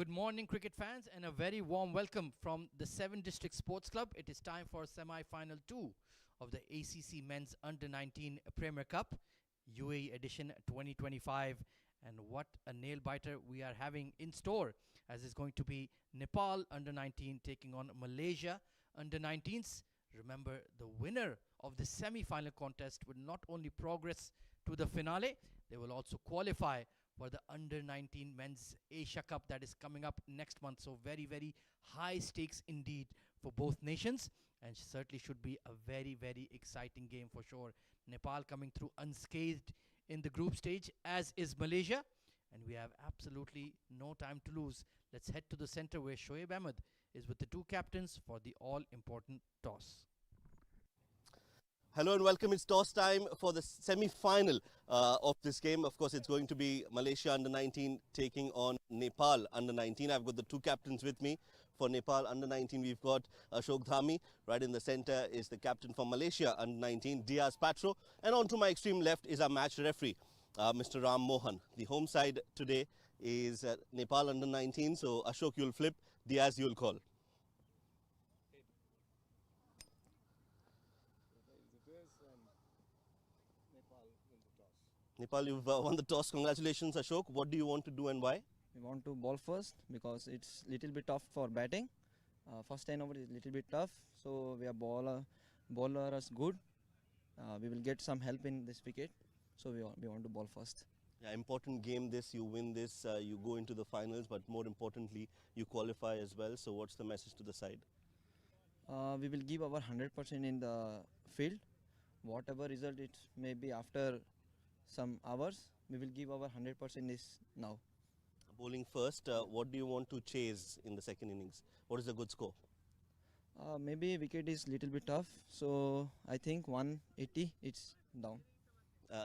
Good morning, cricket fans, and a very warm welcome from the 7 District Sports Club. It is time for semi-final 2 of the ACC Men's Under-19 Premier Cup, UAE edition 2025. And what a nail-biter we are having in store, as is going to be Nepal Under-19 taking on Malaysia Under-19s. Remember, the winner of the semi-final contest will not only progress to the finale, they will also qualify for the Under-19 Men's Asia Cup that is coming up next month. So very, very high stakes indeed for both nations, and certainly should be a very, very exciting game for sure. Nepal coming through unscathed in the group stage, as is Malaysia, and we have absolutely no time to lose. Let's head to the center where Shoaib Ahmed is with the two captains for the all-important toss. Hello and welcome. It's toss time for the semi-final of this game. Of course, it's going to be Malaysia Under-19 taking on Nepal Under-19. I've got the two captains with me. For Nepal Under-19, we've got Ashok Dhami. Right in the center is the captain for Malaysia Under-19, Diaz Patro. And on to my extreme left is our match referee, Mr. Ram Mohan. The home side today is Nepal Under-19. So Ashok, you'll flip. Diaz, you'll call. Nepal, you've won the toss. Congratulations, Ashok. What do you want to do and why? We want to ball first because it's little bit tough for batting. First 10 over is little bit tough, so we are bowler is good. We will get some help in this wicket, so we want to ball first. Yeah, important game this. You win this, you go into the finals, but more importantly, you qualify as well. So what's the message to the side? We will give our 100% in the field. Whatever result it may be after some hours, we will give our 100% is now. Bowling first, what do you want to chase in the second innings? What is a good score? Maybe wicket is little bit tough, so I think 180 it's down.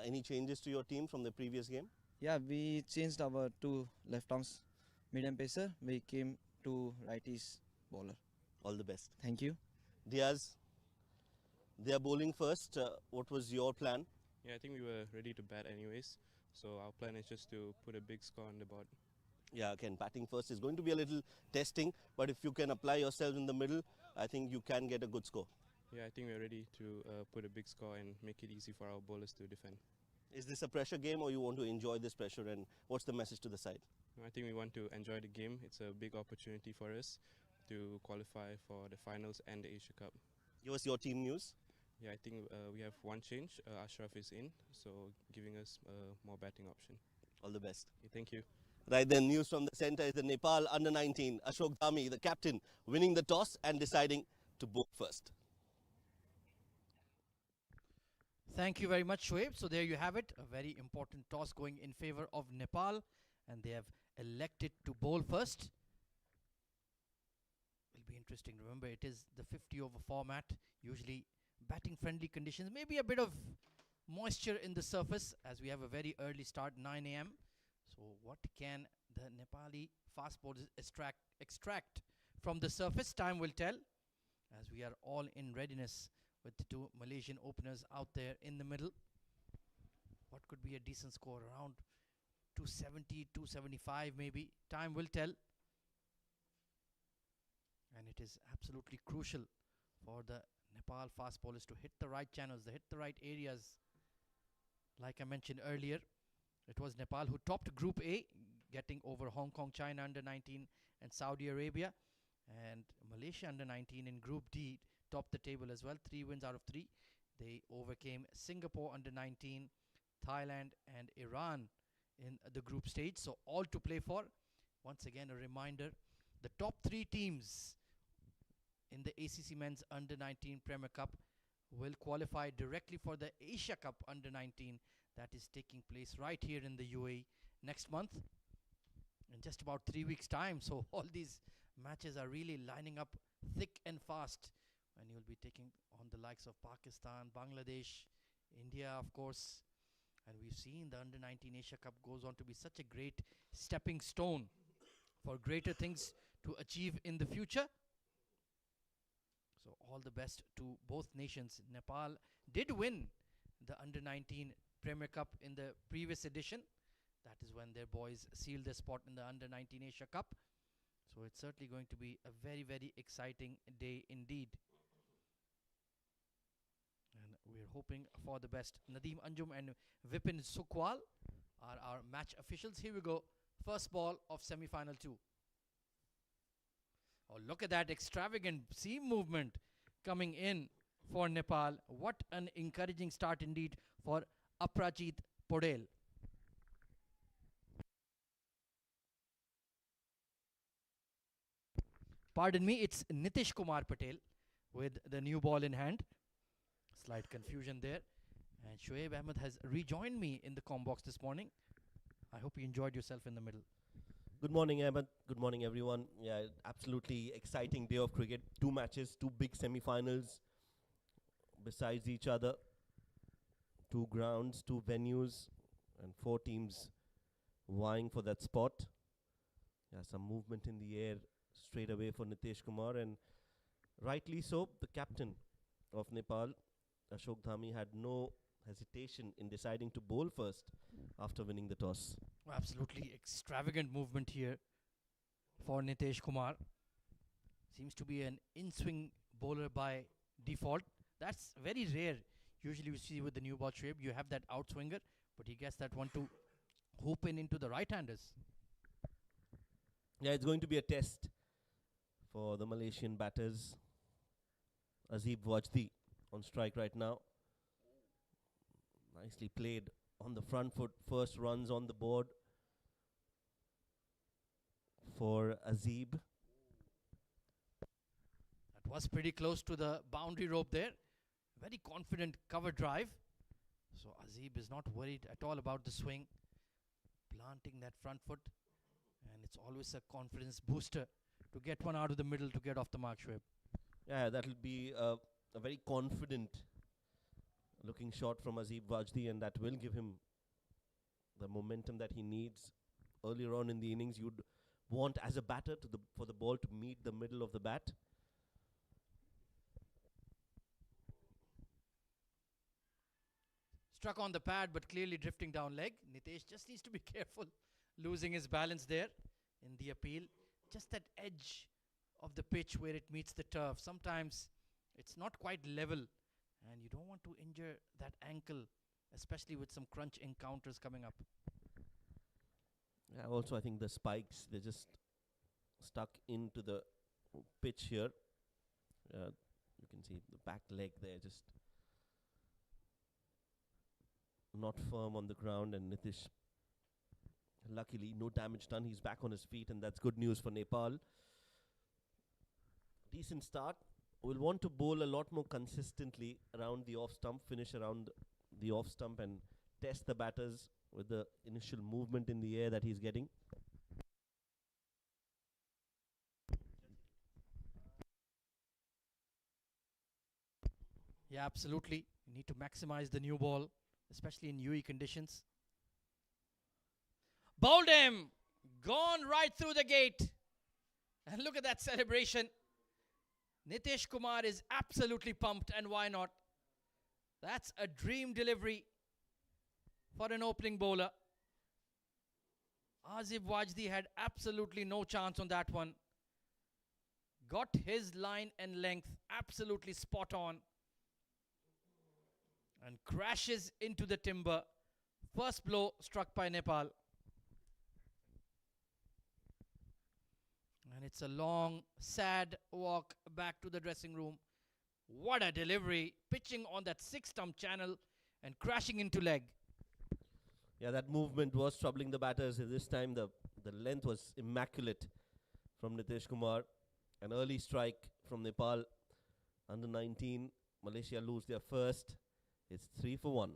Any changes to your team from the previous game? Yeah, we changed our two left arms medium pacer. We came to righties bowler. All the best. Thank you. Diaz, they are bowling first. What was your plan? Yeah, I think we were ready to bat anyways. So our plan is just to put a big score on the board. Yeah, again, batting first is going to be a little testing, but if you can apply yourself in the middle, I think you can get a good score. Yeah, I think we're ready to put a big score and make it easy for our bowlers to defend. Is this a pressure game or you want to enjoy this pressure, and what's the message to the side? I think we want to enjoy the game. It's a big opportunity for us to qualify for the finals and the Asia Cup. Give us your team news. Yeah, I think we have one change. Ashraf is in, so giving us more batting option. All the best. Okay, thank you. Right then, news from the center is the Nepal Under-19. Ashok Dhami, the captain, winning the toss and deciding to bowl first. Thank you very much, Shoaib. So there you have it, a very important toss going in favor of Nepal, and they have elected to bowl first. Will be interesting. Remember, it is the 50 over format, usually batting friendly conditions, maybe a bit of moisture in the surface as we have a very early start, 9 a.m. So what can the Nepali fast bowlers extract from the surface? Time will tell, as we are all in readiness with the two Malaysian openers out there in the middle. What could be a decent score? Around 270, 275 maybe. Time will tell. And it is absolutely crucial for the Nepal fast bowlers to hit the right channels, to hit the right areas. Like I mentioned earlier, it was Nepal who topped Group A, getting over Hong Kong, China Under-19 and Saudi Arabia. And Malaysia Under-19 in Group D topped the table as well. 3 wins out of 3. They overcame Singapore Under-19, Thailand and Iran in the group stage. So all to play for. Once again, a reminder, the top 3 teams in the ACC Men's Under-19 Premier Cup will qualify directly for the Asia Cup Under-19 that is taking place right here in the UAE next month in just about 3 weeks time. So all these matches are really lining up thick and fast, and you'll be taking on the likes of Pakistan, Bangladesh, India, of course. And we've seen the Under-19 Asia Cup goes on to be such a great stepping stone for greater things to achieve in the future. So all the best to both nations. Nepal did win the Under-19 Premier Cup in the previous edition. That is when their boys sealed their spot in the Under-19 Asia Cup. So it's certainly going to be a very, very exciting day indeed. And we're hoping for the best. Nadeem Anjum and Vipin Sukwal are our match officials. Here we go. First ball of semi-final 2. Oh, look at that extravagant seam movement coming in for Nepal. What an encouraging start indeed for Aprajit Podel. Pardon me, it's Nitish Kumar Patel with the new ball in hand. Slight confusion there. And Shoaib Ahmed has rejoined me in the comm box this morning. I hope you enjoyed yourself in the middle. Good morning, Ahmed. Good morning, everyone. Yeah, absolutely exciting day of cricket. 2 matches, 2 big semi-finals besides each other. 2 grounds, 2 venues, and 4 teams vying for that spot. Yeah, some movement in the air straight away for Nitish Kumar, and rightly so. The captain of Nepal, Ashok Dhami, had no hesitation in deciding to bowl first after winning the toss. Absolutely extravagant movement here for Nitish Kumar. Seems to be an in-swing bowler by default. That's very rare. Usually you see with the new ball shape, you have that outswinger, but he gets that one to hoop in into the right-handers. Yeah, it's going to be a test for the Malaysian batters. Azib Wajdi on strike right now. Nicely played on the front foot. First runs on the board for Azib. That was pretty close to the boundary rope there. Very confident cover drive. So Azib is not worried at all about the swing. Planting that front foot. And it's always a confidence booster to get one out of the middle to get off the mark, Shoaib. Yeah, that'll be a very confident looking shot from Azib Wajdi, and that will give him the momentum that he needs. Earlier on in the innings, you'd want as a batter for the ball to meet the middle of the bat. Struck on the pad, but clearly drifting down leg. Nitish just needs to be careful, losing his balance there in the appeal. Just that edge of the pitch where it meets the turf. Sometimes it's not quite level, and you don't want to injure that ankle, especially with some crunch encounters coming up. Yeah, also I think the spikes, they're just stuck into the pitch here. You can see the back leg there, just not firm on the ground, and Nitish, luckily no damage done. He's back on his feet, and that's good news for Nepal. Decent start. We'll want to bowl a lot more consistently around the off stump, finish around the off stump, and test the batters with the initial movement in the air that he's getting. Yeah, absolutely. You need to maximize the new ball, especially in UE conditions. Bowled him! Gone right through the gate. And look at that celebration. Nitish Kumar is absolutely pumped, and why not? That's a dream delivery for an opening bowler. Azib Wajdi had absolutely no chance on that one. Got his line and length absolutely spot on. And crashes into the timber. First blow struck by Nepal. And it's a long, sad walk back to the dressing room. What a delivery. Pitching on that 6-stump channel and crashing into leg. Yeah, that movement was troubling the batters. This time the length was immaculate from Nitish Kumar. An early strike from Nepal. Under 19, Malaysia lose their first. It's 3 for 1.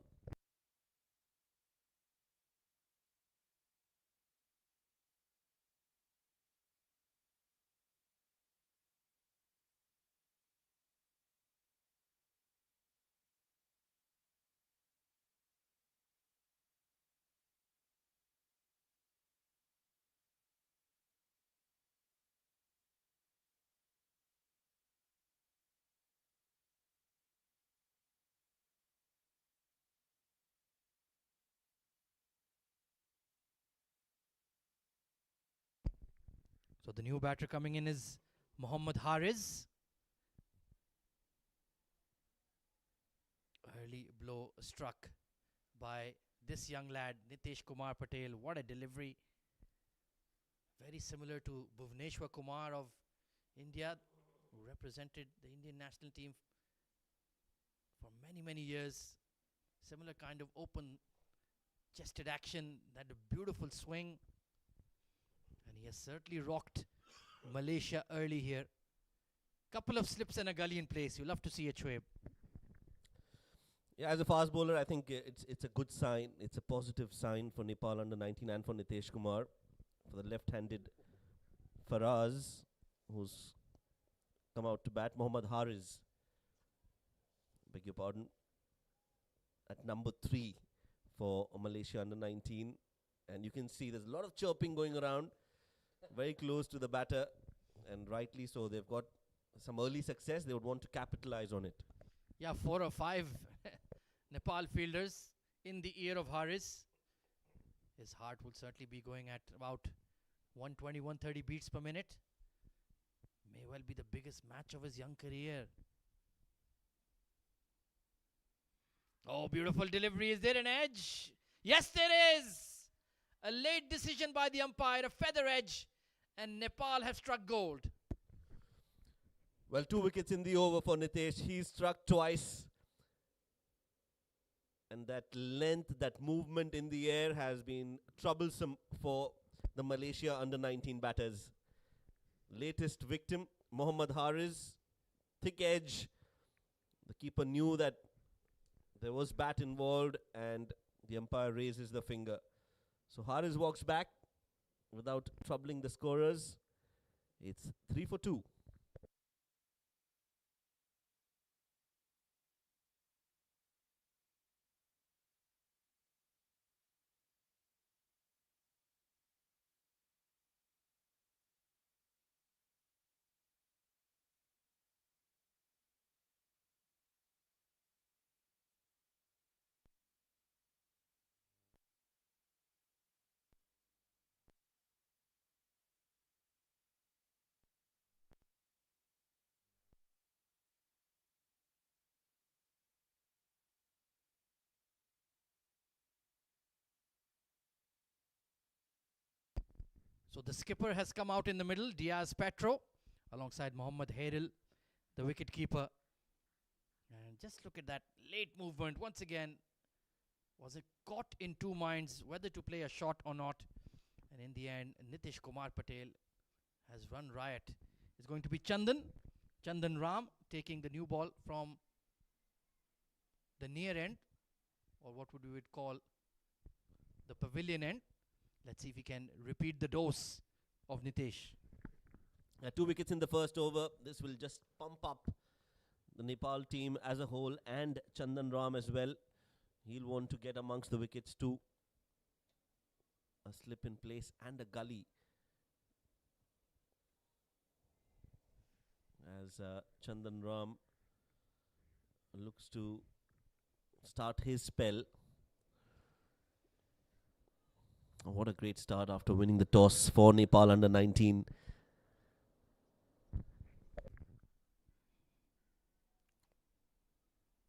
So the new batter coming in is Mohammad Hariz. Early blow struck by this young lad, Nitish Kumar Patel. What a delivery. Very similar to Bhuvneshwar Kumar of India, who represented the Indian national team for many, many years. Similar kind of open chested action, that beautiful swing. And he has certainly rocked Malaysia early here. Couple of slips and a gully in place. You love to see it, Shoaib. Yeah, as a fast bowler, I think it's a good sign. It's a positive sign for Nepal under 19 and for Nitish Kumar. For the left-handed Faraz, who's come out to bat. Mohammad Hariz, beg your pardon, at number 3 for Malaysia under 19. And you can see there's a lot of chirping going around, very close to the batter, and rightly so. They've got some early success. They would want to capitalize on it. Yeah, 4 or 5 Nepal fielders in the ear of Haris. His heart will certainly be going at about 120, 130 beats per minute. May well be the biggest match of his young career. Oh, beautiful delivery. Is there an edge? Yes, there is. A late decision by the umpire, a feather edge, and Nepal have struck gold. Well, 2 wickets in the over for Nitish. He struck twice. And that length, that movement in the air has been troublesome for the Malaysia under-19 batters. Latest victim, Mohammad Hariz. Thick edge. The keeper knew that there was bat involved and the umpire raises the finger. So Hariz walks back without troubling the scorers. It's 3 for 2. So the skipper has come out in the middle, Diaz Petro, alongside Mohammad Hairil, the wicket keeper. And just look at that late movement. Once again, was it caught in 2 minds whether to play a shot or not? And in the end, Nitish Kumar Patel has run riot. It's going to be Chandan Ram taking the new ball from the near end, or what would we would call the pavilion end. Let's see if he can repeat the dose of Nitish. 2 wickets in the first over. This will just pump up the Nepal team as a whole and Chandan Ram as well. He'll want to get amongst the wickets too. A slip in place and a gully. As Chandan Ram looks to start his spell. Oh, what a great start after winning the toss for Nepal under 19.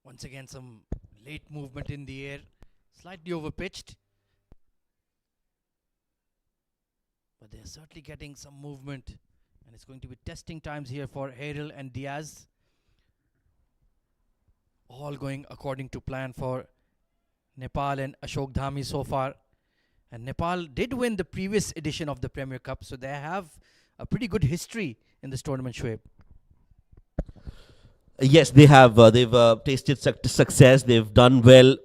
Once again, some late movement in the air, slightly overpitched. But they're certainly getting some movement. And it's going to be testing times here for Hairil and Diaz. All going according to plan for Nepal and Ashok Dhami so far. And Nepal did win the previous edition of the Premier Cup, so they have a pretty good history in this tournament, Shoaib. Yes, they have. They've tasted success. They've done well.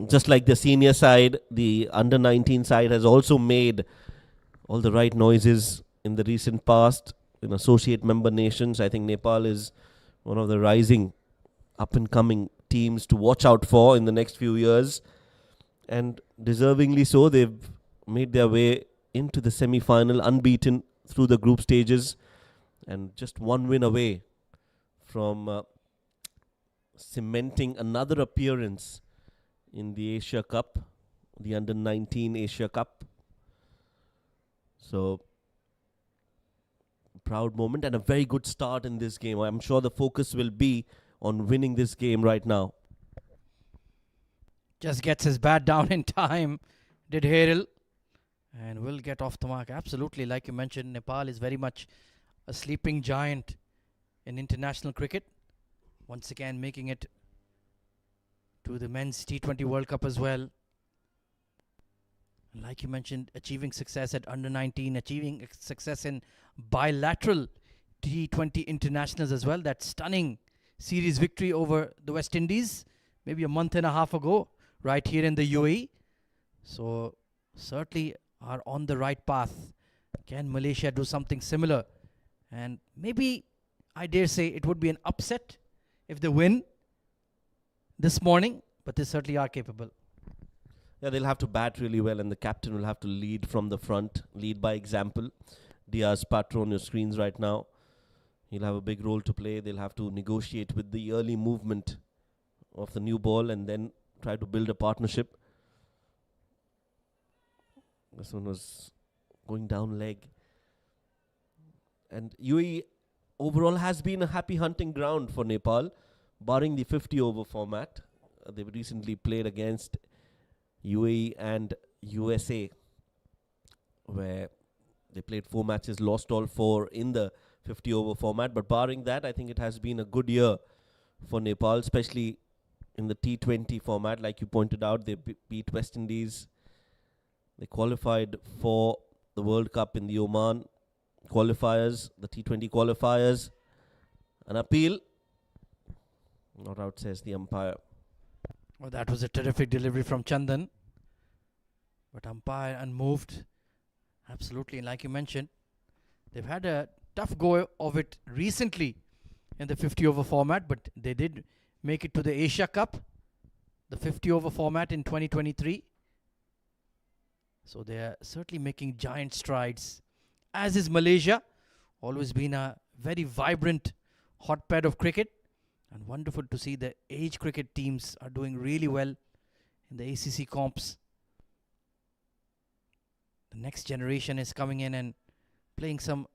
Just like the senior side, the under-19 side has also made all the right noises in the recent past in associate member nations. I think Nepal is one of the rising, up-and-coming teams to watch out for in the next few years. And deservingly so, they've made their way into the semi-final unbeaten through the group stages and just 1 win away from cementing another appearance in the Asia Cup, the Under-19 Asia Cup. So proud moment and a very good start in this game. I'm sure the focus will be on winning this game right now. Just gets his bat down in time, did Harrell, and will get off the mark. Absolutely, like you mentioned, Nepal is very much a sleeping giant in international cricket. Once again, making it to the men's T20 World Cup as well. And like you mentioned, achieving success at under 19, achieving success in bilateral T20 internationals as well. That stunning series victory over the West Indies maybe a month and a half ago, right here in the UAE. So certainly are on the right path. Can Malaysia do something similar? And maybe, I dare say, it would be an upset if they win this morning, but they certainly are capable. Yeah, they'll have to bat really well, and the captain will have to lead from the front, lead by example. Diaz Patro on your screens right now. He'll have a big role to play. They'll have to negotiate with the early movement of the new ball and then try to build a partnership. This one was going down leg. And UAE overall has been a happy hunting ground for Nepal, barring the 50-over format. They've recently played against UAE and USA, where they played 4 matches, lost all 4 in the 50-over format. But barring that, I think it has been a good year for Nepal, especially in the T20 format. Like you pointed out, they beat West Indies. They qualified for the World Cup in the Oman qualifiers, the T20 qualifiers. An appeal. Not out, says the umpire. Well, that was a terrific delivery from Chandan. But umpire unmoved. Absolutely. And like you mentioned, they've had a tough go of it recently in the 50-over format, but they did make it to the Asia Cup, the 50-over format in 2023. So they are certainly making giant strides, as is Malaysia. Always been a very vibrant hotbed of cricket, and wonderful to see the age cricket teams are doing really well in the ACC comps. The next generation is coming in and playing some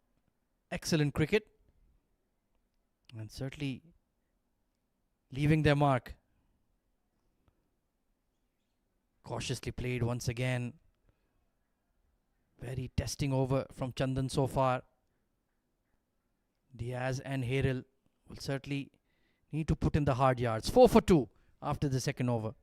excellent cricket, and certainly leaving their mark. Cautiously played once again. Very testing over from Chandan so far. Diaz and Harrell will certainly need to put in the hard yards. 4 for 2 after the second over.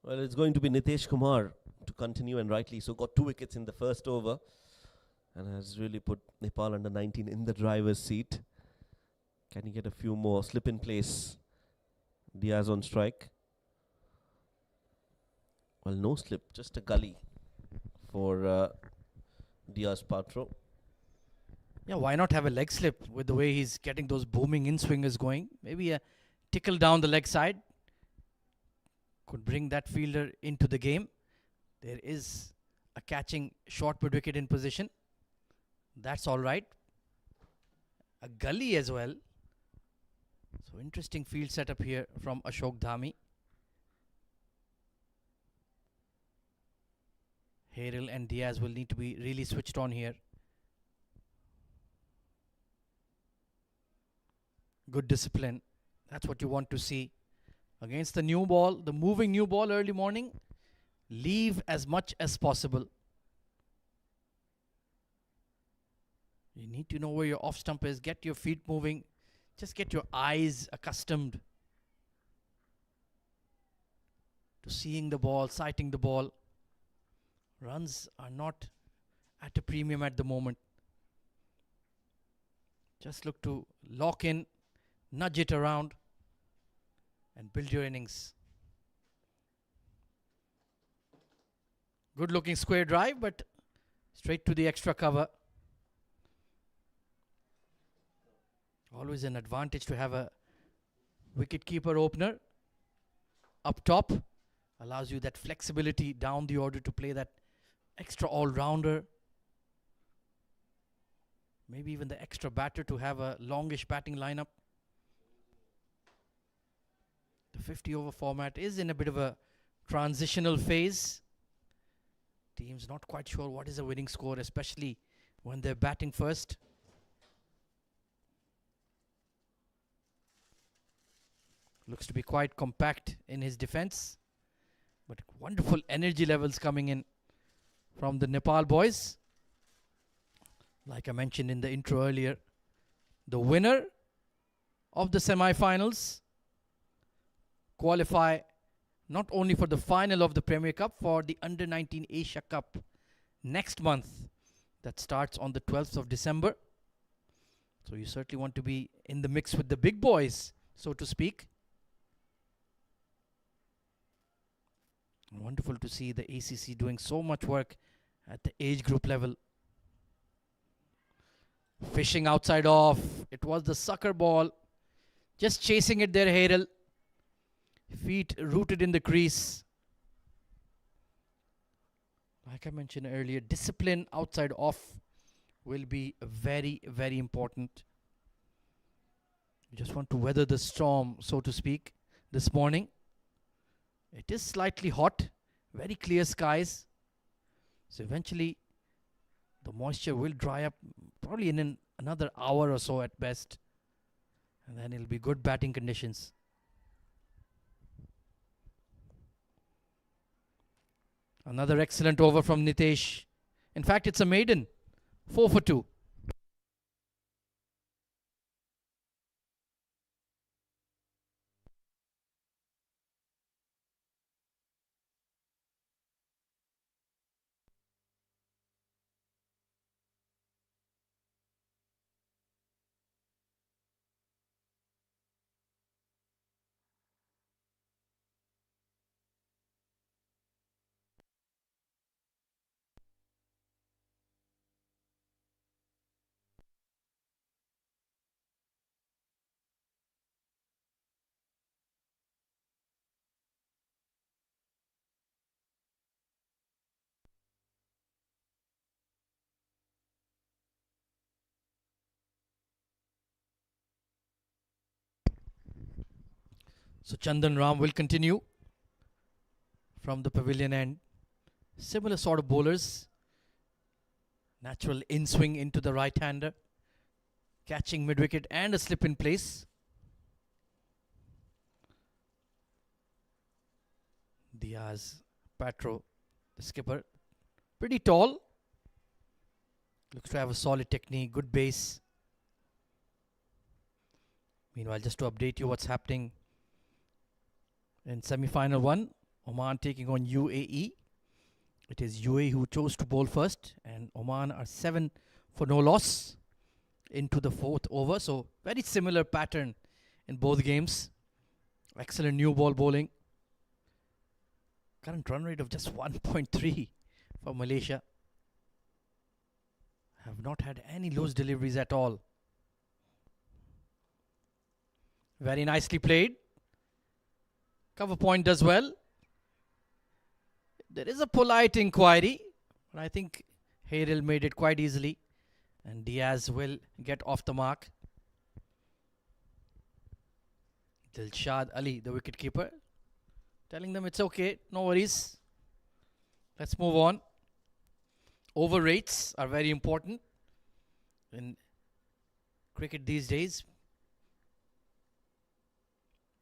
Well, it's going to be Nitesh Kumar to continue, and rightly so. Got 2 wickets in the first over and has really put Nepal under 19 in the driver's seat. Can he get a few more? Slip in place. Diaz on strike. Well, no slip, just a gully for Diaz Patro. Yeah, why not have a leg slip with the way he's getting those booming in-swingers going? Maybe a tickle down the leg side could bring that fielder into the game. There is a catching short mid wicket in position. That's all right. A gully as well. So interesting field setup here from Ashok Dhami. Harrell and Diaz will need to be really switched on here. Good discipline. That's what you want to see. Against the new ball, the moving new ball early morning, leave as much as possible. You need to know where your off stump is. Get your feet moving. Just get your eyes accustomed. to seeing the ball, sighting the ball. Runs are not at a premium at the moment. Just look to lock in, nudge it around, and build your innings. Good looking square drive, but straight to the extra cover. Always an advantage to have a wicket keeper opener up top. Allows you that flexibility down the order to play that extra all-rounder. Maybe even the extra batter to have a longish batting lineup. The 50-over format is in a bit of a transitional phase. Teams not quite sure what is a winning score, especially when they're batting first. Looks to be quite compact in his defense, but wonderful energy levels coming in from the Nepal boys. Like I mentioned in the intro earlier, the winner of the semi-finals qualify not only for the final of the Premier Cup, for the Under-19 Asia Cup next month. That starts on the 12th of December. So you certainly want to be in the mix with the big boys, so to speak. Wonderful to see the ACC doing so much work at the age group level. Fishing outside off. It was the sucker ball. Just chasing it there, Harrell. Feet rooted in the crease. Like I mentioned earlier, discipline outside off will be very, very important. You just want to weather the storm, so to speak, this morning. It is slightly hot, very clear skies. So eventually the moisture will dry up probably in another hour or so at best. And then it'll be good batting conditions. Another excellent over from Nitesh. In fact, it's a maiden. 4 for 2. So Chandan Ram will continue from the pavilion end. Similar sort of bowlers. Natural in-swing into the right-hander. Catching mid-wicket and a slip in place. Diaz, Patro, the skipper. Pretty tall. Looks to have a solid technique, good base. Meanwhile, just to update you what's happening in semi-final 1, Oman taking on UAE. It is UAE who chose to bowl first, and Oman are 7 for no loss into the 4th over. So very similar pattern in both games. Excellent new ball bowling. Current run rate of just 1.3 for Malaysia. Have not had any loose deliveries at all. Very nicely played. Cover point does well. There is a polite inquiry, but I think Harrell made it quite easily. And Diaz will get off the mark. Dilshad Ali, the wicketkeeper, telling them it's okay, no worries. Let's move on. Over rates are very important in cricket these days.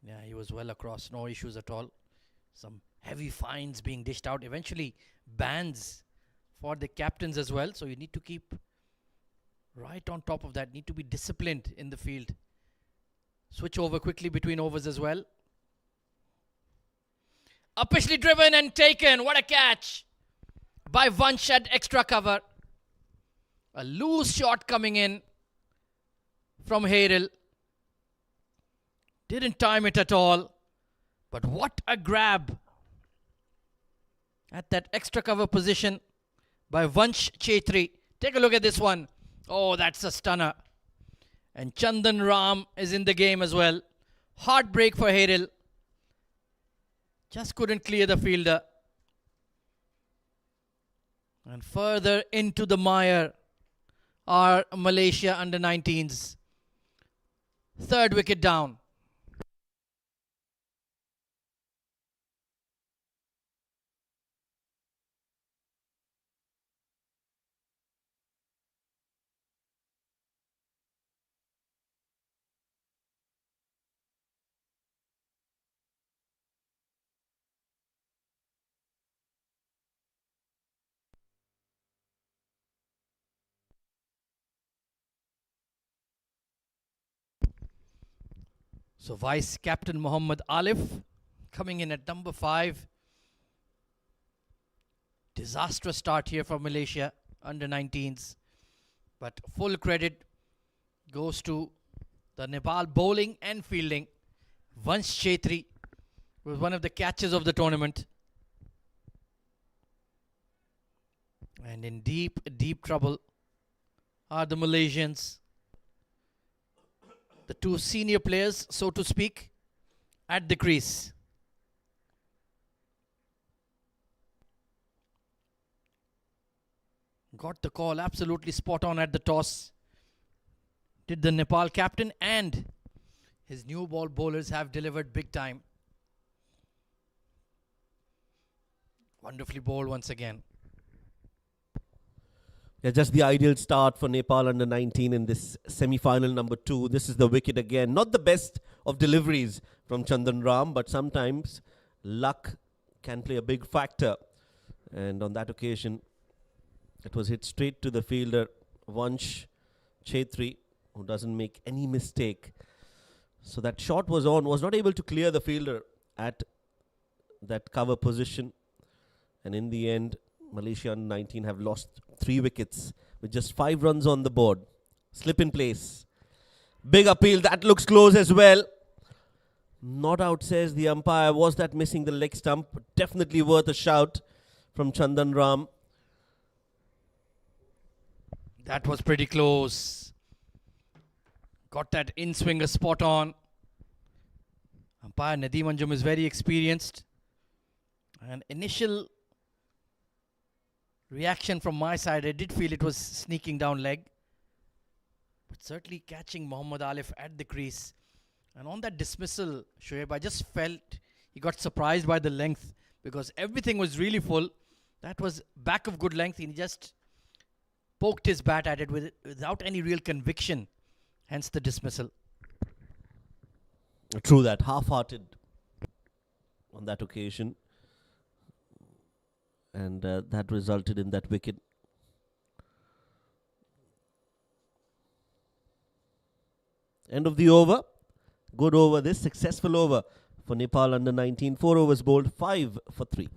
Yeah, he was well across, no issues at all. Some heavy fines being dished out. Eventually, bans for the captains as well. So you need to keep right on top of that. Need to be disciplined in the field. Switch over quickly between overs as well. Officially driven and taken. What a catch by Vansh at extra cover. A loose shot coming in from Harrell. Didn't time it at all. But what a grab at that extra cover position by Vansh Chetri. Take a look at this one. Oh, that's a stunner. And Chandan Ram is in the game as well. Heartbreak for Harrell. Just couldn't clear the fielder. And further into the mire are Malaysia under 19s. Third wicket down. So Vice Captain Mohammad Alif coming in at number 5. Disastrous start here for Malaysia under 19s. But full credit goes to the Nepal bowling and fielding. Vansh Chetri was one of the catches of the tournament. And in deep, deep trouble are the Malaysians. The two senior players, so to speak, at the crease. Got the call absolutely spot on at the toss. Did the Nepal captain, and his new ball bowlers have delivered big time. Wonderfully bowled once again. Yeah, just the ideal start for Nepal under 19 in this semi-final number 2. This is the wicket again. Not the best of deliveries from Chandan Ram, but sometimes luck can play a big factor. And on that occasion, it was hit straight to the fielder, Vansh Chetri, who doesn't make any mistake. So that shot was not able to clear the fielder at that cover position. And in the end, Malaysia under 19 have lost 3 wickets with just 5 runs on the board. Slip in place. Big appeal. That looks close as well. Not out, says the umpire. Was that missing the leg stump? Definitely worth a shout from Chandan Ram. That was pretty close. Got that in-swinger spot on. Umpire Nadeem Anjum is very experienced. An initial reaction from my side, I did feel it was sneaking down leg. But certainly catching Mohammad Alif at the crease. And on that dismissal, Shoaib, I just felt he got surprised by the length because everything was really full. That was back of good length. He just poked his bat at it without any real conviction. Hence the dismissal. True that. Half-hearted on that occasion. And that resulted in that wicket. End of the over. Good over this. Successful over for Nepal under 19. 4 overs bowled. 5 for 3.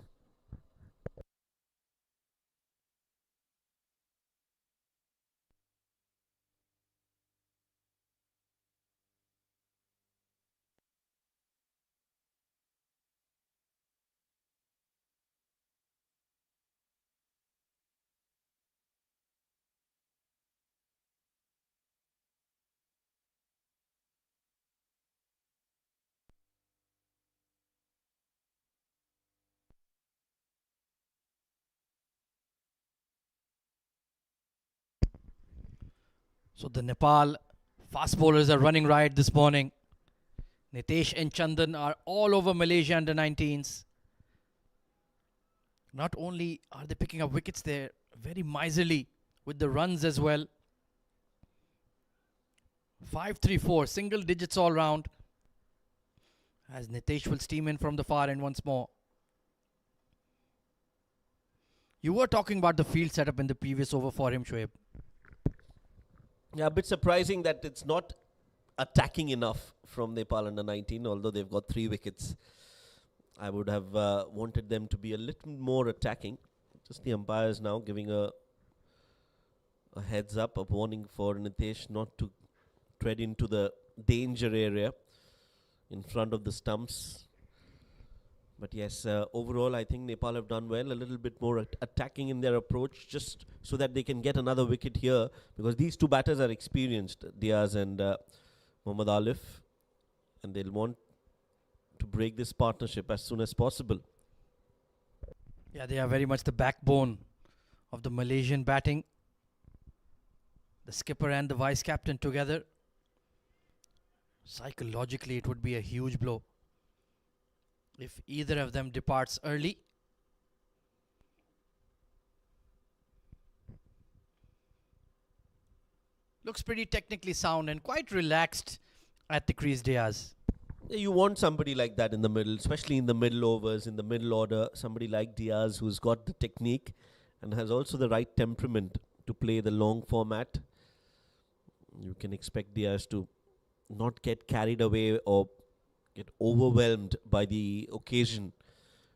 So the Nepal fast bowlers are running riot this morning. Nitesh and Chandan are all over Malaysia under 19s. Not only are they picking up wickets, they're very miserly with the runs as well. 5-3-4, single digits all round. As Nitesh will steam in from the far end once more. You were talking about the field setup in the previous over for him, Shoaib. Yeah, a bit surprising that it's not attacking enough from Nepal under 19, although they've got 3 wickets. I would have wanted them to be a little more attacking. Just the umpires now giving a heads up, a warning for Nitesh not to tread into the danger area in front of the stumps. But yes, overall, I think Nepal have done well. A little bit more attacking in their approach, just so that they can get another wicket here. Because these two batters are experienced, Diaz and Mohammad Alif. And they'll want to break this partnership as soon as possible. Yeah, they are very much the backbone of the Malaysian batting. The skipper and the vice captain together. Psychologically, it would be a huge blow if either of them departs early. Looks pretty technically sound and quite relaxed at the crease, Diaz. Yeah, you want somebody like that in the middle, especially in the middle overs, in the middle order. Somebody like Diaz who's got the technique and has also the right temperament to play the long format. You can expect Diaz to not get carried away or get overwhelmed by the occasion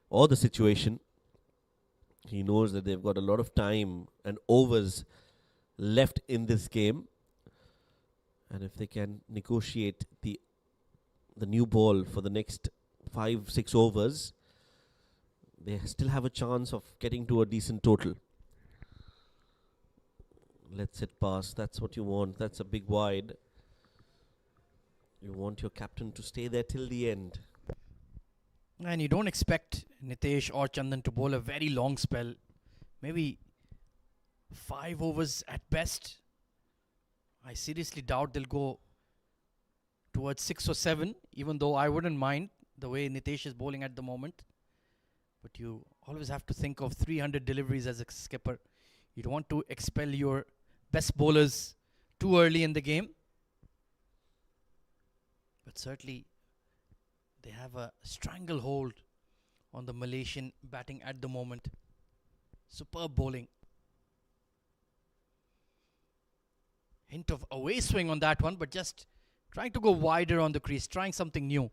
or the situation. He knows that they've got a lot of time and overs left in this game. And if they can negotiate the new ball for the next 5-6 overs, they still have a chance of getting to a decent total. Let's it pass. That's what you want. That's a big wide. You want your captain to stay there till the end. And you don't expect Nitesh or Chandan to bowl a very long spell. Maybe 5 overs at best. I seriously doubt they'll go towards 6 or 7, even though I wouldn't mind the way Nitesh is bowling at the moment. But you always have to think of 300 deliveries as a skipper. You don't want to expel your best bowlers too early in the game. But certainly, they have a stranglehold on the Malaysian batting at the moment. Superb bowling. Hint of away swing on that one, but just trying to go wider on the crease, trying something new.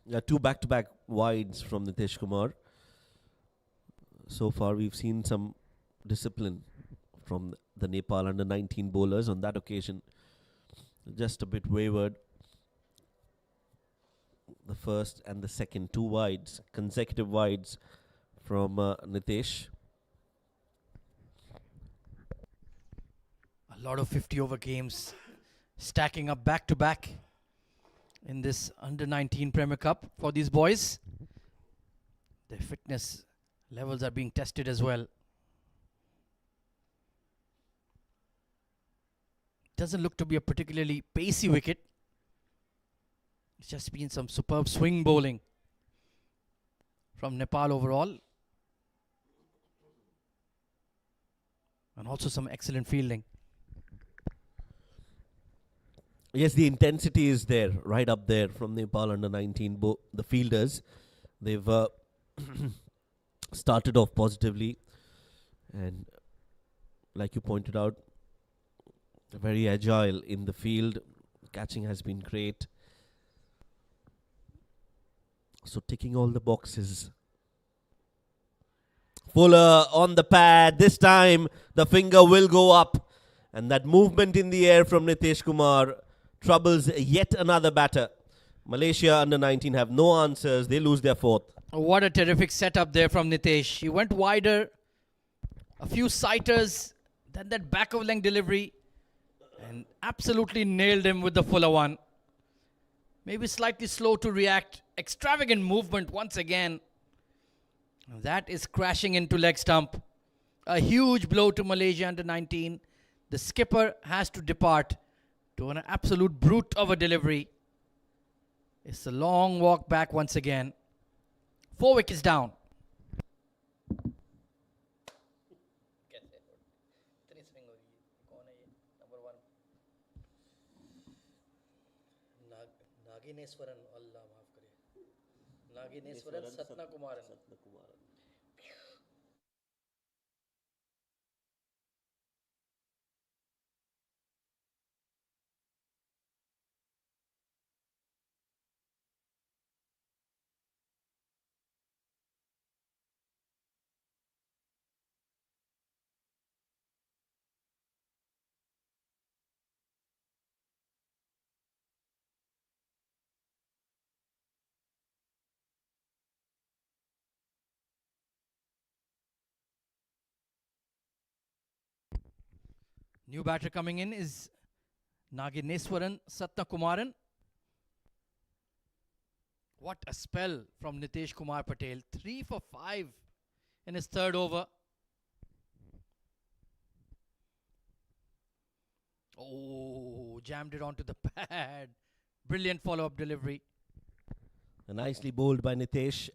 Yeah, 2 back-to-back wides from Nitish Kumar. So far, we've seen some discipline from the Nepal under-19 bowlers on that occasion. Just a bit wayward. The first and the second, 2 wides, consecutive wides from Nitesh. A lot of 50-over games stacking up back-to-back in this under-19 Premier Cup for these boys. Their fitness levels are being tested as well. Doesn't look to be a particularly pacey wicket. It's just been some superb swing bowling from Nepal overall. And also some excellent fielding. Yes, the intensity is there, right up there from Nepal under-19. The fielders, they've started off positively. And like you pointed out, very agile in the field. Catching has been great. So ticking all the boxes. Fuller on the pad. This time the finger will go up. And that movement in the air from Nitish Kumar troubles yet another batter. Malaysia under-19 have no answers. They lose their 4th. What a terrific setup there from Nitesh. He went wider. A few sighters. Then that back of length delivery. And absolutely nailed him with the fuller one. Maybe slightly slow to react. Extravagant movement once again. That is crashing into leg stump. A huge blow to Malaysia under-19. The skipper has to depart to an absolute brute of a delivery. It's a long walk back once again. 4 wickets down. Nagineswaran, Allah maaf kare. Nagineswaran Satna Kumaran. New batter coming in is Nagineswaran Satnakumaran. What a spell from Nitesh Kumar Patel. 3 for 5 in his third over. Oh, jammed it onto the pad. Brilliant follow-up delivery. Nicely bowled by Nitesh.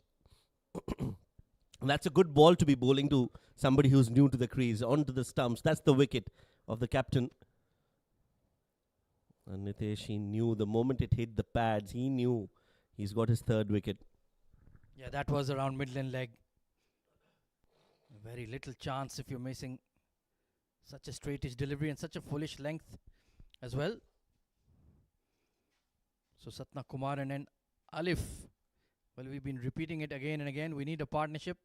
That's a good ball to be bowling to somebody who's new to the crease, onto the stumps. That's the wicket of the captain. And Nitesh, he knew the moment it hit the pads, he knew he's got his third wicket. Yeah, that was around Midland leg. Very little chance if you're missing such a straightish delivery and such a foolish length as well. So Satna Kumaran and Alif. Well, we've been repeating it again and again. We need a partnership.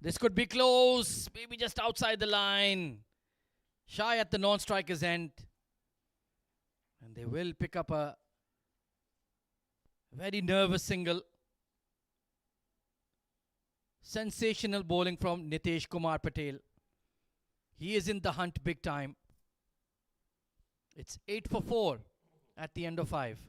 This could be close. Maybe just outside the line. Shy at the non-striker's end. And they will pick up a very nervous single. Sensational bowling from Nitesh Kumar Patel. He is in the hunt big time. It's 8 for 4 at the end of 5.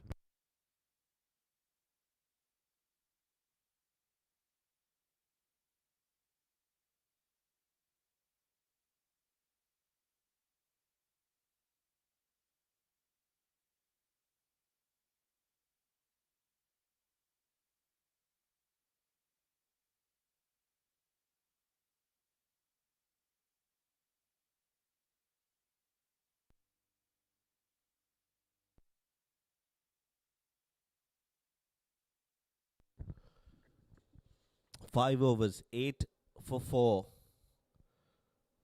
Five overs, 8 for 4.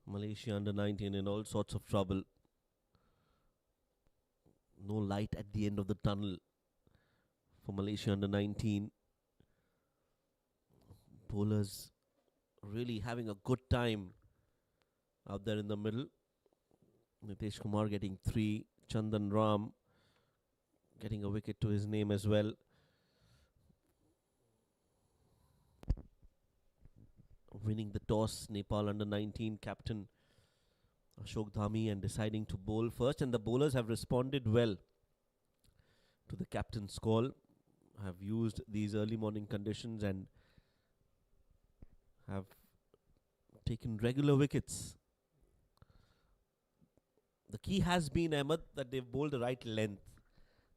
Malaysia under 19 in all sorts of trouble. No light at the end of the tunnel for Malaysia under 19. Bowlers really having a good time out there in the middle. Nitesh Kumar getting 3. Chandan Ram getting a wicket to his name as well. Winning the toss, Nepal under 19 captain Ashok Dhami, and deciding to bowl first. And the bowlers have responded well to the captain's call, have used these early morning conditions and have taken regular wickets. The key has been, Ahmed, that they've bowled the right length.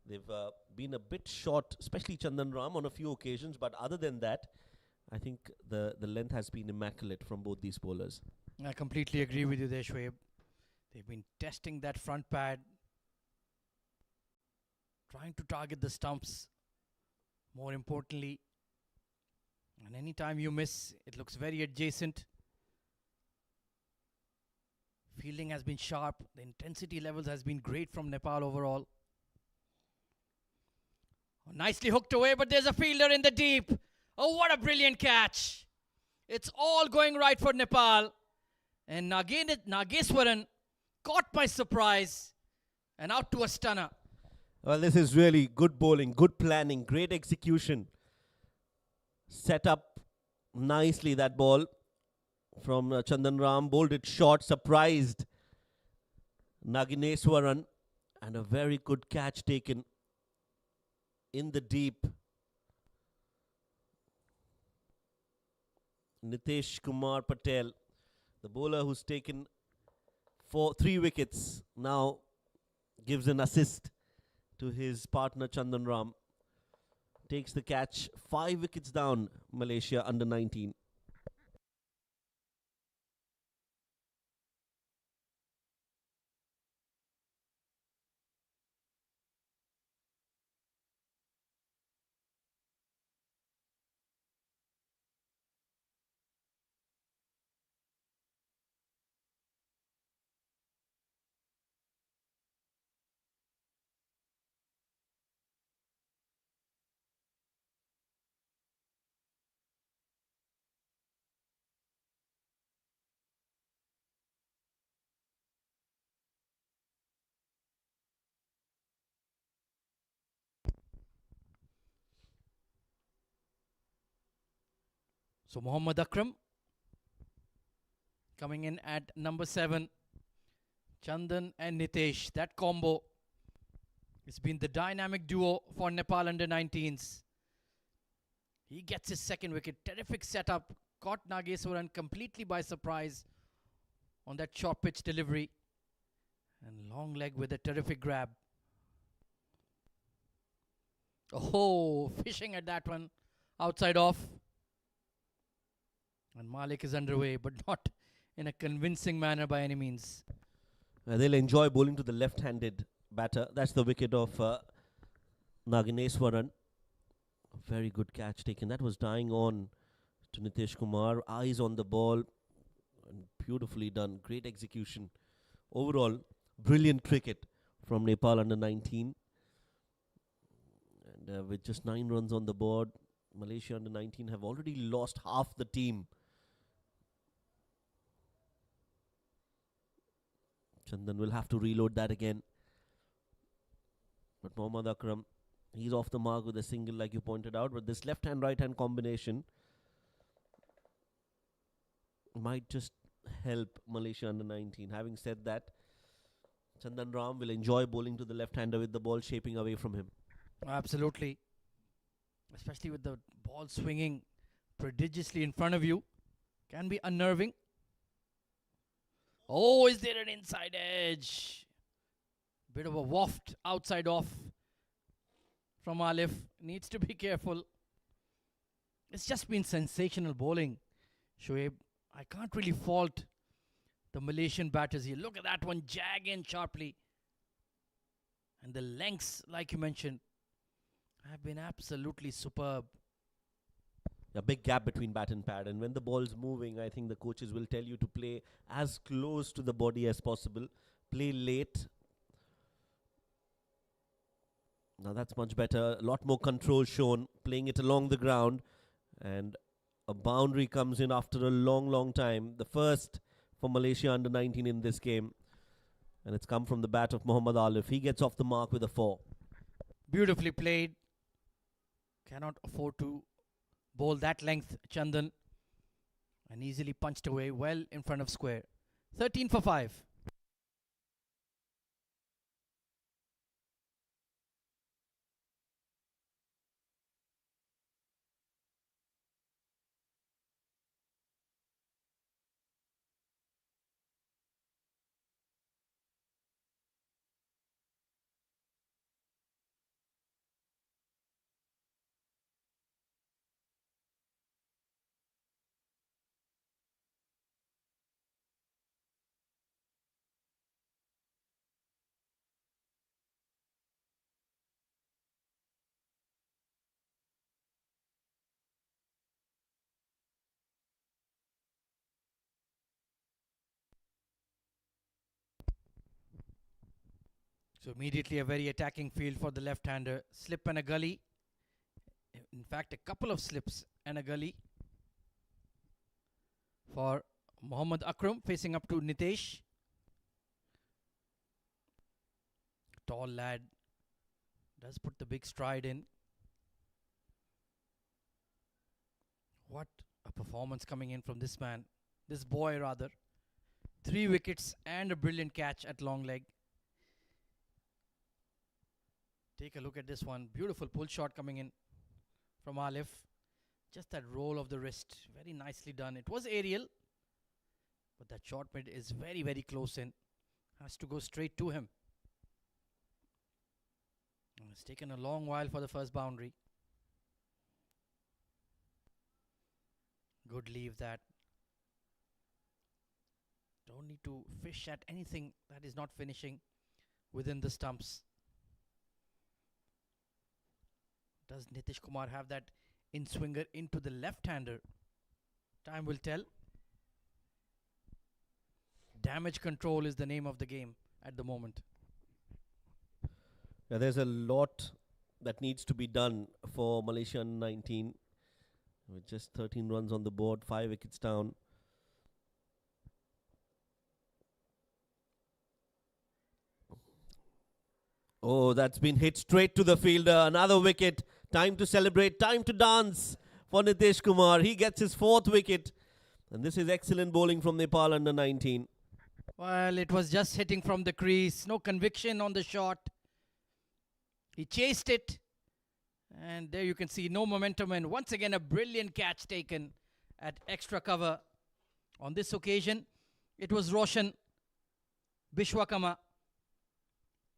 They've been a bit short, especially Chandan Ram on a few occasions, but other than that, I think the length has been immaculate from both these bowlers. I completely agree with you there, Shoaib. They've been testing that front pad, trying to target the stumps, more importantly. And anytime you miss, it looks very adjacent. Fielding has been sharp. The intensity levels has been great from Nepal overall. Oh, nicely hooked away, but there's a fielder in the deep. Oh, what a brilliant catch. It's all going right for Nepal. And Nageswaran caught by surprise and out to a stunner. Well, this is really good bowling, good planning, great execution. Set up nicely that ball from Chandan Ram. Bowled it short, surprised Nagineswaran. And a very good catch taken in the deep. Nitesh Kumar Patel, the bowler who's taken 3 wickets, now gives an assist to his partner Chandan Ram. Takes the catch, 5 wickets down, Malaysia under 19. So Mohammad Akram Coming in at number 7, Chandan and Nitesh. That combo has been the dynamic duo for Nepal under-19s. He gets his second wicket. Terrific setup. Caught Nageswaran completely by surprise on that short pitch delivery. And long leg with a terrific grab. Oh, fishing at that one. Outside off. And Malik is underway, but not in a convincing manner by any means. They'll enjoy bowling to the left-handed batter. That's the wicket of Nagineswaran. A very good catch taken. That was dying on to Nitish Kumar. Eyes on the ball. And beautifully done. Great execution. Overall, brilliant cricket from Nepal under-19. And with just 9 runs on the board, Malaysia under-19 have already lost half the team. Chandan will have to reload that again. But Mohammad Akram, he's off the mark with a single like you pointed out. But this left-hand, right-hand combination might just help Malaysia under-19. Having said that, Chandan Ram will enjoy bowling to the left-hander with the ball shaping away from him. Absolutely. Especially with the ball swinging prodigiously in front of you. Can be unnerving. Oh, is there an inside edge? Bit of a waft outside off from Alif. Needs to be careful. It's just been sensational bowling, Shoaib. I can't really fault the Malaysian batters here. Look at that one, jag in sharply. And the lengths, like you mentioned, have been absolutely superb. A big gap between bat and pad, and when the ball's moving, I think the coaches will tell you to play as close to the body as possible. Play late. Now that's much better. A lot more control shown. Playing it along the ground, and a boundary comes in after a long time. The first for Malaysia under-19 in this game, and it's come from the bat of Mohammad Alif. He gets off the mark with a 4. Beautifully played. Cannot afford to bowl that length, Chandan. And easily punched away well in front of square. 13 for 5. So immediately a very attacking field for the left-hander. Slip and a gully. In fact, a couple of slips and a gully for Mohammad Akram facing up to Nitesh. Tall lad. Does put the big stride in. What a performance coming in from this man. This boy rather. 3 wickets and a brilliant catch at long leg. Take a look at this one. Beautiful pull shot coming in from Alif. Just that roll of the wrist. Very nicely done. It was aerial, but that short mid is very close in. Has to go straight to him. And it's taken a long while for the first boundary. Good leave that. Don't need to fish at anything that is not finishing within the stumps. Does Nitish Kumar have that in-swinger into the left-hander? Time will tell. Damage control is the name of the game at the moment. Yeah, there's a lot that needs to be done for Malaysia under-19. With just 13 runs on the board, 5 wickets down. Oh, that's been hit straight to the fielder. Another wicket. Time to celebrate, time to dance for Nitish Kumar. He gets his 4th wicket. And this is excellent bowling from Nepal under 19. Well, it was just hitting from the crease. No conviction on the shot. He chased it. And there you can see no momentum. And once again, a brilliant catch taken at extra cover. On this occasion, it was Roshan Bishwakarma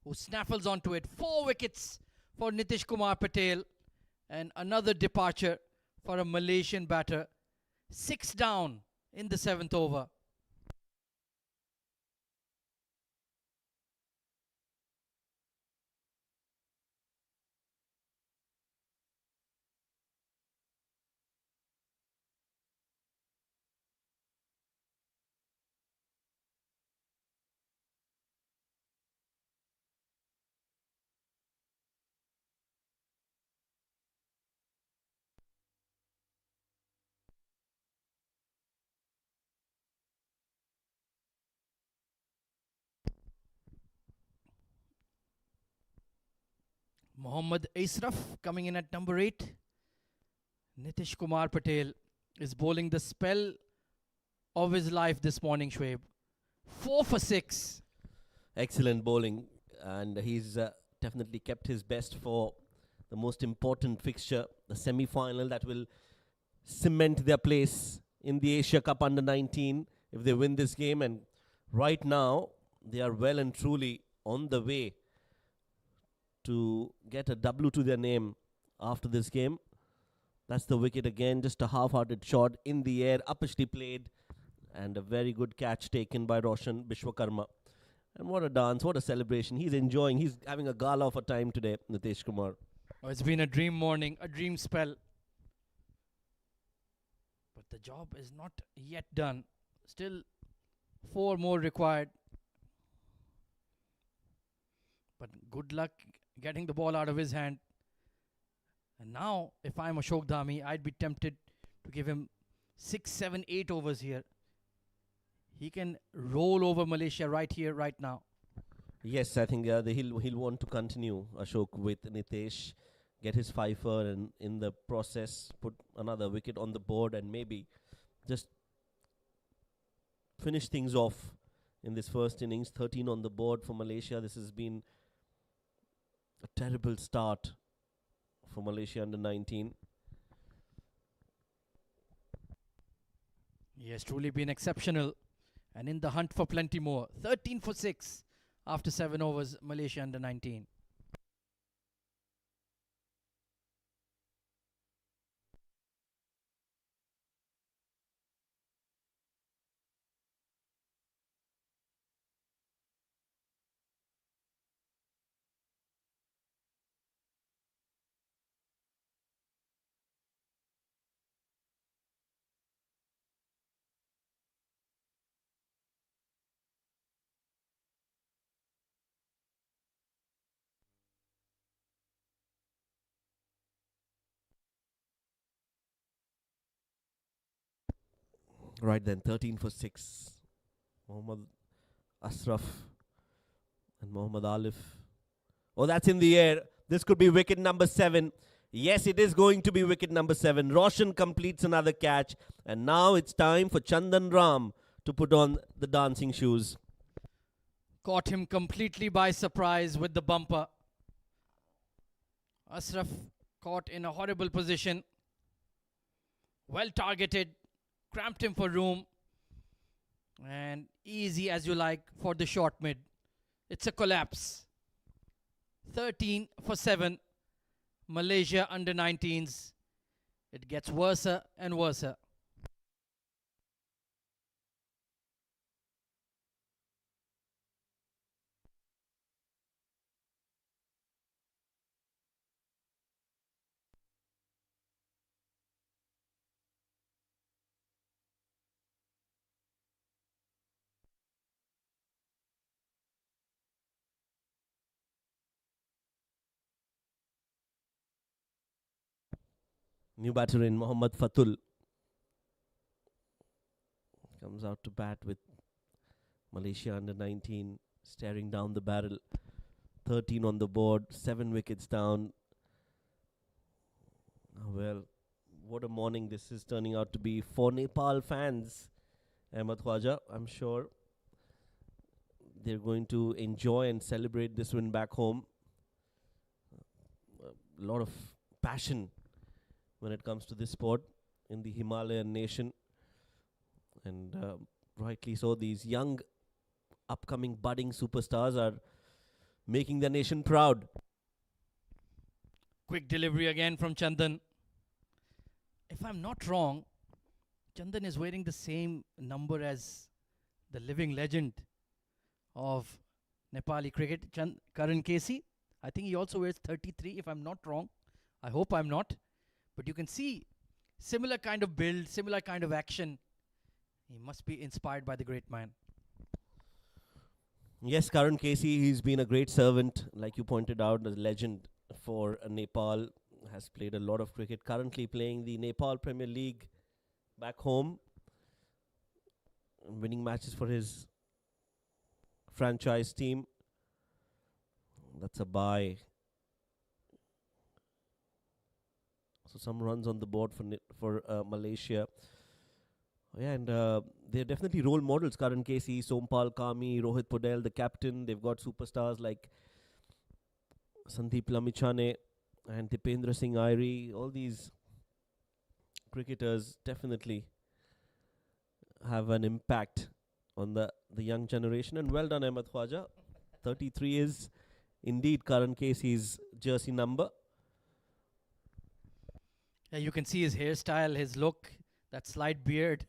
who snaffles onto it. 4 wickets for Nitish Kumar Patel. And another departure for a Malaysian batter. 6 down in the 7th over. Mohammad Ashraf coming in at number 8. Nitish Kumar Patel is bowling the spell of his life this morning, Shoaib. 4 for 6. Excellent bowling, and he's definitely kept his best for the most important fixture, the semi-final that will cement their place in the Asia Cup under 19 if they win this game. And right now, they are well and truly on the way to get a W to their name after this game. That's the wicket again, just a half-hearted shot in the air, uppishly played, and a very good catch taken by Roshan Bishwakarma. And what a dance, what a celebration. He's enjoying, he's having a gala of a time today, Nitish Kumar. Oh, it's been a dream morning, a dream spell. But the job is not yet done. Still 4 more required. But good luck getting the ball out of his hand. And now, if I'm Ashok Dhami, I'd be tempted to give him 6, 7, 8 overs here. He can roll over Malaysia right here, right now. Yes, I think he'll want to continue, Ashok, with Nitesh, get his fifer, and in the process put another wicket on the board and maybe just finish things off in this first innings. 13 on the board for Malaysia. This has been a terrible start for Malaysia under 19. He has truly been exceptional and in the hunt for plenty more. 13 for 6 after 7 overs, Malaysia under 19. Right then, 13 for 6. Mohammad Ashraf and Mohammad Alif. Oh, that's in the air. This could be wicket number 7. Yes, it is going to be wicket number 7. Roshan completes another catch. And now it's time for Chandan Ram to put on the dancing shoes. Caught him completely by surprise with the bumper. Ashraf caught in a horrible position. Well targeted. Cramped him for room. And easy as you like for the short mid. It's a collapse. 13 for 7. Malaysia under 19s. It gets worse and worse. New batter in Mohammad Fatul comes out to bat with Malaysia under 19 staring down the barrel. 13 on the board, 7 wickets down. Well, what a morning this is turning out to be for Nepal fans. Ahmed Khwaja, I'm sure they're going to enjoy and celebrate this win back home. A lot of passion when it comes to this sport in the Himalayan nation. And rightly so, these young, upcoming, budding superstars are making the nation proud. Quick delivery again from Chandan. If I'm not wrong, Chandan is wearing the same number as the living legend of Nepali cricket, Karan Casey. I think he also wears 33, if I'm not wrong. I hope I'm not. But you can see similar kind of build, similar kind of action. He must be inspired by the great man. Yes, Karan Casey, he's been a great servant, like you pointed out, a legend for Nepal, has played a lot of cricket, currently playing the Nepal Premier League back home, winning matches for his franchise team. That's a bye. So some runs on the board for Malaysia. Yeah, and they're definitely role models. Karan Casey, Sompal Kami, Rohit Podel, the captain. They've got superstars like Sandeep Lamichhane and Dipendra Singh Airi. All these cricketers definitely have an impact on the young generation. And well done, Ahmed Khwaja. 33 is indeed Karan Casey's jersey number. Yeah, you can see his hairstyle, his look, that slight beard.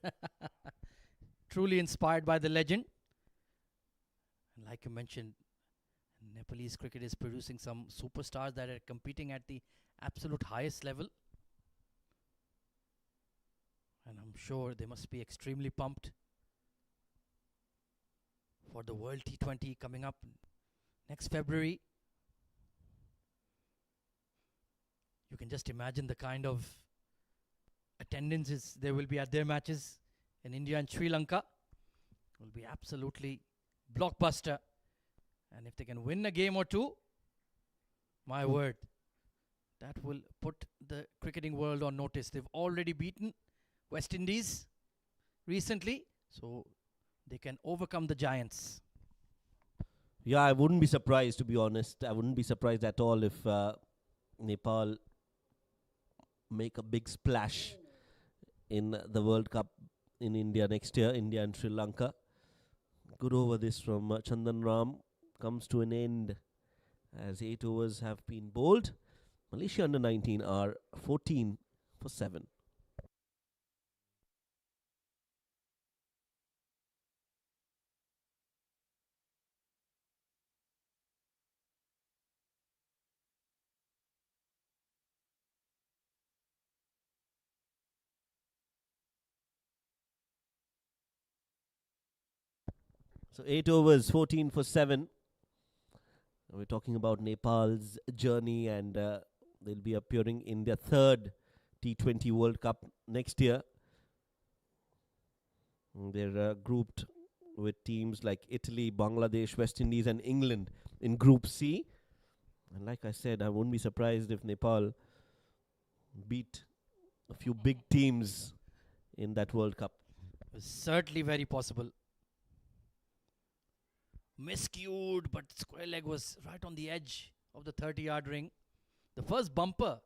Truly inspired by the legend. And like you mentioned, Nepalese cricket is producing some superstars that are competing at the absolute highest level. And I'm sure they must be extremely pumped for the World T20 coming up next February. You can just imagine the kind of attendances there will be at their matches in India and Sri Lanka. It will be absolutely blockbuster. And if they can win a game or two, my word, that will put the cricketing world on notice. They've already beaten West Indies recently, so they can overcome the giants. Yeah, I wouldn't be surprised, to be honest. I wouldn't be surprised at all if Nepal make a big splash in the World Cup in India next year, India and Sri Lanka. Good over this from Chandan Ram comes to an end as 8 overs have been bowled. Malaysia under 19 are 14 for 7. So 8 overs, 14 for 7. We're talking about Nepal's journey, and they'll be appearing in their third T20 World Cup next year. They're grouped with teams like Italy, Bangladesh, West Indies and England in Group C. And like I said, I wouldn't be surprised if Nepal beat a few big teams in that World Cup. It's certainly very possible. Miscued, but square leg was right on the edge of the 30-yard ring. The first bumper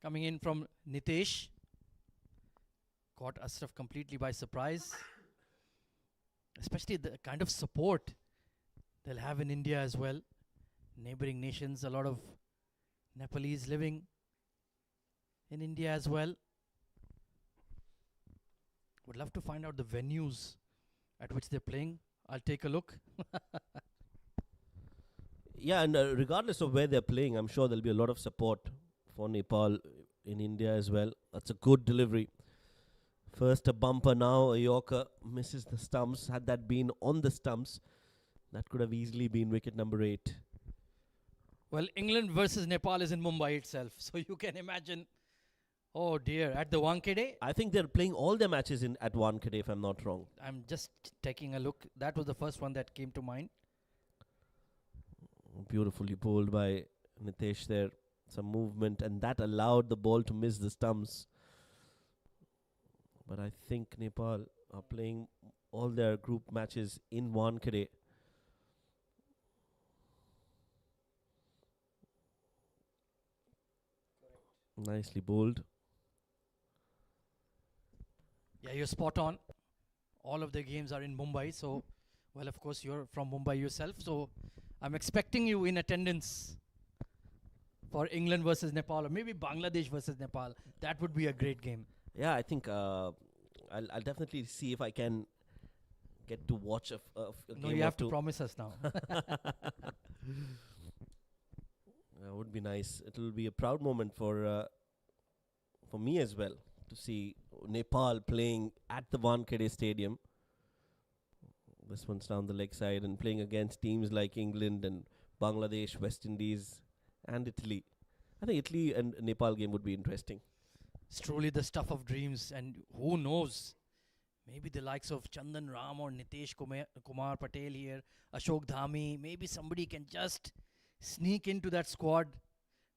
coming in from Nitesh caught Ashraf completely by surprise. Especially the kind of support they'll have in India as well. Neighboring nations, a lot of Nepalese living in India as well. Would love to find out the venues at which they're playing. I'll take a look. Yeah, and regardless of where they're playing, I'm sure there'll be a lot of support for Nepal in India as well. That's a good delivery. First a bumper, now a Yorker, misses the stumps. Had that been on the stumps, that could have easily been wicket number 8. Well, England versus Nepal is in Mumbai itself. So you can imagine, oh dear, at the Wankhede. I think they're playing all their matches at Wankhede, if I'm not wrong. I'm just taking a look. That was the first one that came to mind. Beautifully bowled by Nitesh there. Some movement, and that allowed the ball to miss the stumps. But I think Nepal are playing all their group matches in Wankhede. Nicely bowled. Yeah, you're spot on. All of the games are in Mumbai, so, well, of course, you're from Mumbai yourself, so I'm expecting you in attendance for England versus Nepal, or maybe Bangladesh versus Nepal. That would be a great game. Yeah, I think I'll definitely see if I can get to watch a No, game you or have to two. promise us now. Would be nice. It will be a proud moment for me as well to see Nepal playing at the Wankhede Stadium. This one's down the leg side and playing against teams like England and Bangladesh, West Indies, and Italy. I think Italy and Nepal game would be interesting. It's truly the stuff of dreams, and who knows? Maybe the likes of Chandan Ram or Nitesh Kumar Patel here, Ashok Dhami, maybe somebody can just sneak into that squad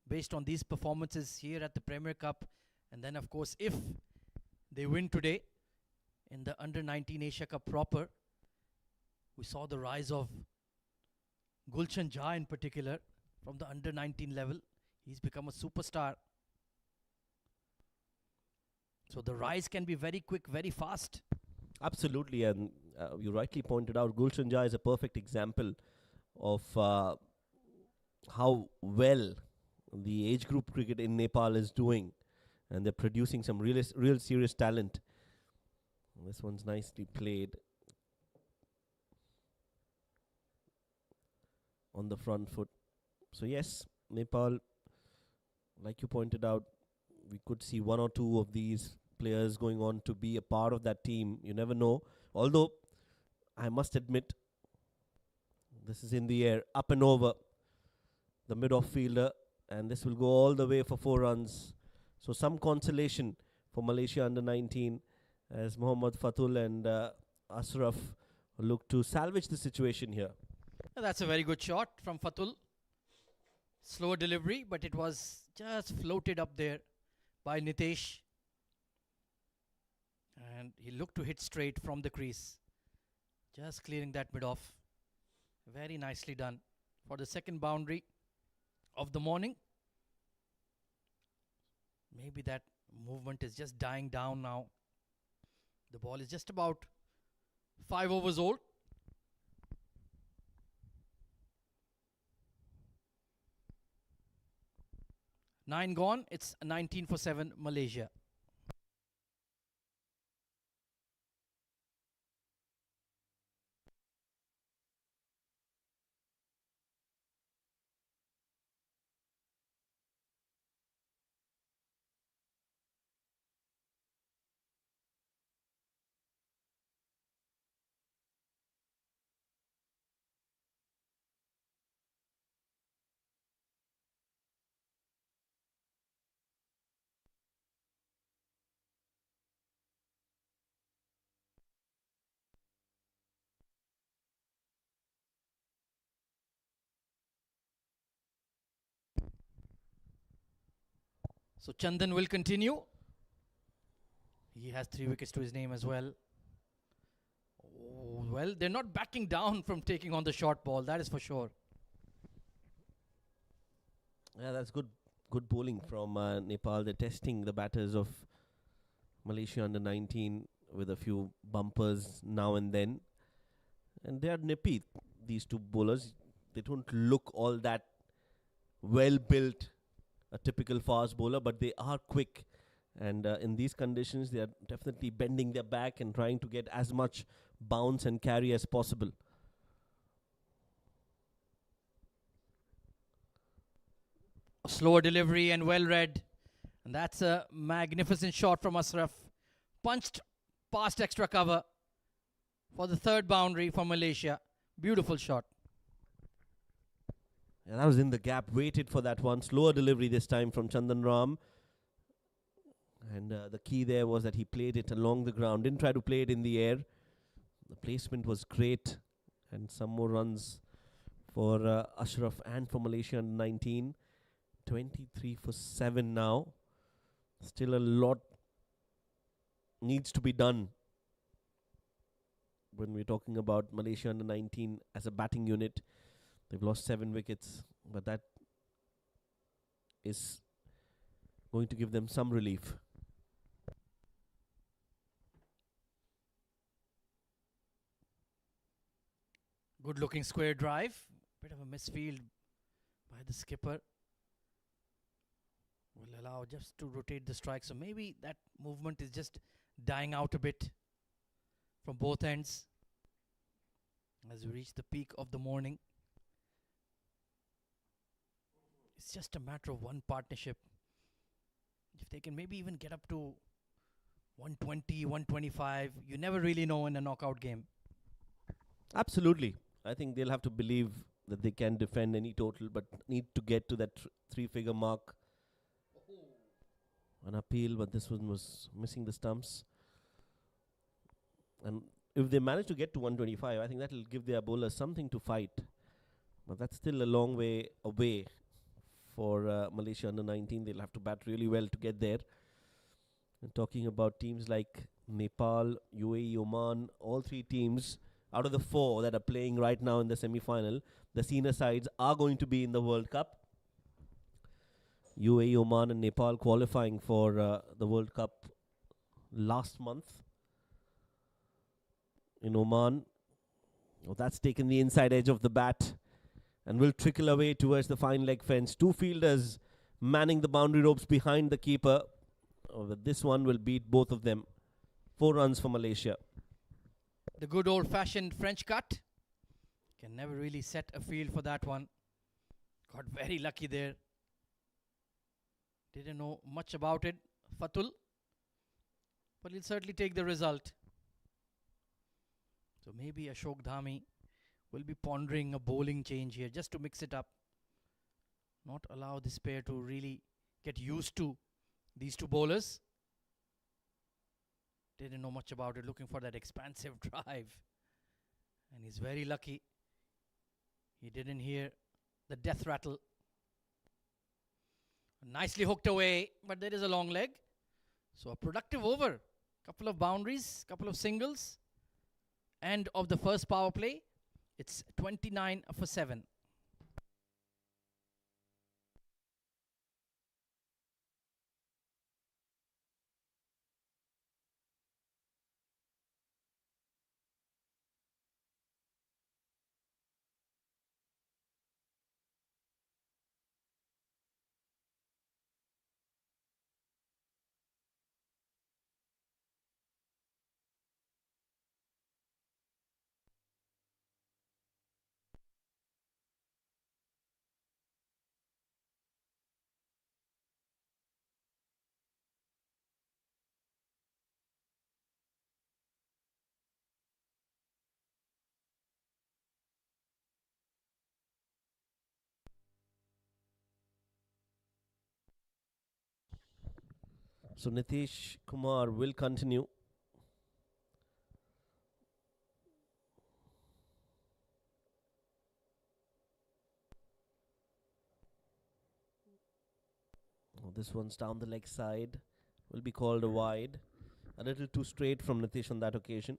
based on these performances here at the Premier Cup. And then, of course, if they win today in the Under-19 Asia Cup proper, we saw the rise of Gulshan Jha in particular from the Under-19 level. He's become a superstar. So the rise can be very quick, very fast. Absolutely, and you rightly pointed out, Gulshan Jha is a perfect example of how well the age group cricket in Nepal is doing, and they're producing some real serious talent. This one's nicely played on the front foot. So yes, Nepal, like you pointed out, we could see one or two of these players going on to be a part of that team. You never know. Although, I must admit, this is in the air, up and over the mid-off fielder, and this will go all the way for 4 runs. So some consolation for Malaysia under-19 as Mohammad Fatul and Ashraf look to salvage the situation here. That's a very good shot from Fatul. Slow delivery, but it was just floated up there by Nitesh. And he looked to hit straight from the crease. Just clearing that mid off. Very nicely done for the second boundary of the morning. Maybe that movement is just dying down now. The ball is just about 5 overs old. Nine gone. It's 19 for 7 Malaysia. So Chandan will continue. He has 3 wickets to his name as well. Oh, well, they're not backing down from taking on the short ball, that is for sure. Yeah, that's good bowling from Nepal. They're testing the batters of Malaysia under-19 with a few bumpers now and then. And they are nippy, these two bowlers. They don't look all that well built, a typical fast bowler, but they are quick. And in these conditions, they are definitely bending their back and trying to get as much bounce and carry as possible. Slower delivery and well read. And that's a magnificent shot from Ashraf. Punched past extra cover for the third boundary for Malaysia. Beautiful shot. Yeah, that was in the gap, waited for that one. Slower delivery this time from Chandan Ram. And the key there was that he played it along the ground, didn't try to play it in the air. The placement was great. And some more runs for Ashraf and for Malaysia under 19. 23 for 7 now. Still a lot needs to be done when we're talking about Malaysia under 19 as a batting unit. They've lost 7 wickets, but that is going to give them some relief. Good looking square drive. Bit of a misfield by the skipper. Will allow just to rotate the strike. So maybe that movement is just dying out a bit from both ends as we reach the peak of the morning. It's just a matter of one partnership. If they can maybe even get up to 120, 125, you never really know in a knockout game. Absolutely. I think they'll have to believe that they can defend any total, but need to get to that 3-figure mark. An appeal, but this one was missing the stumps. And if they manage to get to 125, I think that will give their bowlers something to fight. But that's still a long way away for Malaysia under 19. They'll have to bat really well to get there. And talking about teams like Nepal, UAE, Oman, all 3 teams out of the 4 that are playing right now in the semi-final, the senior sides are going to be in the World Cup. UAE, Oman and Nepal qualifying for the World Cup last month in Oman. Oh, that's taken the inside edge of the bat and will trickle away towards the fine leg fence. 2 fielders manning the boundary ropes behind the keeper. Oh, but this one will beat both of them. 4 runs for Malaysia. The good old-fashioned French cut. Can never really set a field for that one. Got very lucky there. Didn't know much about it, Fatul. But he'll certainly take the result. So maybe Ashok Dhami will be pondering a bowling change here just to mix it up. Not allow this pair to really get used to these 2 bowlers. Didn't know much about it, looking for that expansive drive. And he's very lucky. He didn't hear the death rattle. Nicely hooked away, but there is a long leg. So a productive over. Couple of boundaries, couple of singles. End of the first power play. It's 29 for 7. So Nitish Kumar will continue. Oh, this one's down the leg side. Will be called a wide. A little too straight from Nitish on that occasion.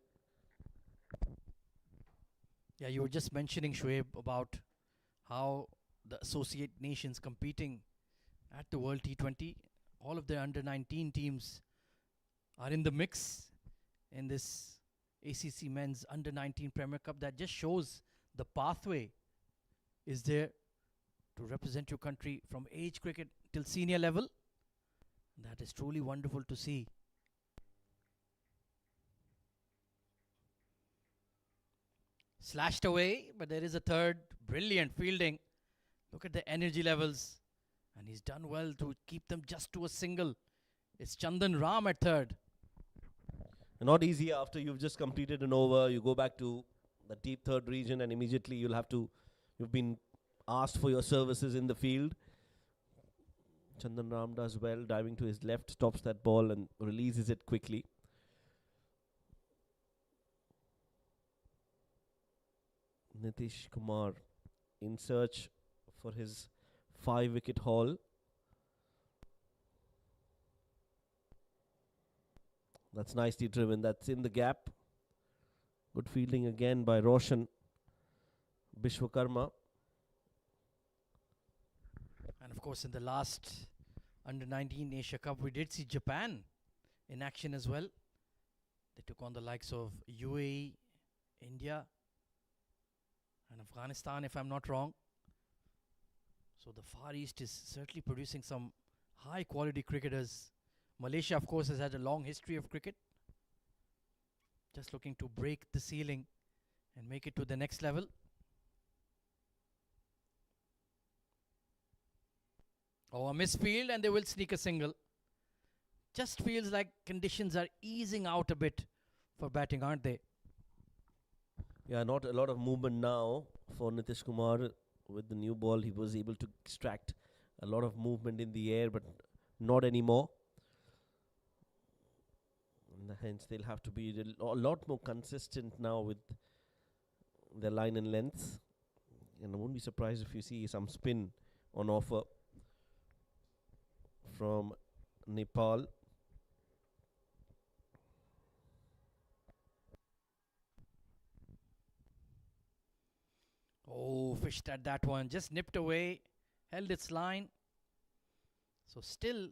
Yeah, you were just mentioning, Shoaib, about how the associate nations competing at the World T20, all of their under-19 teams are in the mix in this ACC Men's Under-19 Premier Cup. That just shows the pathway is there to represent your country from age cricket till senior level. That is truly wonderful to see. Slashed away, but there is a third. Brilliant fielding. Look at the energy levels. And he's done well to keep them just to a single. It's Chandan Ram at third. Not easy after you've just completed an over. You go back to the deep third region and immediately you've been asked for your services in the field. Chandan Ram does well, diving to his left, stops that ball and releases it quickly. Nitish Kumar in search for his 5-wicket haul. That's nicely driven. That's in the gap. Good fielding again by Roshan Bishwakarma. And of course, in the last Under 19 Asia Cup, we did see Japan in action as well. They took on the likes of UAE, India, and Afghanistan, if I'm not wrong. So the Far East is certainly producing some high quality cricketers. Malaysia, of course, has had a long history of cricket. Just looking to break the ceiling and make it to the next level. Oh, a misfield, and they will sneak a single. Just feels like conditions are easing out a bit for batting, aren't they? Yeah, not a lot of movement now for Nitish Kumar with the new ball. He was able to extract a lot of movement in the air, but not anymore. And hence, they'll have to be a lot more consistent now with their line and length. And I won't be surprised if you see some spin on offer from Nepal. Oh, fished at that one. Just nipped away, held its line. So still,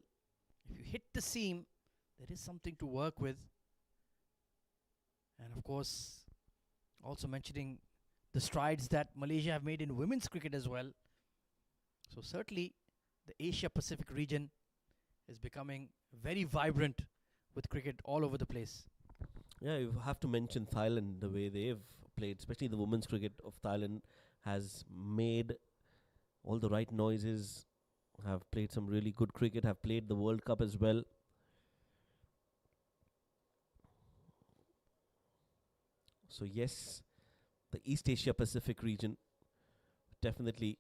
if you hit the seam, there is something to work with. And of course, also mentioning the strides that Malaysia have made in women's cricket as well. So certainly, the Asia Pacific region is becoming very vibrant with cricket all over the place. Yeah, you have to mention Thailand, the way they've played, especially the women's cricket of Thailand has made all the right noises, have played some really good cricket, have played the World Cup as well. So yes, the East Asia Pacific region definitely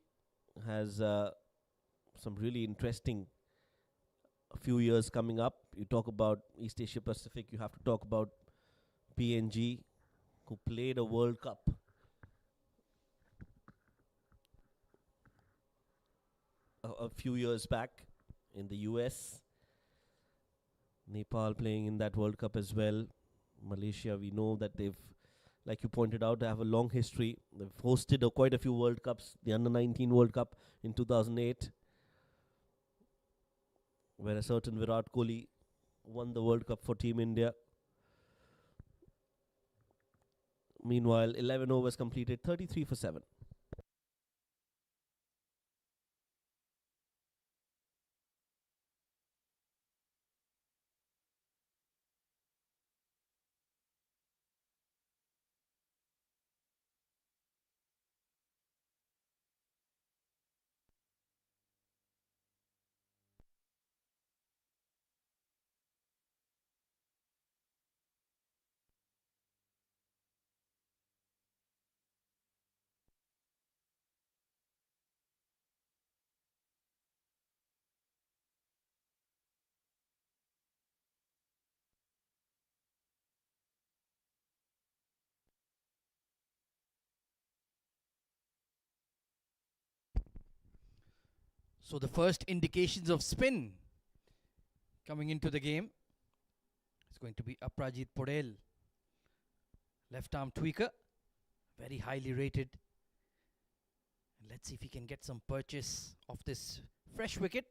has some really interesting few years coming up. You talk about East Asia Pacific, you have to talk about PNG, who played a World Cup a few years back in the US. Nepal playing in that World Cup as well. Malaysia, we know that they've, like you pointed out, they have a long history. They've hosted quite a few World Cups. The Under 19 World Cup in 2008, where a certain Virat Kohli won the World Cup for Team India. Meanwhile, 11 overs completed, 33 for 7. So the first indications of spin coming into the game is going to be Aprajit Podel, left arm tweaker, very highly rated. And let's see if he can get some purchase of this fresh wicket.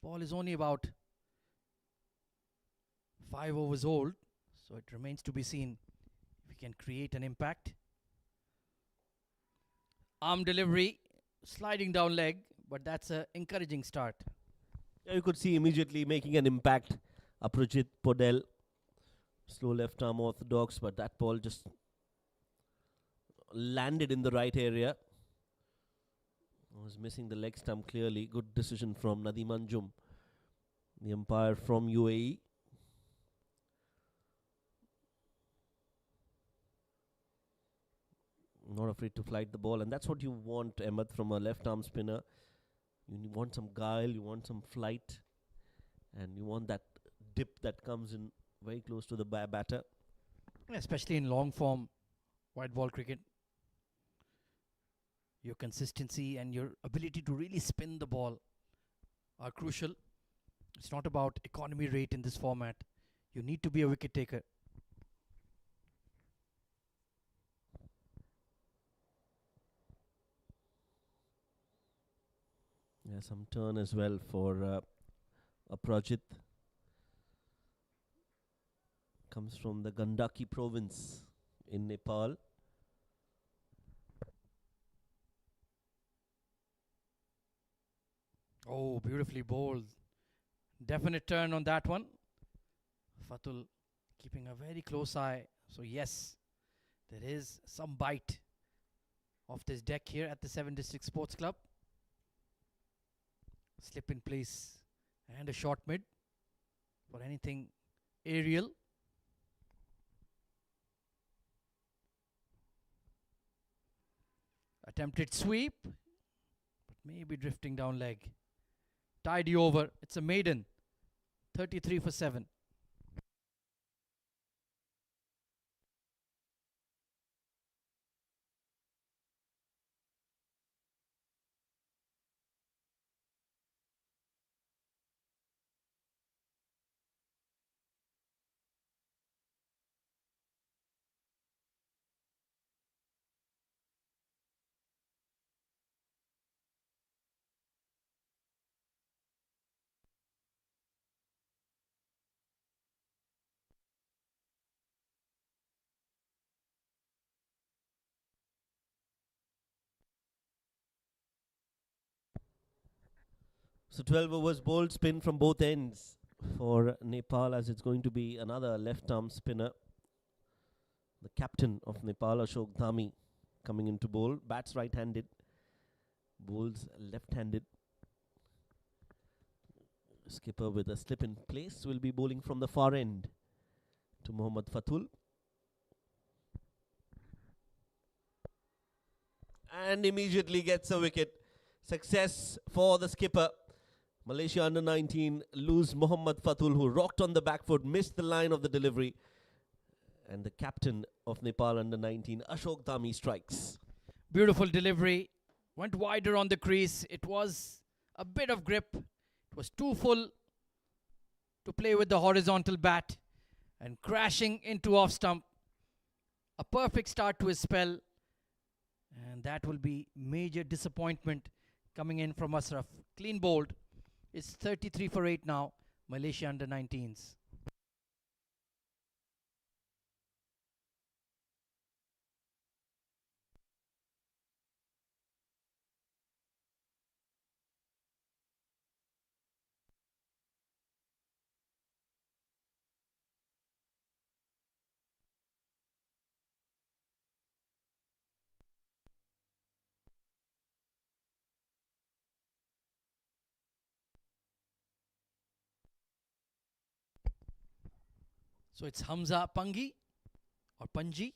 Ball is only about 5 overs old, so it remains to be seen if he can create an impact. Arm delivery, sliding down leg, but that's an encouraging start. Yeah, you could see immediately making an impact. Aprajit Podel, slow left arm orthodox, but that ball just landed in the right area. Was missing the leg stump clearly. Good decision from Nadim Anjum, the umpire from UAE. Not afraid to flight the ball, and that's what you want, Ahmed, from a left arm spinner. You want some guile, you want some flight, and you want that dip that comes in very close to the batter. Especially in long form white ball cricket. Your consistency and your ability to really spin the ball are crucial. It's not about economy rate in this format. You need to be a wicket taker. Yeah, some turn as well for Aprajit. Comes from the Gandaki province in Nepal. Oh, beautifully bowled. Definite turn on that one. Fatul keeping a very close eye. So yes, there is some bite of this deck here at the 7 District Sports Club. Slip in place and a short mid for anything aerial. Attempted sweep, but maybe drifting down leg. Tidy over. It's a maiden. 33 for 7. So 12 overs bowled, spin from both ends for Nepal, as it's going to be another left arm spinner. The captain of Nepal, Ashok Dhami, coming into bowl. Bats right-handed, bowls left-handed. Skipper with a slip in place will be bowling from the far end to Mohammad Fatul. And immediately gets a wicket. Success for the skipper. Malaysia under 19 lose Mohammad Fatul, who rocked on the back foot, missed the line of the delivery. And the captain of Nepal under 19, Ashok Dhami, strikes. Beautiful delivery. Went wider on the crease. It was a bit of grip. It was too full to play with the horizontal bat. And crashing into off stump. A perfect start to his spell. And that will be major disappointment coming in from Ashraf. Clean bowled. It's 33 for 8 now. Malaysia under 19s. So it's Hamza Pangi or Panji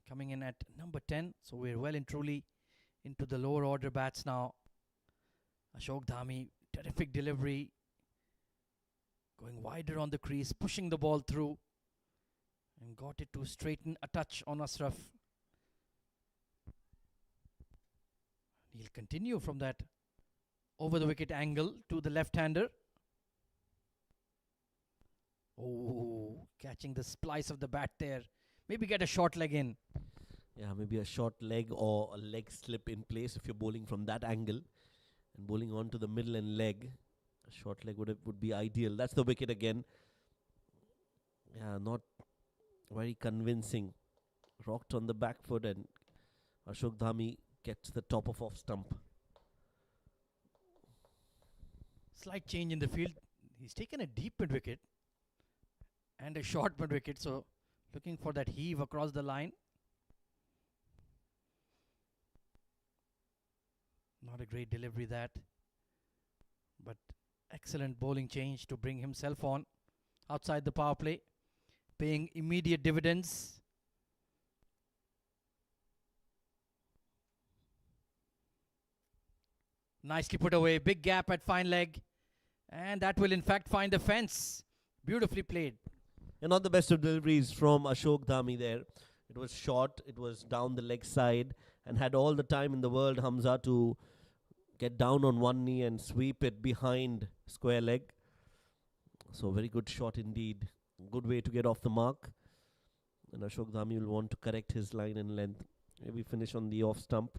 coming in at number 10. So we're well and truly into the lower order bats now. Ashok Dhami, terrific delivery. Going wider on the crease, pushing the ball through. And got it to straighten a touch on Ashraf. He'll continue from that over the wicket angle to the left-hander. Oh, catching the splice of the bat there. Maybe get a short leg in. Yeah, maybe a short leg or a leg slip in place if you're bowling from that angle. And bowling onto the middle and leg. A short leg would be ideal. That's the wicket again. Yeah, not very convincing. Rocked on the back foot and Ashok Dhami gets the top of off stump. Slight change in the field. He's taken a deep mid wicket and a short mid wicket. So looking for that heave across the line. Not a great delivery that. But excellent bowling change to bring himself on outside the power play. Paying immediate dividends. Nicely put away. Big gap at fine leg. And that will in fact find the fence. Beautifully played. And not the best of deliveries from Ashok Dhami there. It was short, it was down the leg side, and had all the time in the world, Hamza, to get down on one knee and sweep it behind square leg. So very good shot indeed. good way to get off the mark. And Ashok Dhami will want to correct his line and length. Maybe finish on the off stump.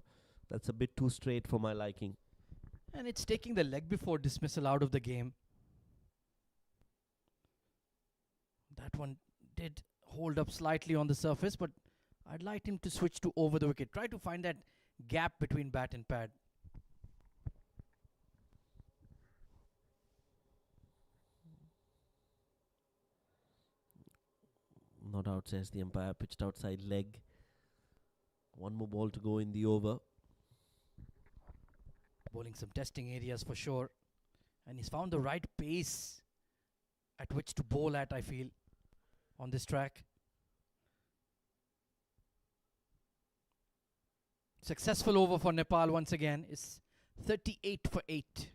That's a bit too straight for my liking. And it's taking the leg before dismissal out of the game. That one did hold up slightly on the surface, but I'd like him to switch to over the wicket. Try to find that gap between bat and pad. Not out, says the umpire. Pitched outside leg. One more ball to go in the over. Bowling some testing areas for sure. And he's found the right pace at which to bowl at, I feel, on this track. Successful over for Nepal once again is 38 for 8.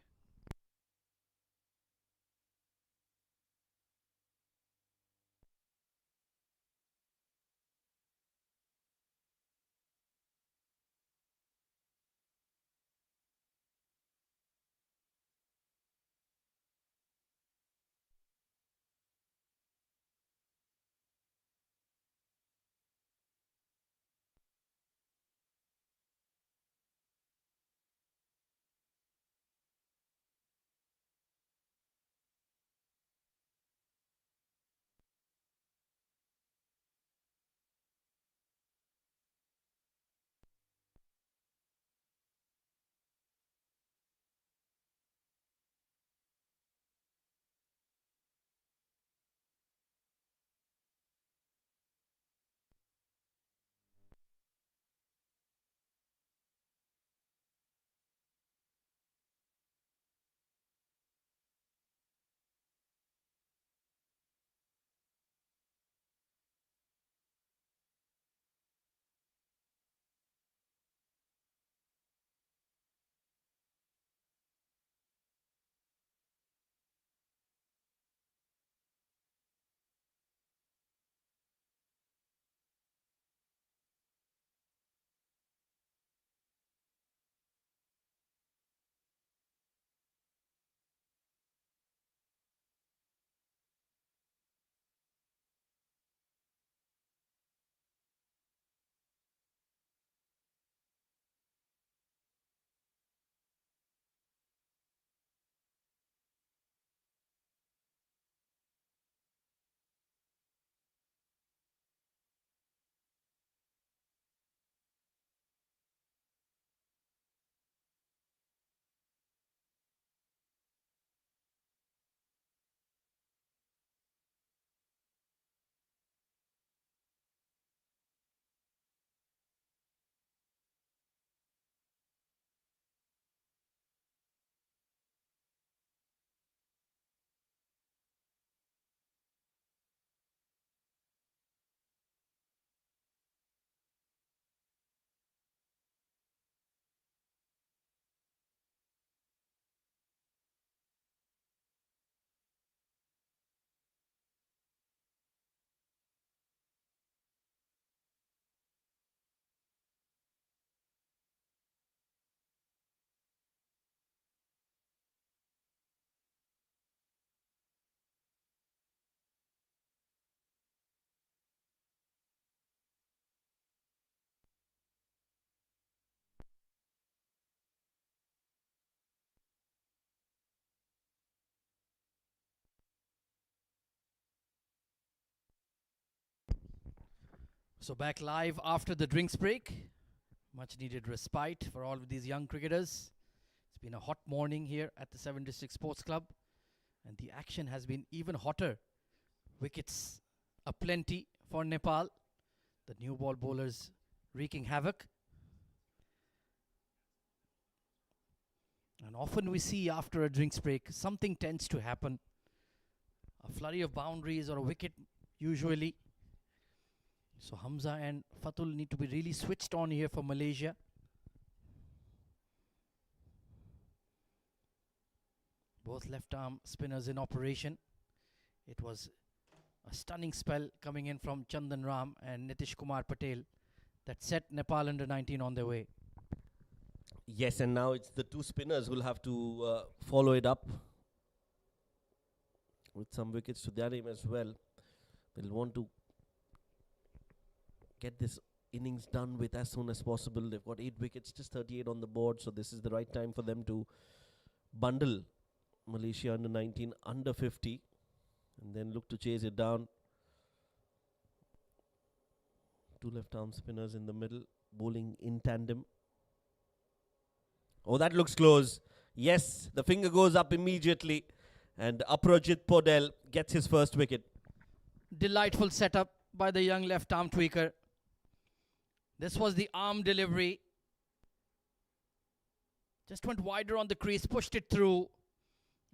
So back live after the drinks break. Much needed respite for all of these young cricketers. It's been a hot morning here at the 7 District Sports Club, and the action has been even hotter. Wickets aplenty for Nepal. The new ball bowlers wreaking havoc. And often we see after a drinks break, something tends to happen. A flurry of boundaries or a wicket usually. So Hamza and Fatul need to be really switched on here for Malaysia. Both left arm spinners in operation. It was a stunning spell coming in from Chandan Ram and Nitish Kumar Patel that set Nepal under 19 on their way. Yes, and now it's the two spinners who will have to follow it up with some wickets to their name as well. They'll want to get this innings done with as soon as possible. They've got 8 wickets, just 38 on the board, so this is the right time for them to bundle Malaysia under 19 under 50 and then look to chase it down. 2 left arm spinners in the middle, bowling in tandem. Oh, that looks close. Yes, the finger goes up immediately and Aprajit Podel gets his first wicket. Delightful setup by the young left arm tweaker. This was the arm delivery. Just went wider on the crease, pushed it through.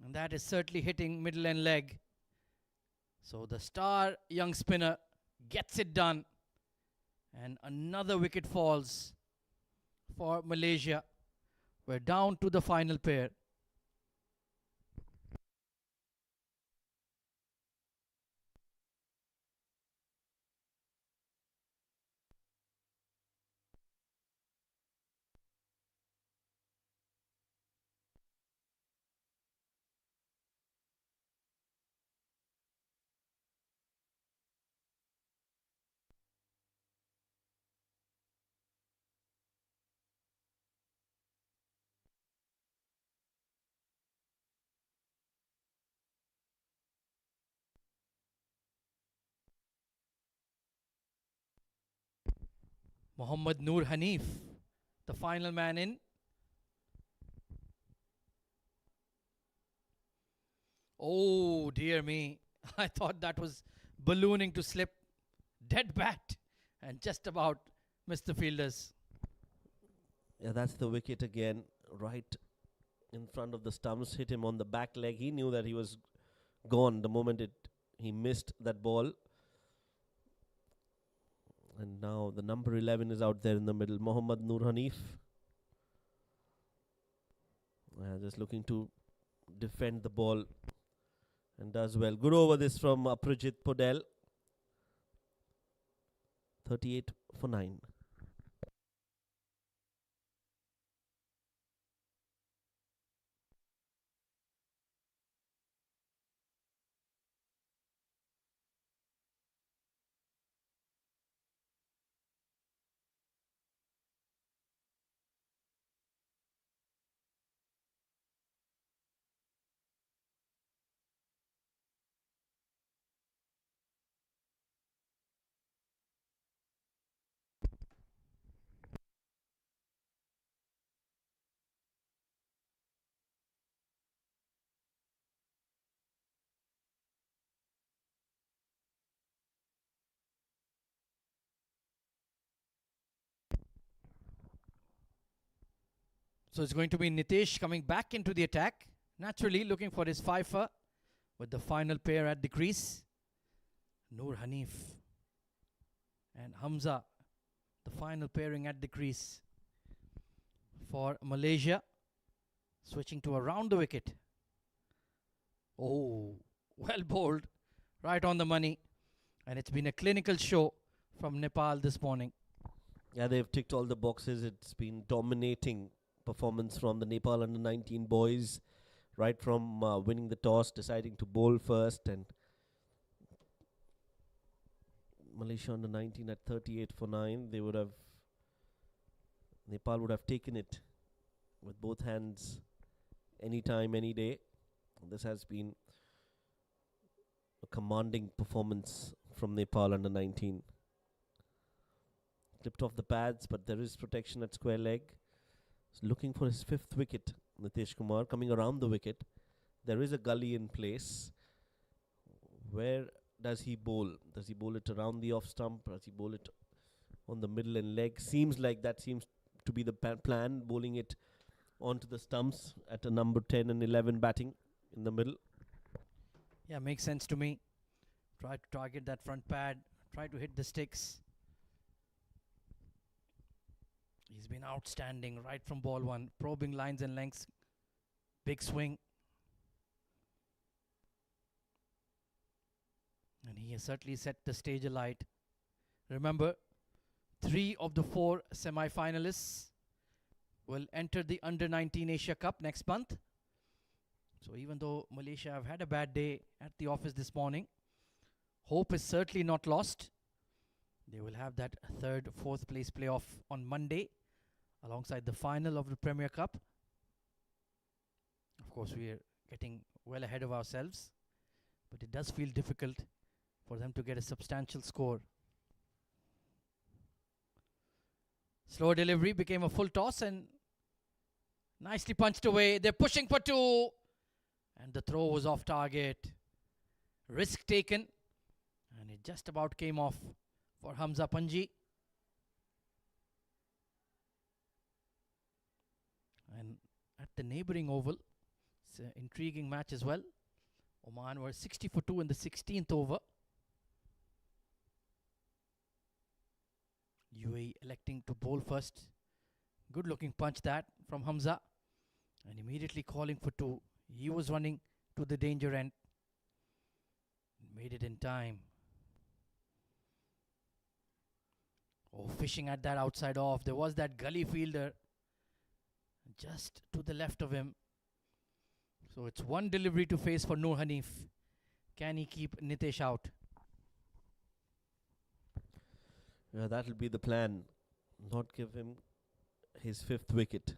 And that is certainly hitting middle and leg. So the star young spinner gets it done. And another wicket falls for Malaysia. We're down to the final pair. Mohammad Noor Hanif, the final man in. Oh, dear me. I thought that was ballooning to slip. Dead bat. And just about missed the fielders. Yeah, that's the wicket again, right in front of the stumps. Hit him on the back leg. He knew that he was gone the moment he missed that ball. And now the number 11 is out there in the middle, Mohammad Noor Hanif. Just looking to defend the ball and does well. Good over this from Aprajit Podel. 38 for 9. So it's going to be Nitesh coming back into the attack. Naturally looking for his fifer with the final pair at the crease. Noor Hanif and Hamza, the final pairing at the crease for Malaysia. Switching to around the wicket. Oh, well bowled. Right on the money. And it's been a clinical show from Nepal this morning. Yeah, they've ticked all the boxes. It's been dominating performance from the Nepal under 19 boys, right from winning the toss, deciding to bowl first, and Malaysia under 19 at 38 for 9. Nepal would have taken it with both hands anytime, any day. This has been a commanding performance from Nepal under 19. Clipped off the pads, but there is protection at square leg. Looking for his 5th wicket, Nitish Kumar coming around the wicket. There is a gully in place. Where does he bowl? Does he bowl it around the off stump? Does he bowl it on the middle and leg? Seems like that seems to be the plan, bowling it onto the stumps at a number 10 and 11 batting in the middle. Yeah, makes sense to me. Try to target that front pad. Try to hit the sticks. He's been outstanding right from ball 1. Probing lines and lengths. Big swing. And he has certainly set the stage alight. Remember, 3 of the 4 semi-finalists will enter the Under-19 Asia Cup next month. So even though Malaysia have had a bad day at the office this morning, hope is certainly not lost. They will have that third, fourth place playoff on Monday alongside the final of the Premier Cup. Of course, we are getting well ahead of ourselves, but it does feel difficult for them to get a substantial score. Slow delivery became a full toss and nicely punched away. They're pushing for two. And the throw was off target. Risk taken. And it just about came off for Hamza Panji. And at the neighbouring oval, it's an intriguing match as well. Oman were 60 for 2 in the 16th over. UAE electing to bowl first. Good looking punch that from Hamza. And immediately calling for two. He was running to the danger end. Made it in time. Oh, fishing at that outside off. There was that gully fielder just to the left of him. So it's one delivery to face for Noor Hanif. Can he keep Nitesh out? Yeah, that'll be the plan. Not give him his fifth wicket.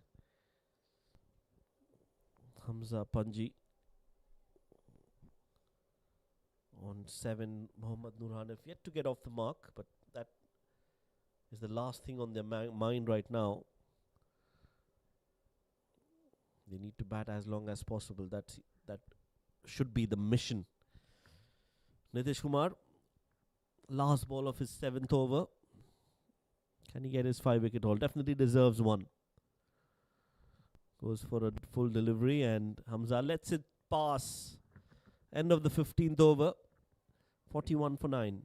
Hamza Panji on 7. Mohammad Noor Hanif yet to get off the mark, but that is the last thing on their mind right now. They need to bat as long as possible. That should be the mission. Nitish Kumar, last ball of his 7th over. Can he get his 5-wicket haul? Definitely deserves one. Goes for a full delivery and Hamza lets it pass. End of the 15th over. 41 for 9.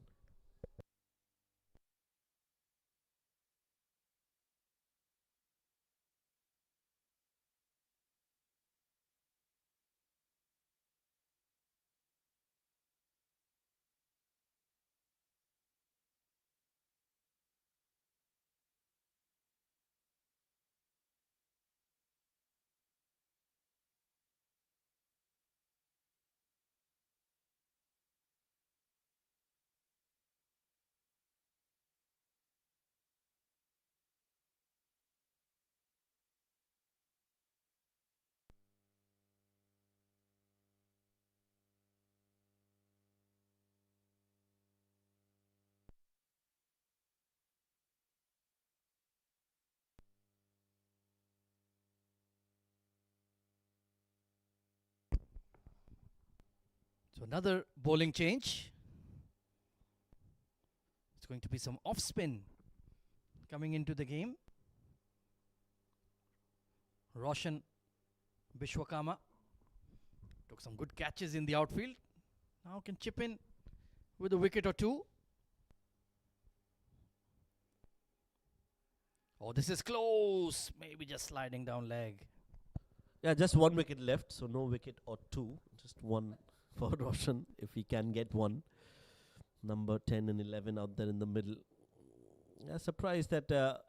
So another bowling change. It's going to be some off spin coming into the game. Roshan Bishwakama took some good catches in the outfield. Now can chip in with a wicket or two. Oh, this is close. Maybe just sliding down leg. Yeah, just 1 wicket left, so no wicket or 2. Just 1 for Roshan, if he can get one. Number 10 and 11 out there in the middle. Yeah, surprised that the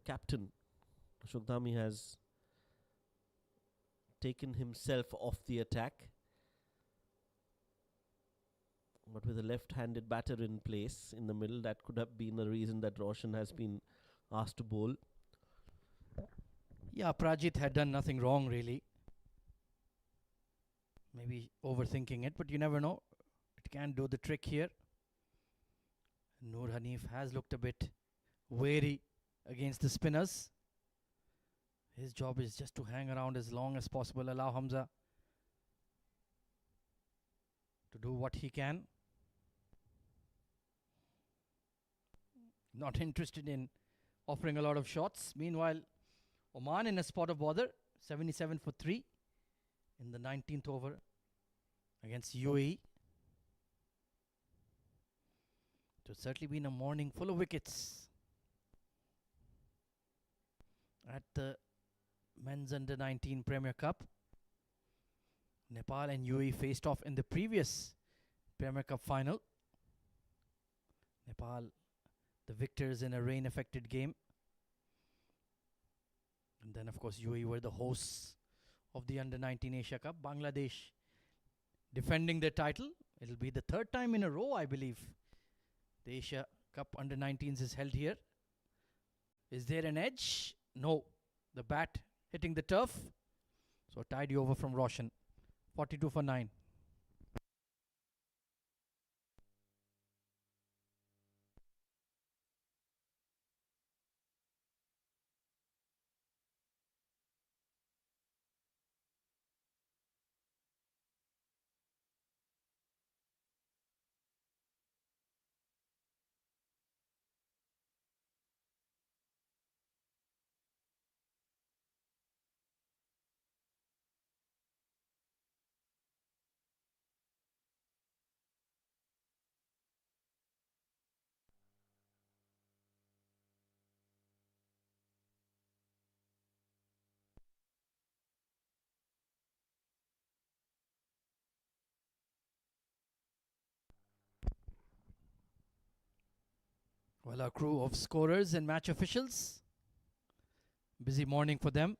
captain, Ashok Dhami, has taken himself off the attack. But with a left-handed batter in place in the middle, that could have been a reason that Roshan has been asked to bowl. Yeah, Prajit had done nothing wrong really. Maybe overthinking it, but you never know. It can do the trick here. Noor Hanif has looked a bit wary against the spinners. His job is just to hang around as long as possible, allow Hamza to do what he can. Not interested in offering a lot of shots. Meanwhile, Oman in a spot of bother, 77 for 3 in the 19th over against UAE. So it's certainly been a morning full of wickets at the Men's Under 19 Premier Cup. Nepal and UAE faced off in the previous Premier Cup final. Nepal, the victors in a rain-affected game. And then, of course, UAE were the hosts of the Under 19 Asia Cup. Bangladesh defending their title It'll be the third time in a row, I believe, the Asia Cup Under-19s is held here. Is there an edge? No. The bat hitting the turf. So tidy over from Roshan. 42 for 9. Well, our crew of scorers and match officials. Busy morning for them.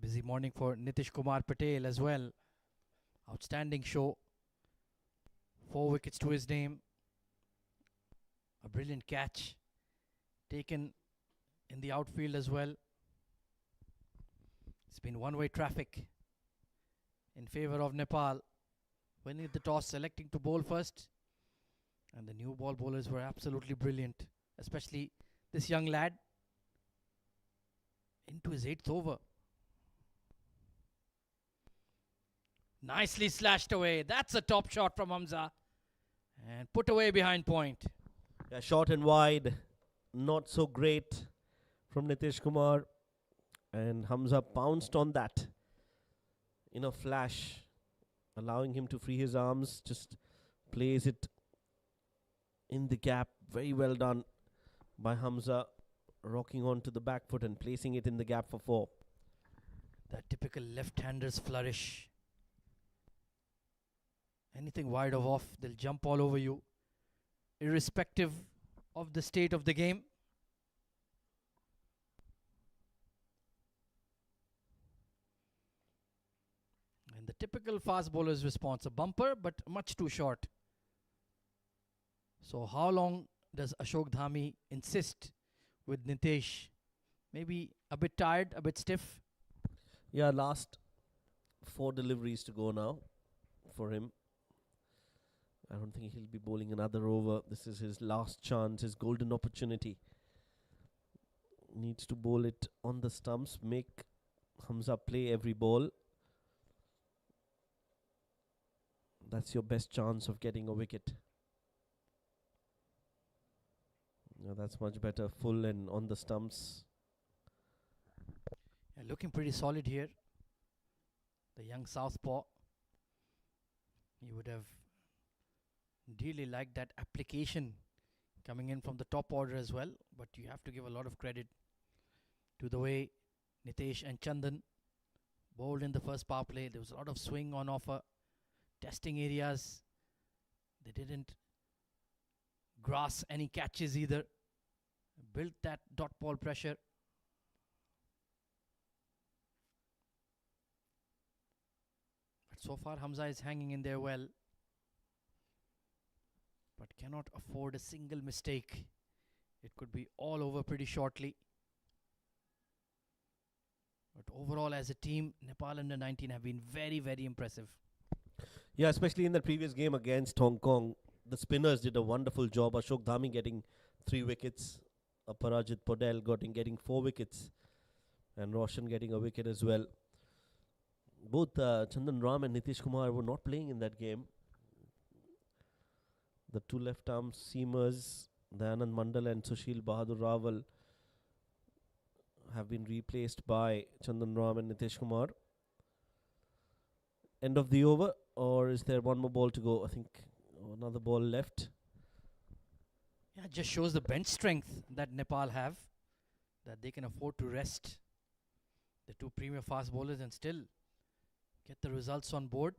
Busy morning for Nitish Kumar Patel as well. Outstanding show. 4 wickets to his name. A brilliant catch taken in the outfield as well. It's been one-way traffic in favor of Nepal. Winning the toss, selecting to bowl first. And the new ball bowlers were absolutely brilliant, especially this young lad into his 8th over. Nicely slashed away. That's a top shot from Hamza. And put away behind point. Yeah, short and wide. Not so great from Nitish Kumar. And Hamza pounced on that in a flash, allowing him to free his arms. Just plays it in the gap. Very well done by Hamza, rocking onto the back foot and placing it in the gap for 4. That typical left-hander's flourish. Anything wide of off, they'll jump all over you, irrespective of the state of the game. And the typical fast bowler's response, a bumper, but much too short. So how long does Ashok Dhami insist with Nitesh? Maybe a bit tired, a bit stiff. Yeah, last 4 deliveries to go now for him. I don't think he'll be bowling another over. This is his last chance, his golden opportunity. Needs to bowl it on the stumps, make Hamza play every ball. That's your best chance of getting a wicket. Yeah, that's much better, full and on the stumps. Yeah, looking pretty solid here. The young southpaw. He would have really liked that application coming in from the top order as well. But you have to give a lot of credit to the way Nitesh and Chandan bowled in the first power play. There was a lot of swing on offer, testing areas. They didn't grass any catches either. Built that dot ball pressure. But so far Hamza is hanging in there well, but cannot afford a single mistake. It could be all over pretty shortly. But overall as a team, Nepal under-19 have been very, very impressive. Yeah, especially in the previous game against Hong Kong. The spinners did a wonderful job. Ashok Dhami getting 3 wickets. Aparajit Podel getting 4 wickets. And Roshan getting a wicket as well. Both Chandan Ram and Nitish Kumar were not playing in that game. The 2 left-arm seamers, Dayanand Mandal and Sushil Bahadur Rawal, have been replaced by Chandan Ram and Nitish Kumar. End of the over, or is there one more ball to go? I think another ball left. Yeah, it just shows the bench strength that Nepal have, that they can afford to rest the 2 premier fast bowlers and still get the results on board.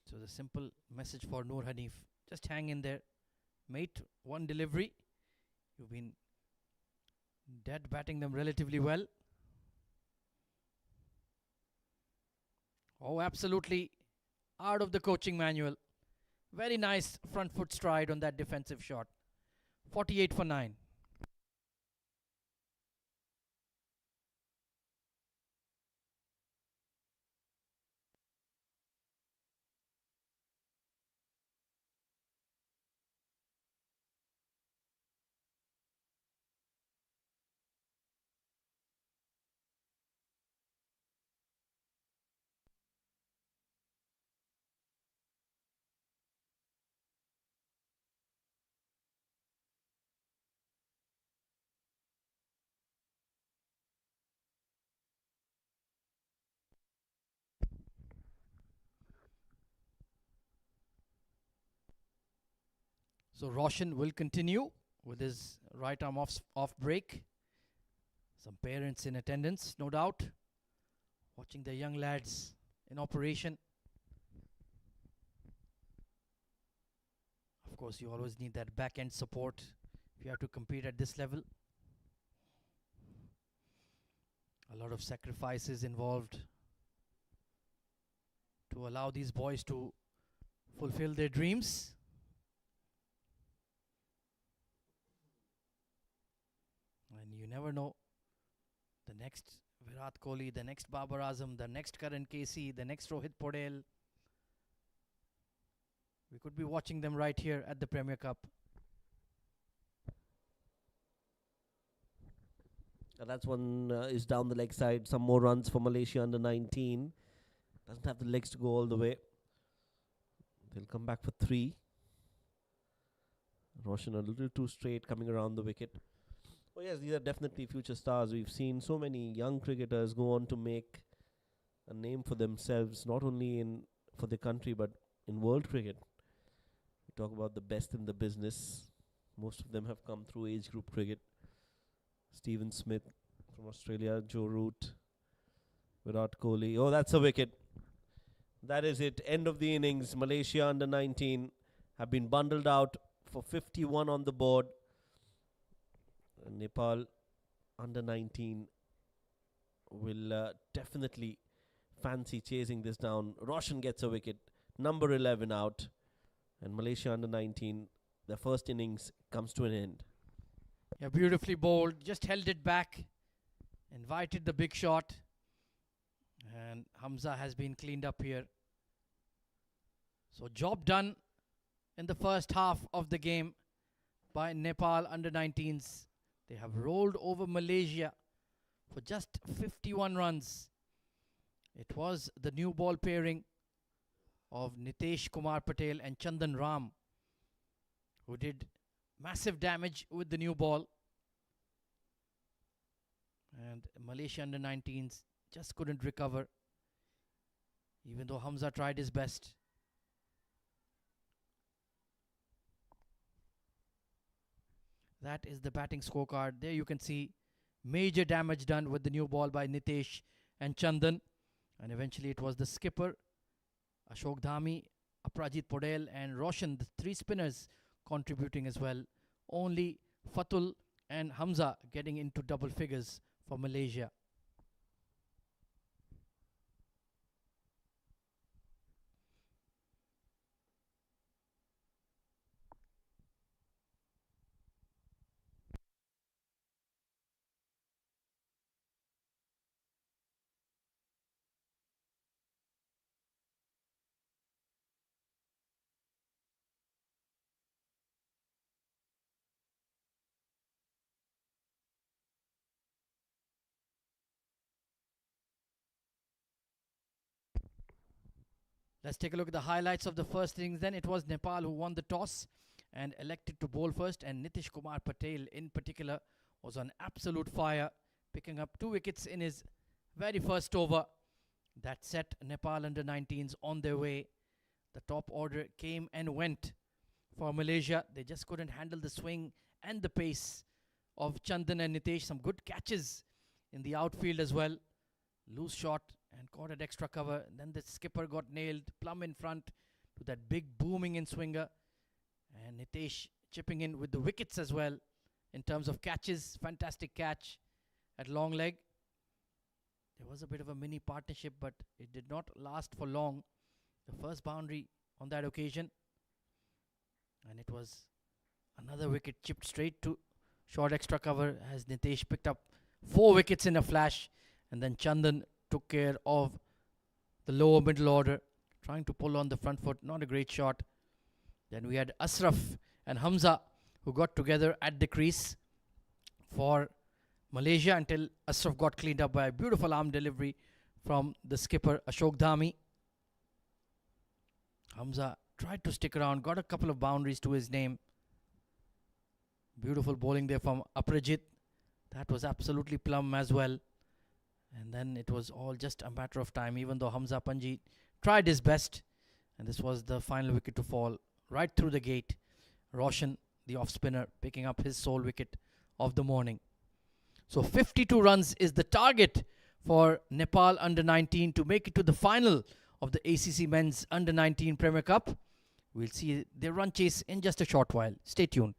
So the simple message for Noor Hanif, just hang in there, mate. 1 delivery. You've been dead batting them relatively well. Oh, absolutely out of the coaching manual. Very nice front foot stride on that defensive shot. 48 for 9. So Roshan will continue with his right arm off break. Some parents in attendance, no doubt, watching their young lads in operation. Of course, you always need that back end support if you have to compete at this level. A lot of sacrifices involved to allow these boys to fulfill their dreams. And you never know, the next Virat Kohli, the next Babar Azam, the next Karan KC, the next Rohit Podel. We could be watching them right here at the Premier Cup. That's one is down the leg side. Some more runs for Malaysia under 19. Doesn't have the legs to go all the way. They'll come back for 3. Roshan a little too straight coming around the wicket. Oh yes, these are definitely future stars. We've seen so many young cricketers go on to make a name for themselves, not only in for the country but in world cricket. We talk about the best in the business. Most of them have come through age group cricket. Stephen Smith from Australia, Joe Root, Virat Kohli. Oh, that's a wicket. That is it. End of the innings. Malaysia under 19 have been bundled out for 51 on the board. Nepal under 19 will definitely fancy chasing this down. Roshan gets a wicket, number 11 out, and Malaysia under 19, their first innings comes to an end. Yeah, beautifully bowled, just held it back, invited the big shot, and Hamza has been cleaned up here. So job done in the first half of the game by Nepal under 19s. They have rolled over Malaysia for just 51 runs. It was the new ball pairing of Nitesh Kumar Patel and Chandan Ram who did massive damage with the new ball. And Malaysia under 19s just couldn't recover, even though Hamza tried his best. That is the batting scorecard. There you can see major damage done with the new ball by Nitesh and Chandan. And eventually it was the skipper, Ashok Dhami, Aprajit Podel and Roshan, the 3 spinners contributing as well. Only Fatul and Hamza getting into double figures for Malaysia. Let's take a look at the highlights of the first innings then. It was Nepal who won the toss and elected to bowl first, and Nitish Kumar Patel in particular was on absolute fire, picking up 2 wickets in his very first over. That set Nepal under 19s on their way. The top order came and went for Malaysia. They just couldn't handle the swing and the pace of Chandan and Nitesh. Some good catches in the outfield as well. Loose shot and caught at extra cover. And then the skipper got nailed plumb in front to that big booming in swinger. And Nitesh chipping in with the wickets as well in terms of catches. Fantastic catch at long leg. There was a bit of a mini partnership, but it did not last for long. The first boundary on that occasion, and it was another wicket chipped straight to short extra cover as Nitesh picked up 4 wickets in a flash, and then Chandan took care of the lower middle order, trying to pull on the front foot. Not a great shot. Then we had Ashraf and Hamza, who got together at the crease for Malaysia until Ashraf got cleaned up by a beautiful arm delivery from the skipper Ashok Dhami. Hamza tried to stick around, got a couple of boundaries to his name. Beautiful bowling there from Aprajit. That was absolutely plumb as well. And then it was all just a matter of time, even though Hamza Panji tried his best. And this was the final wicket to fall right through the gate. Roshan, the off spinner, picking up his sole wicket of the morning. So 52 runs is the target for Nepal under 19 to make it to the final of the ACC Men's Under 19 Premier Cup. We'll see their run chase in just a short while. Stay tuned.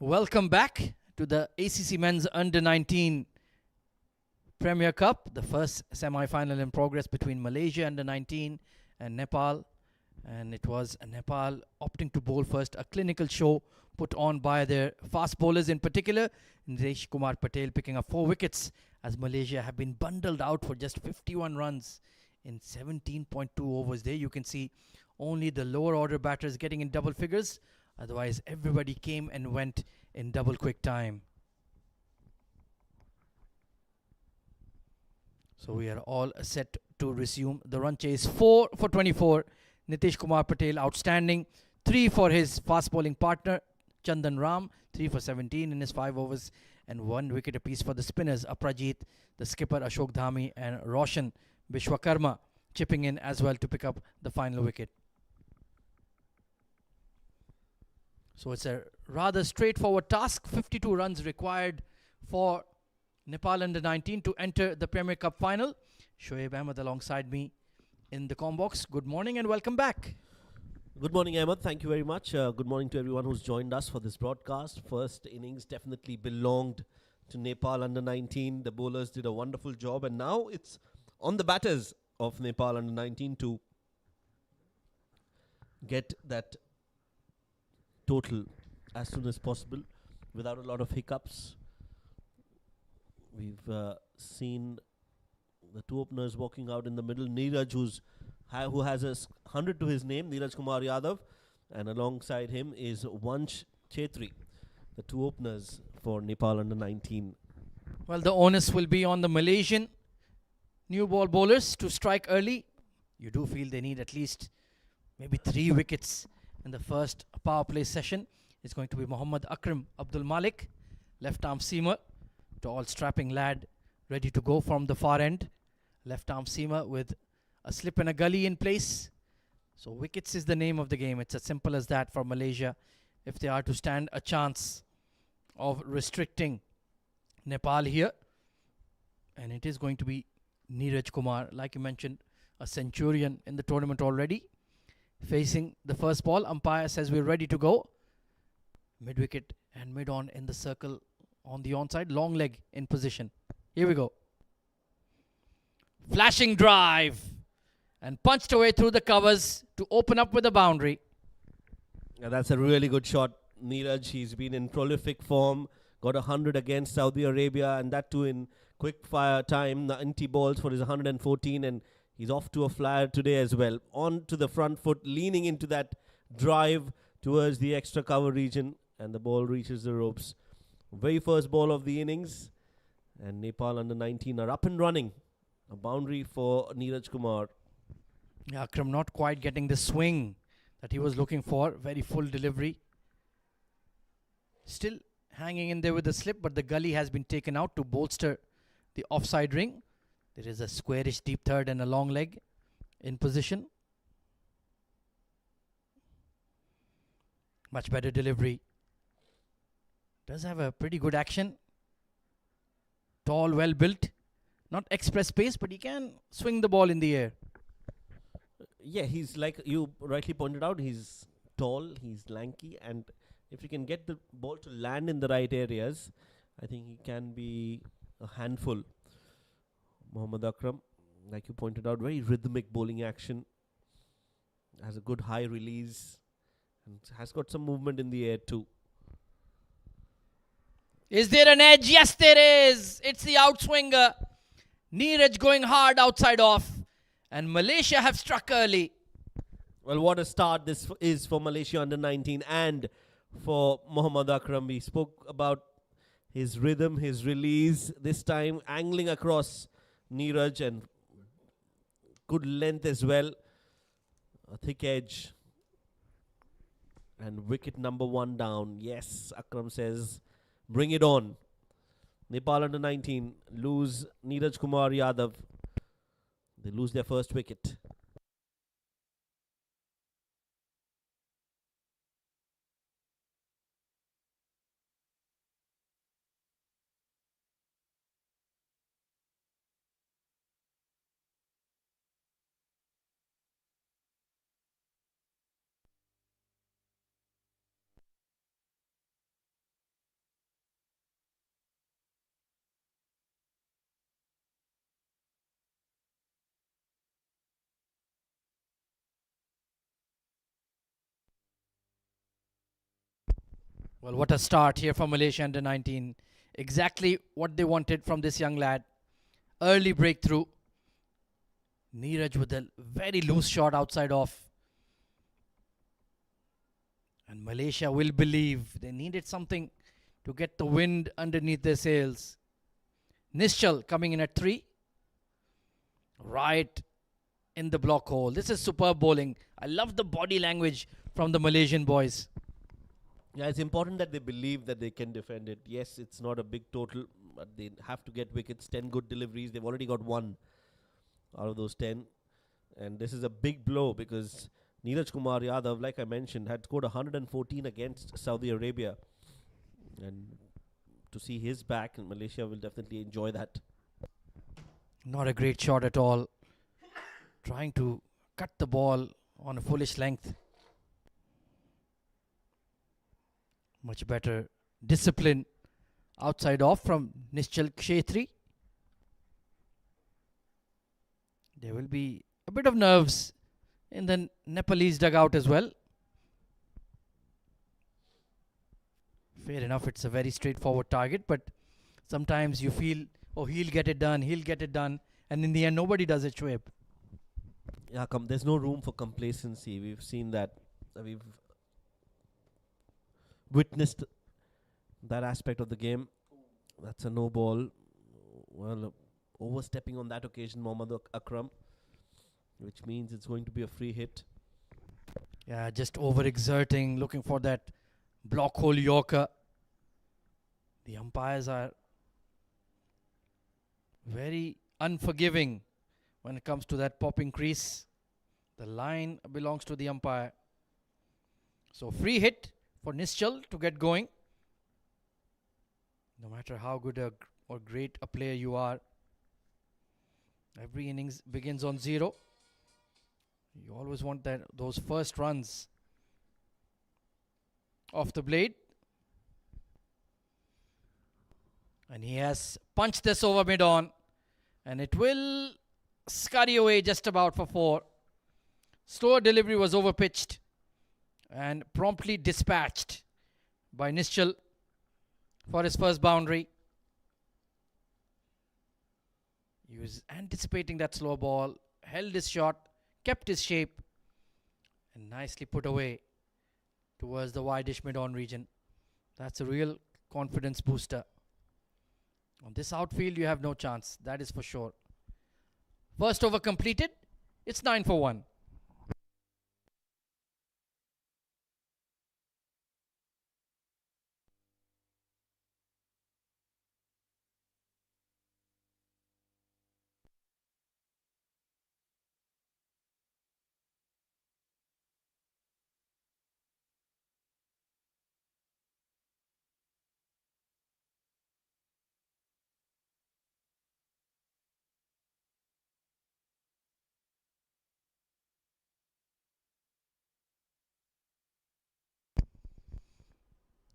Welcome back to the ACC Men's Under 19 Premier Cup, the first semi-final in progress between Malaysia Under 19 and Nepal. And it was Nepal opting to bowl first, a clinical show put on by their fast bowlers, in particular Nilesh Kumar Patel picking up 4 wickets as Malaysia have been bundled out for just 51 runs in 17.2 overs. There you can see only the lower order batters getting in double figures. Otherwise, everybody came and went in double quick time. So we are all set to resume the run chase. 4 for 24. Nitish Kumar Patel outstanding. 3 for his fast bowling partner Chandan Ram. 3 for 17 in his 5 overs. And 1 wicket apiece for the spinners Aprajit, the skipper Ashok Dhami, and Roshan Vishwakarma chipping in as well to pick up the final wicket. So it's a rather straightforward task. 52 runs required for Nepal Under 19 to enter the Premier Cup final. Shoaib Ahmed alongside me in the combox. Good morning and welcome back. Good morning, Ahmed. Thank you very much. Good morning to everyone who's joined us for this broadcast. First innings definitely belonged to Nepal Under 19. The bowlers did a wonderful job, and now it's on the batters of Nepal Under 19 to get that total as soon as possible without a lot of hiccups. We've seen the 2 openers walking out in the middle. Neeraj, who has a 100 to his name, Neeraj Kumar Yadav, and alongside him is Vansh Chetri, the 2 openers for Nepal Under 19. Well, the onus will be on the Malaysian new ball bowlers to strike early. You do feel they need at least maybe 3 wickets in the first power play session. It's going to be Muhammad Akram Abdul Malik, left arm seamer, tall strapping lad, ready to go from the far end. Left arm seamer with a slip and a gully in place. So wickets is the name of the game. It's as simple as that for Malaysia if they are to stand a chance of restricting Nepal here. And it is going to be Neeraj Kumar, like you mentioned, a centurion in the tournament already. Facing the first ball, umpire says we're ready to go. Mid wicket and mid on in the circle on the onside, long leg in position. Here we go. Flashing drive and punched away through the covers to open up with a boundary. Yeah, that's a really good shot. Neeraj, he's been in prolific form, got 100 against Saudi Arabia, and that too in quick fire time. 90 balls for his 114, and he's off to a flyer today as well. On to the front foot, leaning into that drive towards the extra cover region, and the ball reaches the ropes. Very first ball of the innings, and Nepal Under 19 are up and running. A boundary for Neeraj Kumar. Yeah, Akram not quite getting the swing that he was looking for. Very full delivery. Still hanging in there with the slip, but the gully has been taken out to bolster the offside ring. There is a squarish deep third and a long leg in position. Much better delivery. Does have a pretty good action. Tall, well built. Not express pace, but he can swing the ball in the air. Yeah, he's like you rightly pointed out, he's tall, he's lanky, and if he can get the ball to land in the right areas, I think he can be a handful. Muhammad Akram, like you pointed out, very rhythmic bowling action. Has a good high release and has got some movement in the air too. Is there an edge? Yes, there is. It's the outswinger. Neeraj going hard outside off. And Malaysia have struck early. Well, what a start this is for Malaysia Under 19 and for Muhammad Akram. We spoke about his rhythm, his release. This time angling across Neeraj, and good length as well. A thick edge. And wicket number 1 down. Yes, Akram says, bring it on. Nepal Under 19 lose Neeraj Kumar Yadav. They lose their first wicket. Well, what a start here for Malaysia under 19. Exactly what they wanted from this young lad. Early breakthrough. Neeraj with a very loose shot outside off. And Malaysia will believe they needed something to get the wind underneath their sails. Nischal coming in at 3. Right in the block hole. This is superb bowling. I love the body language from the Malaysian boys. Yeah, it's important that they believe that they can defend it. Yes, it's not a big total, but they have to get wickets. 10 good deliveries. They've already got 1 out of those 10. And this is a big blow because Neeraj Kumar Yadav, like I mentioned, had scored 114 against Saudi Arabia. And to see his back, Malaysia will definitely enjoy that. Not a great shot at all. Trying to cut the ball on a foolish length. Much better discipline outside off from Nischal Kshetri. There will be a bit of nerves in the Nepalese dugout as well. Fair enough, it's a very straightforward target, but sometimes you feel, oh, he'll get it done, and in the end, nobody does it, Shoaib. Yeah, there's no room for complacency. We've seen that. We've witnessed that aspect of the game. That's a no ball. Well, overstepping on that occasion, Mohammad Akram, which means it's going to be a free hit. Yeah, just overexerting, looking for that block hole Yorker. The umpires are very unforgiving when it comes to that popping crease. The line belongs to the umpire. So free hit for Nischal to get going. No matter how good or great a player you are, every innings begins on 0. You always want those first runs off the blade. And he has punched this over mid-on. And it will scurry away just about for 4. Slower delivery was overpitched and promptly dispatched by Nischal for his first boundary. He was anticipating that slow ball, held his shot, kept his shape, and nicely put away towards the wideish mid-on region. That's a real confidence booster. On this outfield, you have no chance. That is for sure. First over completed. It's 9 for 1.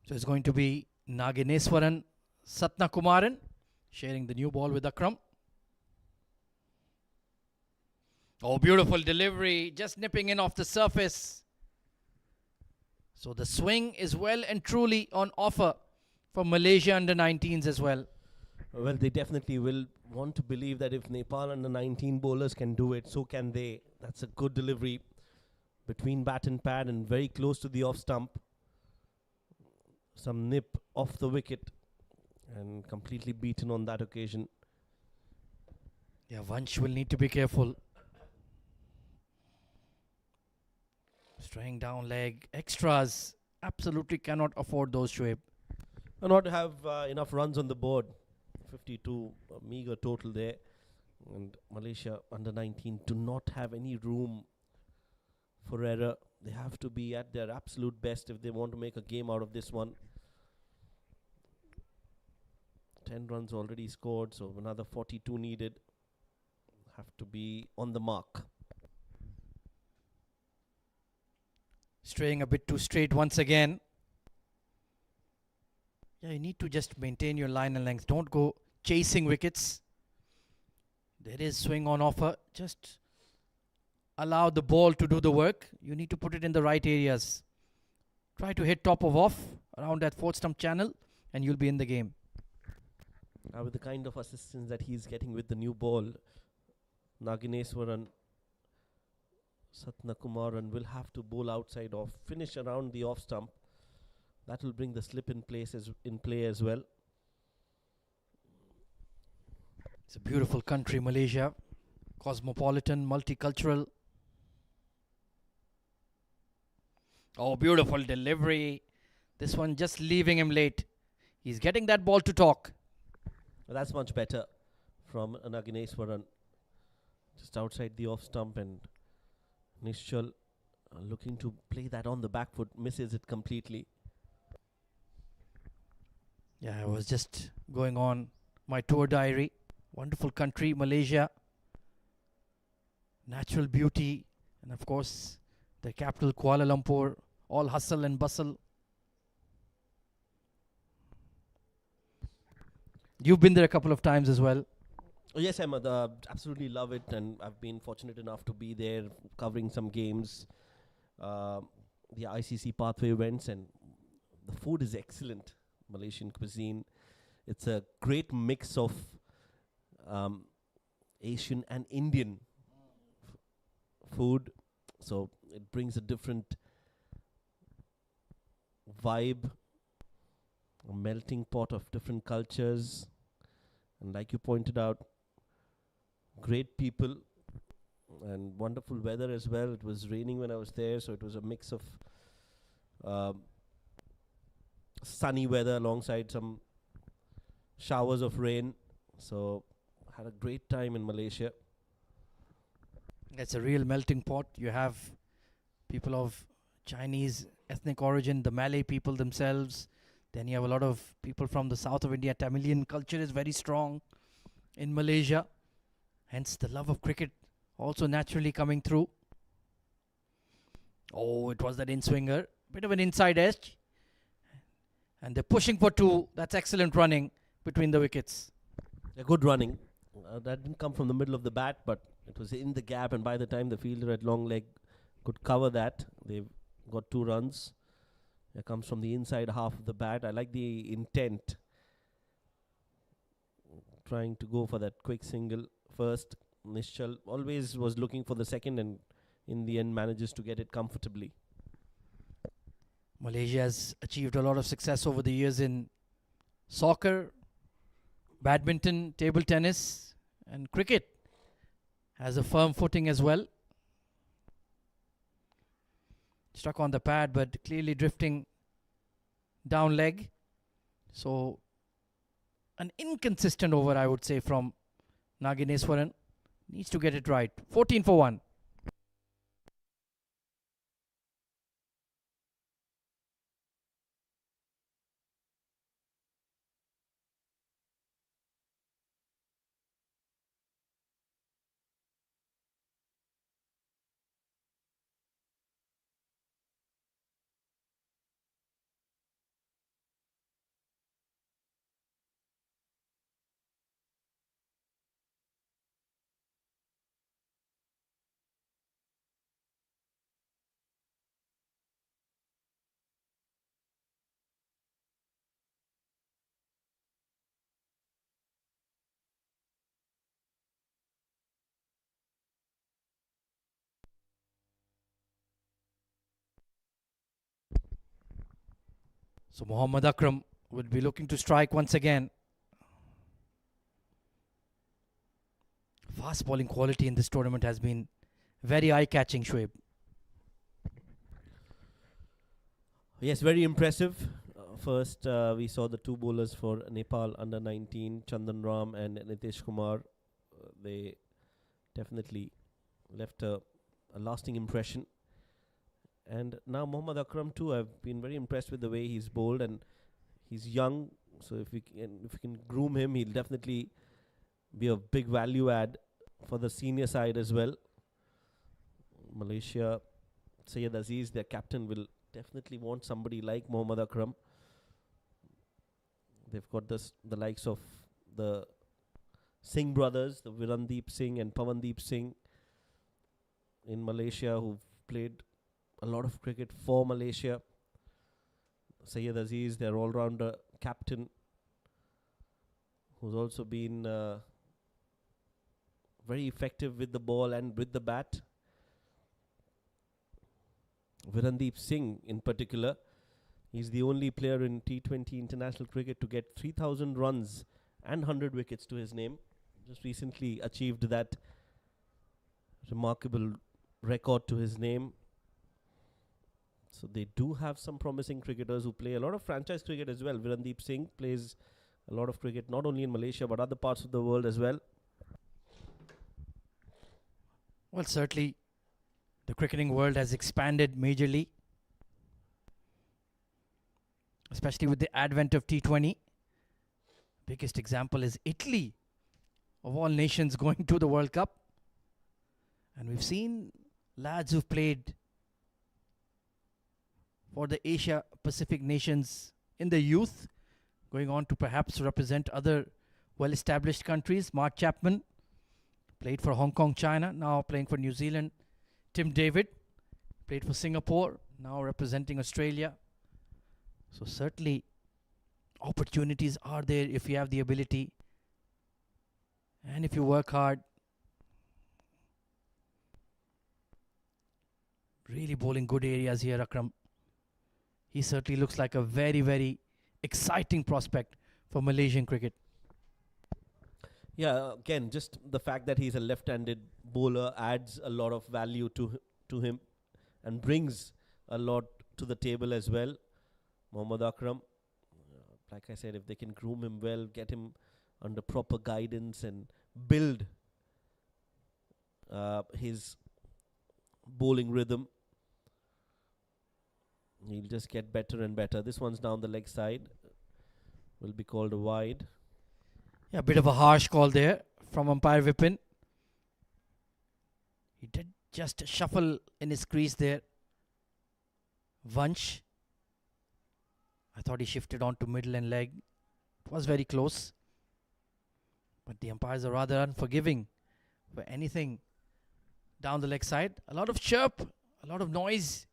So it's going to be Nagineswaran Satnakumaran sharing the new ball with Akram. Oh, beautiful delivery, just nipping in off the surface. So the swing is well and truly on offer for Malaysia under 19s as well. Well, they definitely will want to believe that if Nepal under 19 bowlers can do it, so can they. That's a good delivery between bat and pad and very close to the off stump. Some nip off the wicket and completely beaten on that occasion. Yeah, Vansh will need to be careful. Straying down leg, extras. Absolutely cannot afford those, Shoaib. And not have enough runs on the board. 52, a meager total there. And Malaysia under 19 do not have any room for error. They have to be at their absolute best if they want to make a game out of this one. 10 runs already scored, so another 42 needed. Have to be on the mark. Straying a bit too straight once again. Yeah, you need to just maintain your line and length. Don't go chasing wickets. There is swing on offer. Just allow the ball to do the work. You need to put it in the right areas. Try to hit top of off around that fourth stump channel, and you'll be in the game. With the kind of assistance that he's getting with the new ball, Nagineswaran, Satnakumaran will have to bowl outside off, finish around the off stump. That will bring the slip in play as well. It's a beautiful country, Malaysia. Cosmopolitan, multicultural. Oh, beautiful delivery. This one just leaving him late. He's getting that ball to talk. That's much better from Nagineswaran. Just outside the off stump, and Nishchal looking to play that on the back foot, misses it completely. Yeah, I was just going on my tour diary. Wonderful country, Malaysia. Natural beauty. And of course, the capital, Kuala Lumpur. All hustle and bustle. You've been there a couple of times as well. Oh, yes, Ahmed, absolutely love it, and I've been fortunate enough to be there covering some games, the ICC pathway events, and the food is excellent. Malaysian cuisine. It's a great mix of Asian and Indian food, so it brings a different vibe, a melting pot of different cultures, and like you pointed out, great people and wonderful weather as well. It was raining when I was there, so it was a mix of sunny weather alongside some showers of rain. So had a great time in Malaysia. It's a real melting pot. You have people of Chinese ethnic origin, the Malay people themselves. Then you have a lot of people from the south of India. Tamilian culture is very strong in Malaysia. Hence the love of cricket also naturally coming through. Oh, it was that in-swinger. Bit of an inside edge. And they're pushing for two. That's excellent running between the wickets. A good running. That didn't come from the middle of the bat, but it was in the gap, and by the time the fielder at long leg could cover that, they've got 2 runs. It comes from the inside half of the bat. I like the intent. Trying to go for that quick single first. Nishchal always was looking for the second, and in the end manages to get it comfortably. Malaysia has achieved a lot of success over the years in soccer, badminton, table tennis, and cricket. Has a firm footing as well. Struck on the pad, but clearly drifting down leg. So, an inconsistent over, I would say, from Nagineswaran. Needs to get it right. 14 for 1. So Mohammad Akram will be looking to strike once again. Fast bowling quality in this tournament has been very eye-catching, Shoaib. Yes, very impressive. First, we saw the 2 bowlers for Nepal under 19, Chandan Ram and Nitish Kumar. They definitely left a lasting impression. And now Mohammad Akram too. I've been very impressed with the way he's bowled, and he's young. So if we can groom him, he'll definitely be a big value add for the senior side as well. Malaysia, Syed Aziz, their captain, will definitely want somebody like Mohammad Akram. They've got the likes of the Singh brothers, the Virandeep Singh and Pawandeep Singh in Malaysia, who've played a lot of cricket for Malaysia. Sayyid Aziz, their all-rounder captain, who's also been very effective with the ball and with the bat. Virandeep Singh in particular, he's the only player in T20 international cricket to get 3,000 runs and 100 wickets to his name. Just recently achieved that remarkable record to his name. So they do have some promising cricketers who play a lot of franchise cricket as well. Virandeep Singh plays a lot of cricket not only in Malaysia but other parts of the world as well. Well, certainly the cricketing world has expanded majorly, especially with the advent of T20. Biggest example is Italy, of all nations, going to the World Cup. And we've seen lads who've played for the Asia Pacific nations in the youth, going on to perhaps represent other well-established countries. Mark Chapman played for Hong Kong, China, now playing for New Zealand. Tim David played for Singapore, now representing Australia. So certainly opportunities are there if you have the ability and if you work hard. Really bowling good areas here, Akram. He certainly looks like a very, very exciting prospect for Malaysian cricket. Yeah, again, just the fact that he's a left-handed bowler adds a lot of value to him and brings a lot to the table as well. Mohammad Akram, like I said, if they can groom him well, get him under proper guidance and build his bowling rhythm, he'll just get better and better. This one's down the leg side. Will be called a wide. Yeah, a bit of a harsh call there from umpire Vipin. He did just shuffle in his crease there. Vansh. I thought he shifted on to middle and leg. It was very close. But the umpires are rather unforgiving for anything down the leg side. A lot of chirp, a lot of noise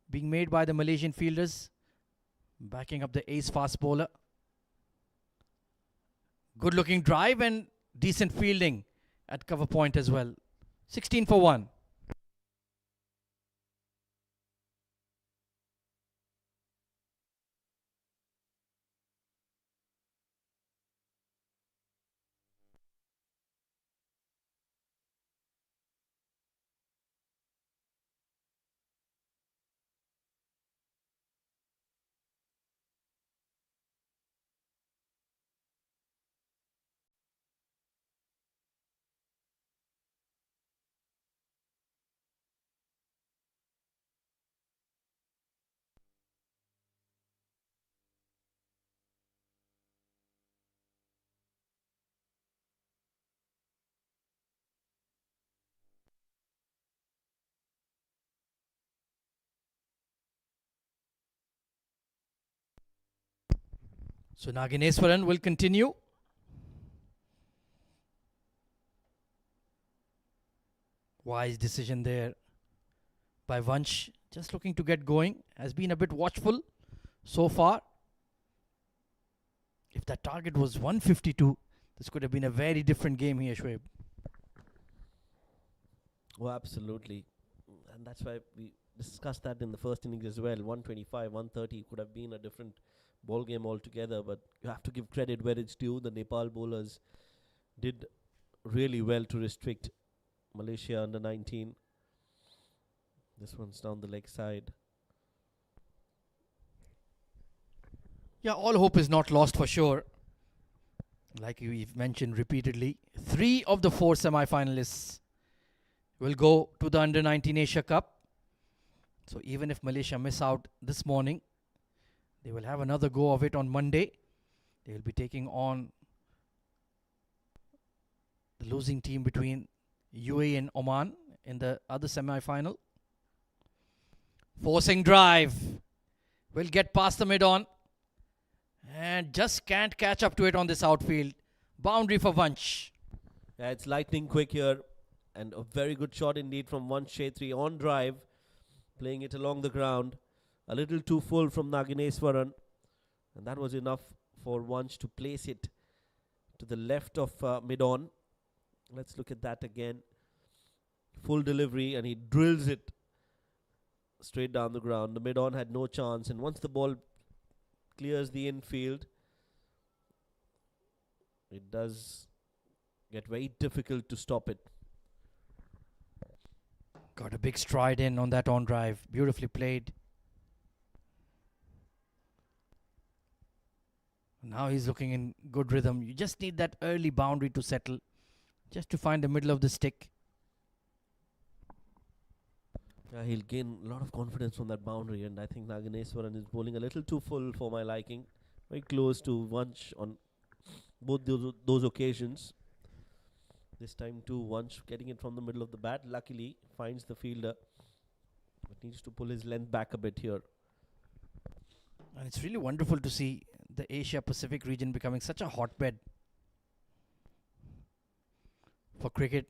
being made by the Malaysian fielders, backing up the ace fast bowler. Good looking drive and decent fielding at cover point as well. 16 for 1. So Nagineswaran will continue. Wise decision there by Vansh. Just looking to get going. Has been a bit watchful so far. If that target was 152, this could have been a very different game here, Shoaib. Oh, absolutely. And that's why we discussed that in the first innings as well. 125, 130 could have been a different ball game altogether, but you have to give credit where it's due. The Nepal bowlers did really well to restrict Malaysia under 19. This one's down the leg side. Yeah, all hope is not lost for sure. Like we've mentioned repeatedly, 3 of the 4 semi-finalists will go to the Under 19 Asia Cup. So even if Malaysia miss out this morning, they will have another go of it on Monday. They will be taking on the losing team between UAE and Oman in the other semi-final. Forcing drive. Will get past the mid-on. And just can't catch up to it on this outfield. Boundary for Vansh. Yeah, it's lightning quick here. And a very good shot indeed from Vansh Shetri on drive. Playing it along the ground. A little too full from Nagineswaran, and that was enough for Vansh to place it to the left of mid-on. Let's look at that again. Full delivery, and he drills it straight down the ground. The mid-on had no chance, and once the ball clears the infield, it does get very difficult to stop it. Got a big stride in on that on drive. Beautifully played. Now he's looking in good rhythm. You just need that early boundary to settle, just to find the middle of the stick. Yeah, he'll gain a lot of confidence from that boundary, and I think Nagineswaran is bowling a little too full for my liking. Very close to Vansh on both those occasions. This time too, Vansh getting it from the middle of the bat. Luckily, finds the fielder, but needs to pull his length back a bit here. And it's really wonderful to see the Asia Pacific region becoming such a hotbed for cricket.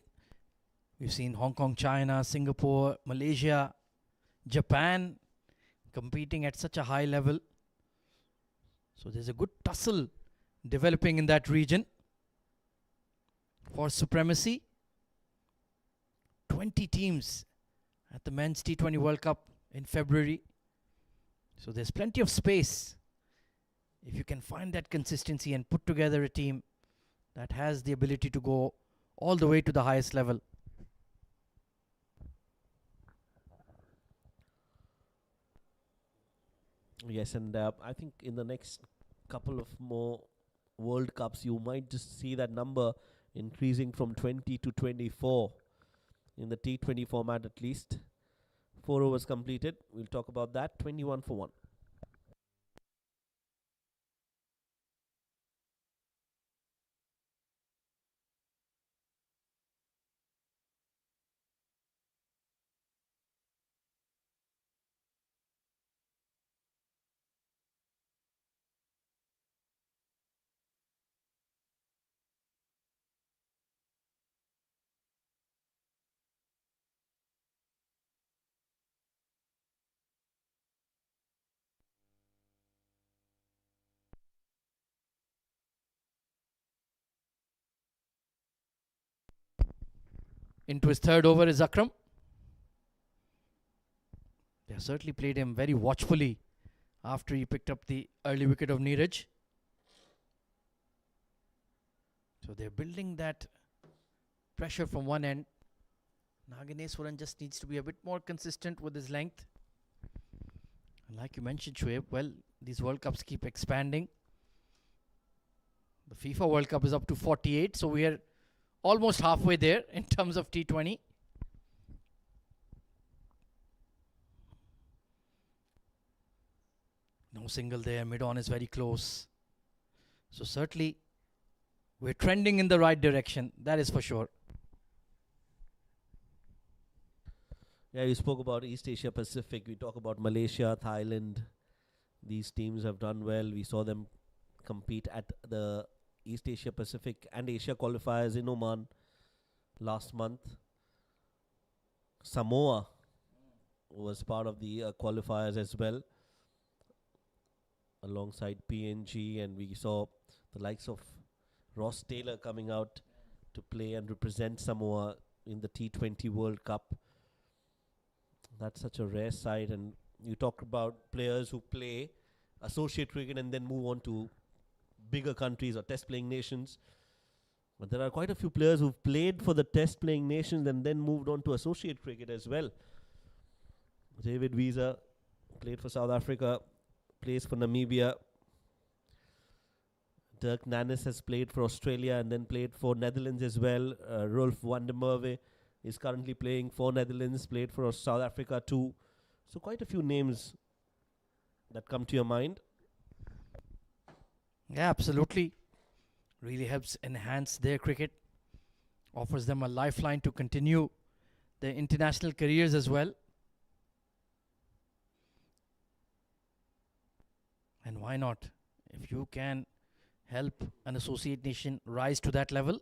We've seen Hong Kong, China, Singapore, Malaysia, Japan competing at such a high level. So there's a good tussle developing in that region for supremacy. 20 teams at the Men's T20 World Cup in February. So there's plenty of space if you can find that consistency and put together a team that has the ability to go all the way to the highest level. Yes, and I think in the next couple of more World Cups, you might just see that number increasing from 20 to 24 in the T20 format at least. 4 overs completed. We'll talk about that. 21 for 1. Into his third over is Akram. They have certainly played him very watchfully after he picked up the early wicket of Neeraj. So they're building that pressure from one end. Nagineswaran just needs to be a bit more consistent with his length. And like you mentioned, Shoaib, well, these World Cups keep expanding. The FIFA World Cup is up to 48, so we are almost halfway there in terms of T20. No single there. Mid-on is very close. So certainly we're trending in the right direction. That is for sure. Yeah, you spoke about East Asia Pacific. We talk about Malaysia, Thailand. These teams have done well. We saw them compete at the East Asia Pacific and Asia qualifiers in Oman last month. Samoa was part of the qualifiers as well, alongside PNG, and we saw the likes of Ross Taylor coming out to play and represent Samoa in the T20 World Cup. That's such a rare sight. And you talk about players who play associate cricket and then move on to bigger countries or test playing nations. But there are quite a few players who've played for the test playing nations and then moved on to associate cricket as well. David Visa played for South Africa, plays for Namibia. Dirk Nannis has played for Australia and then played for Netherlands as well. Rolf van der Merwe is currently playing for Netherlands, played for South Africa too. So quite a few names that come to your mind. Yeah, absolutely. Really helps enhance their cricket. Offers them a lifeline to continue their international careers as well. And why not? If you can help an associate nation rise to that level,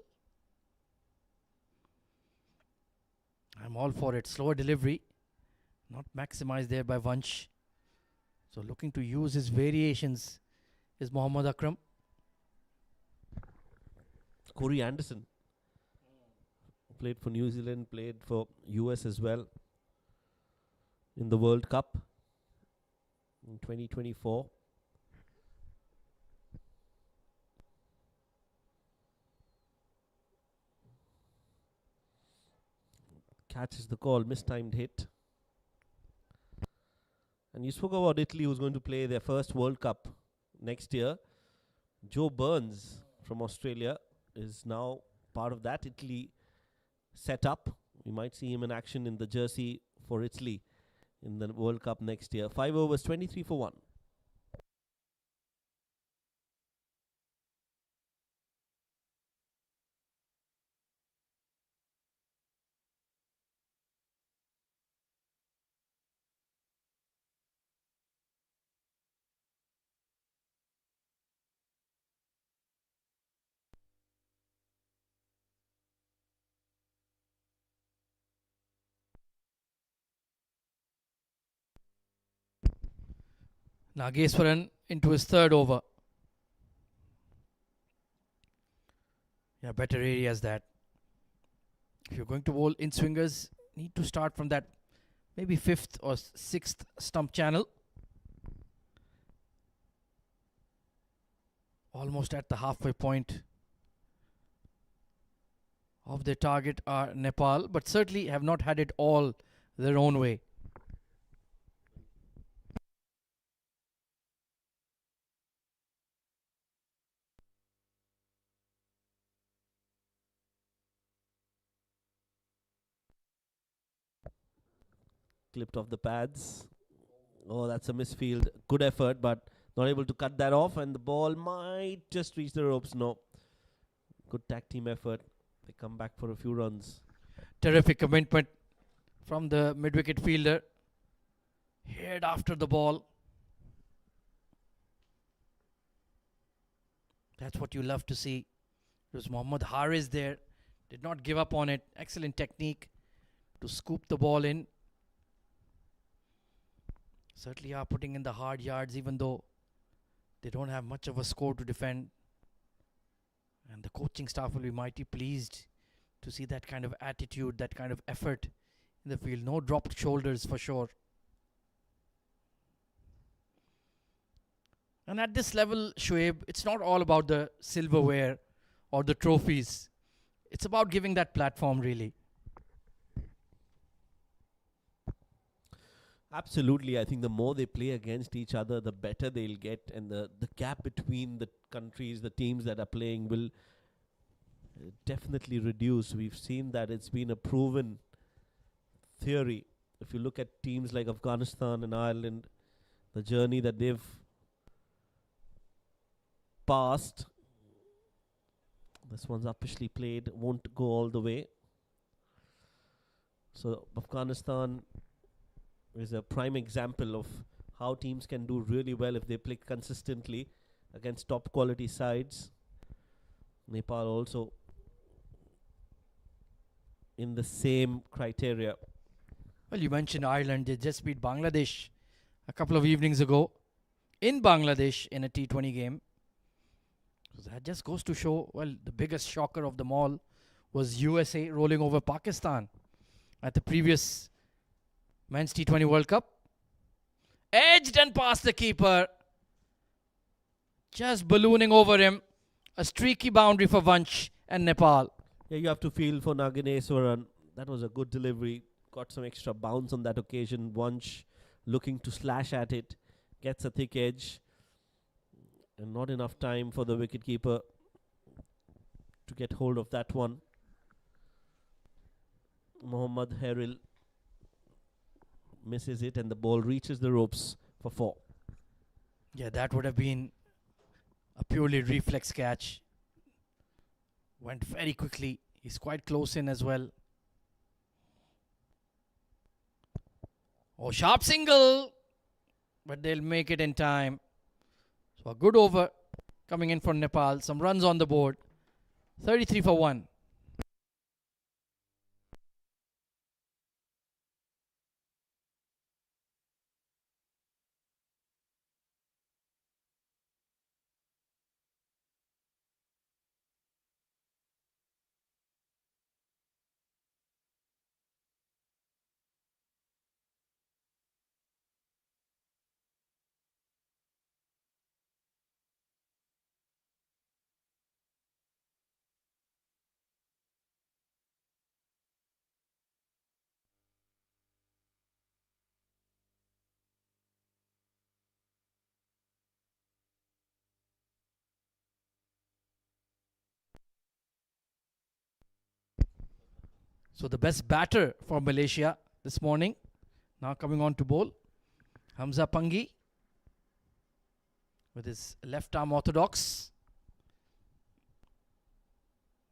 I'm all for it. Slower delivery, not maximized there by Vansh. So looking to use his variations is Mohammad Akram. Corey Anderson played for New Zealand, played for US as well in the World Cup in 2024. Catches the call, mistimed hit. And you spoke about Italy, who's going to play their first World Cup next year. Joe Burns from Australia is now part of that Italy setup. We might see him in action in the jersey for Italy in the World Cup next year. 5 overs, 23 for 1. Nageswaran into his third over. Yeah, better areas that. If you're going to bowl in swingers, need to start from that maybe fifth or sixth stump channel. Almost at the halfway point of their target are Nepal, but certainly have not had it all their own way. Clipped off the pads. Oh, that's a misfield. Good effort, but not able to cut that off, and the ball might just reach the ropes. No. Good tag team effort. They come back for a few runs. Terrific commitment from the mid-wicket fielder. Head after the ball. That's what you love to see. It was Mohammad Haris there. Did not give up on it. Excellent technique to scoop the ball in. Certainly are putting in the hard yards, even though they don't have much of a score to defend. And the coaching staff will be mighty pleased to see that kind of attitude, that kind of effort in the field. No dropped shoulders for sure. And at this level, Shoaib, it's not all about the silverware or the trophies. It's about giving that platform, really. Absolutely. I think the more they play against each other, the better they'll get. And the gap between the countries, the teams that are playing will definitely reduce. We've seen that it's been a proven theory. If you look at teams like Afghanistan and Ireland, the journey that they've passed, this one's officially played, won't go all the way. So Afghanistan is a prime example of how teams can do really well if they play consistently against top quality sides. Nepal also in the same criteria. Well, you mentioned Ireland. They just beat Bangladesh a couple of evenings ago in Bangladesh in a T20 game. So that just goes to show, well, the biggest shocker of them all was USA rolling over Pakistan at the previous Men's T20 World Cup. Edged and past the keeper. Just ballooning over him. A streaky boundary for Vanch and Nepal. Yeah, you have to feel for Nageswaran. That was a good delivery. Got some extra bounce on that occasion. Vanch looking to slash at it. Gets a thick edge. And not enough time for the wicketkeeper to get hold of that one. Mohammad Heril misses it and the ball reaches the ropes for 4. Yeah, that would have been a purely reflex catch. Went very quickly. He's quite close in as well. Oh, sharp single. But they'll make it in time. So a good over coming in for Nepal. Some runs on the board. 33 for 1. So the best batter for Malaysia this morning, now coming on to bowl, Hamza Pangi with his left arm orthodox.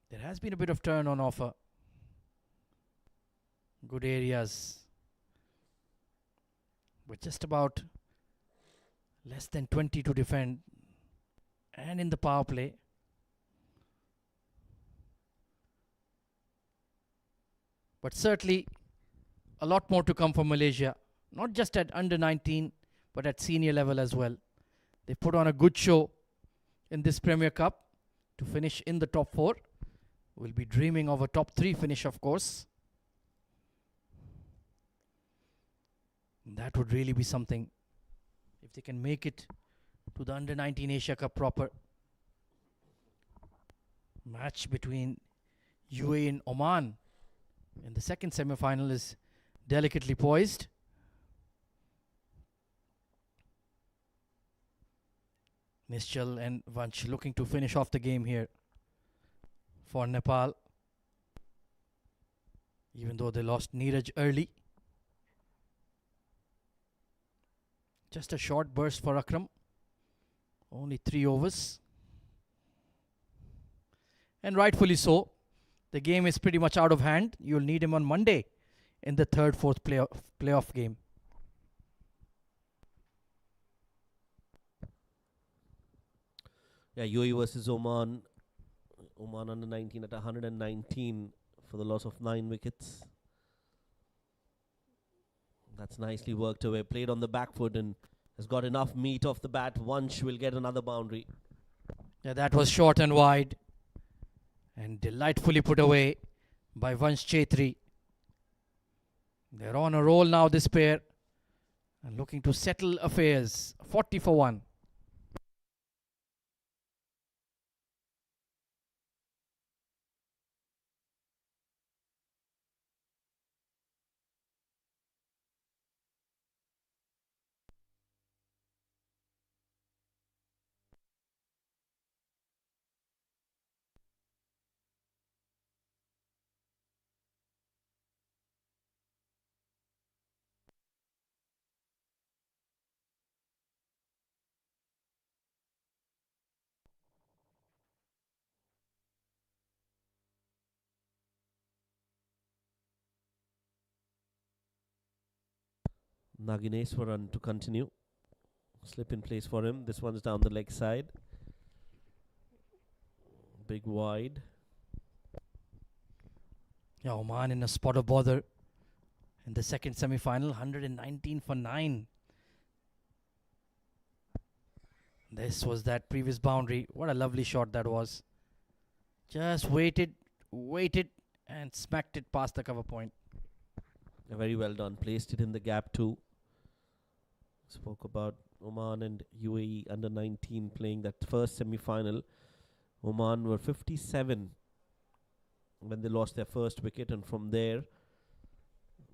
There has been a bit of turn on offer. Good areas. With just about less than 20 to defend. And in the power play. But certainly a lot more to come for Malaysia. Not just at under 19, but at senior level as well. They put on a good show in this Premier Cup to finish in the top 4. We'll be dreaming of a top 3 finish, of course. That would really be something if they can make it to the under 19 Asia Cup proper. Match between UAE and Oman in the second semi-final is delicately poised. Nischal and Vanch looking to finish off the game here for Nepal, even though they lost Neeraj early. Just a short burst for Akram. Only 3 overs. And rightfully so. The game is pretty much out of hand. You'll need him on Monday in the 3rd, 4th playoff game. Yeah, UAE versus Oman. Oman under 19 at 119 for the loss of 9 wickets. That's nicely worked away. Played on the back foot and has got enough meat off the bat. Vanch will get another boundary. Yeah, that was short and wide. And delightfully put away by Vansh Chetri. They're on a roll now, this pair. And looking to settle affairs. 40 for 1. Nagineswaran to continue. Slip in place for him. This one's down the leg side. Big wide. Yeah, Oman in a spot of bother in the second semi-final. 119 for 9. This was that previous boundary. What a lovely shot that was. Just waited, and smacked it past the cover point. Very well done. Placed it in the gap too. Spoke about Oman and UAE under 19 playing that first semi-final. Oman were 57 when they lost their first wicket, and from there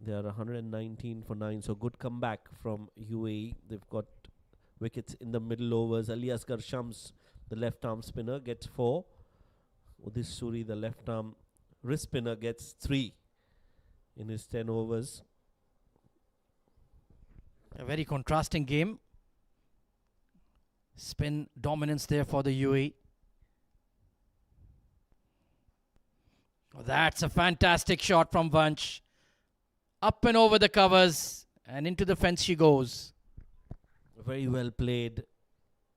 they are 119 for 9. So good comeback from UAE. They've got wickets in the middle overs. Ali Asghar Shams, the left arm spinner, gets 4. Udis Suri, the left arm wrist spinner, gets 3 in his 10 overs. A very contrasting game. Spin dominance there for the UAE. Oh, that's a fantastic shot from Vanch. Up and over the covers and into the fence she goes. Very well played.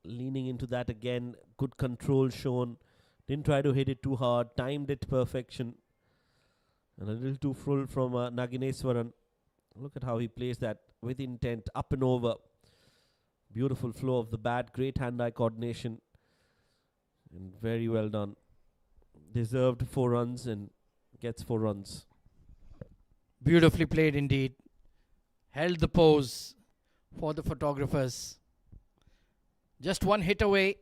Leaning into that again. Good control shown. Didn't try to hit it too hard. Timed it perfection. And a little too full from Nagineswaran. Look at how he plays that with intent. Up and over. Beautiful flow of the bat. Great hand-eye coordination. And very well done. Deserved 4 runs and gets 4 runs. Beautifully played indeed. Held the pose for the photographers. Just one hit away.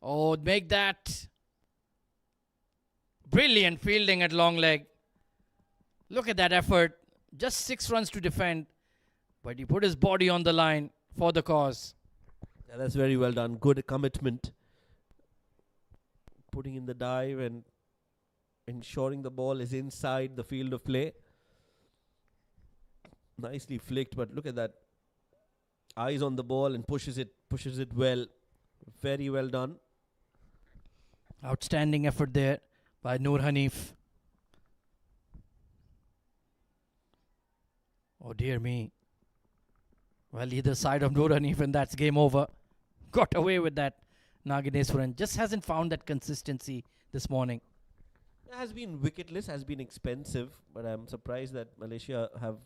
Oh, make that. Brilliant fielding at long leg. Look at that effort. Just 6 runs to defend. But he put his body on the line for the cause. Yeah, that's very well done. Good commitment. putting in the dive and ensuring the ball is inside the field of play. Nicely flicked, but look at that. Eyes on the ball and pushes it well. Very well done. Outstanding effort there by Noor Hanif. Oh dear me. Well, either side of Noor Hanif, and that's game over. Got away with that. Nagineswaran just hasn't found that consistency this morning. Has been wicketless, has been expensive, but I'm surprised that Malaysia have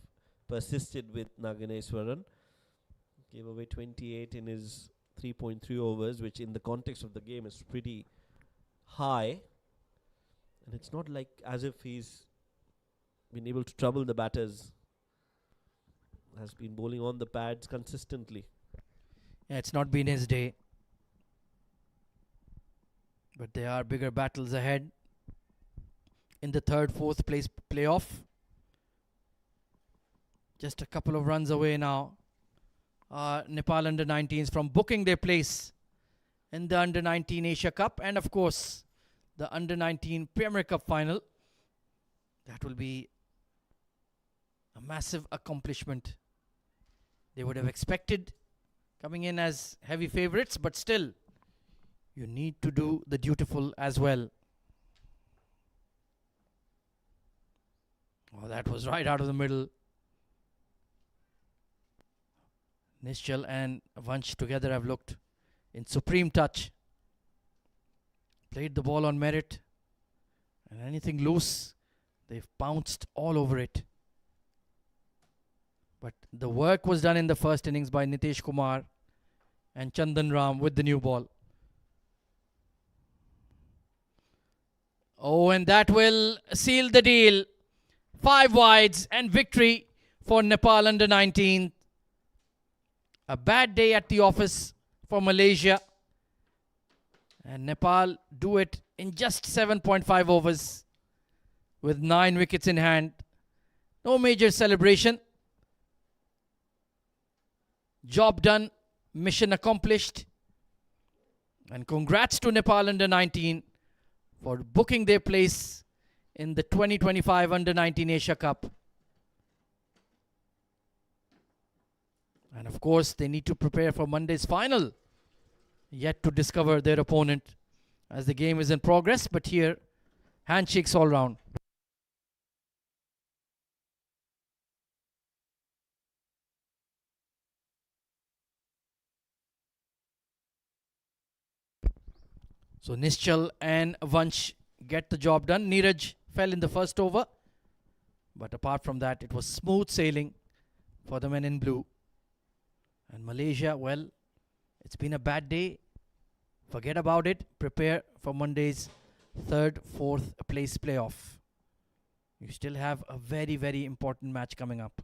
persisted with Naganeswaran. Gave away 28 in his 3.3 overs, which in the context of the game is pretty high. And it's not like as if he's been able to trouble the batters. Has been bowling on the pads consistently. Yeah, it's not been his day. But there are bigger battles ahead in the third, fourth place playoff. Just a couple of runs away now. Nepal under-19s from booking their place in the under-19 Asia Cup and of course the under-19 Premier Cup final. That will be a massive accomplishment. They would have expected coming in as heavy favourites, but still you need to do the dutiful as well. Oh, that was right out of the middle. Nischal and Vansh together have looked in supreme touch. Played the ball on merit. And anything loose, they've pounced all over it. But the work was done in the first innings by Nitesh Kumar and Chandan Ram with the new ball. Oh, and that will seal the deal. 5 wides and victory for Nepal under-19. A bad day at the office for Malaysia. And Nepal do it in just 7.5 overs with 9 wickets in hand. No major celebration. Job done, mission accomplished. And congrats to Nepal under-19 for booking their place in the 2025 under-19 Asia Cup. And of course, they need to prepare for Monday's final. Yet to discover their opponent as the game is in progress. But here, handshakes all round. So Nischal and Vansh get the job done. Neeraj fell in the first over. But apart from that, it was smooth sailing for the men in blue. And Malaysia, well, it's been a bad day. Forget about it. Prepare for Monday's third, fourth place playoff. You still have a very, very important match coming up.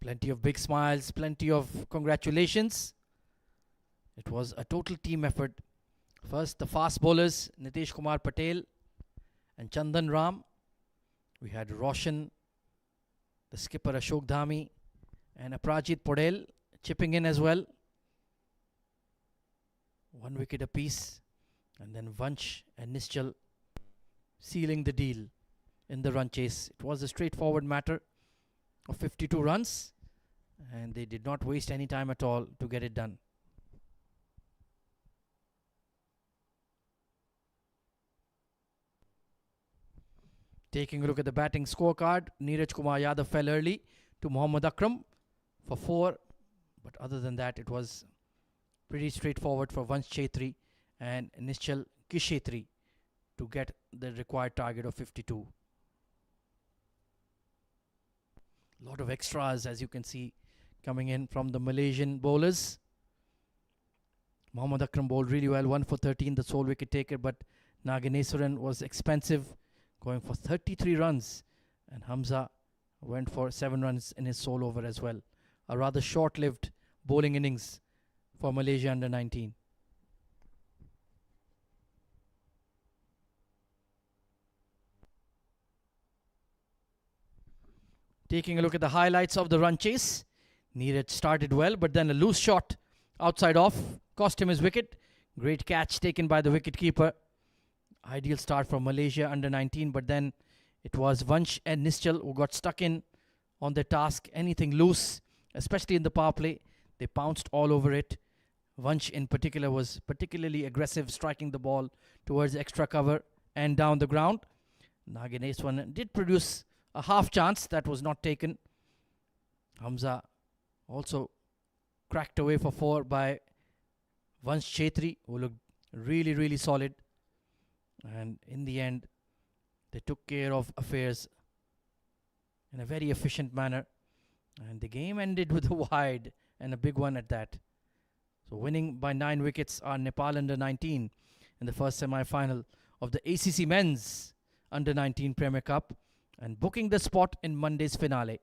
Plenty of big smiles, plenty of congratulations. It was a total team effort. First, the fast bowlers, Nitesh Kumar Patel and Chandan Ram. We had Roshan, the skipper Ashok Dhami, and Aprajit Podel chipping in as well. 1 wicket apiece. And then Vansh and Nischal sealing the deal in the run chase. It was a straightforward matter of 52 runs. And they did not waste any time at all to get it done. Taking a look at the batting scorecard, Neeraj Kumar Yadav fell early to Mohammad Akram for 4. But other than that, it was pretty straightforward for Vansh Chetri and Nischal Kishetri to get the required target of 52. A lot of extras, as you can see, coming in from the Malaysian bowlers. Mohammad Akram bowled really well, 1 for 13, the sole wicket taker, but Nagineswaran was expensive, going for 33 runs. And Hamza went for 7 runs in his sole over as well. A rather short-lived bowling innings for Malaysia under 19. Taking a look at the highlights of the run chase. Neeraj started well, but then a loose shot outside off cost him his wicket. Great catch taken by the wicketkeeper. Ideal start for Malaysia under 19, but then it was Vansh and Nischal who got stuck in on their task. Anything loose, especially in the power play, they pounced all over it. Vansh in particular was particularly aggressive, striking the ball towards extra cover and down the ground. Nagineswaran did produce a half chance that was not taken. Hamza also cracked away for 4 by Vansh Chetri, who looked really, really solid. And in the end, they took care of affairs in a very efficient manner. And the game ended with a wide, and a big one at that. So winning by 9 wickets are Nepal under 19 in the first semi-final of the ACC Men's under 19 Premier Cup, and booking the spot in Monday's finale.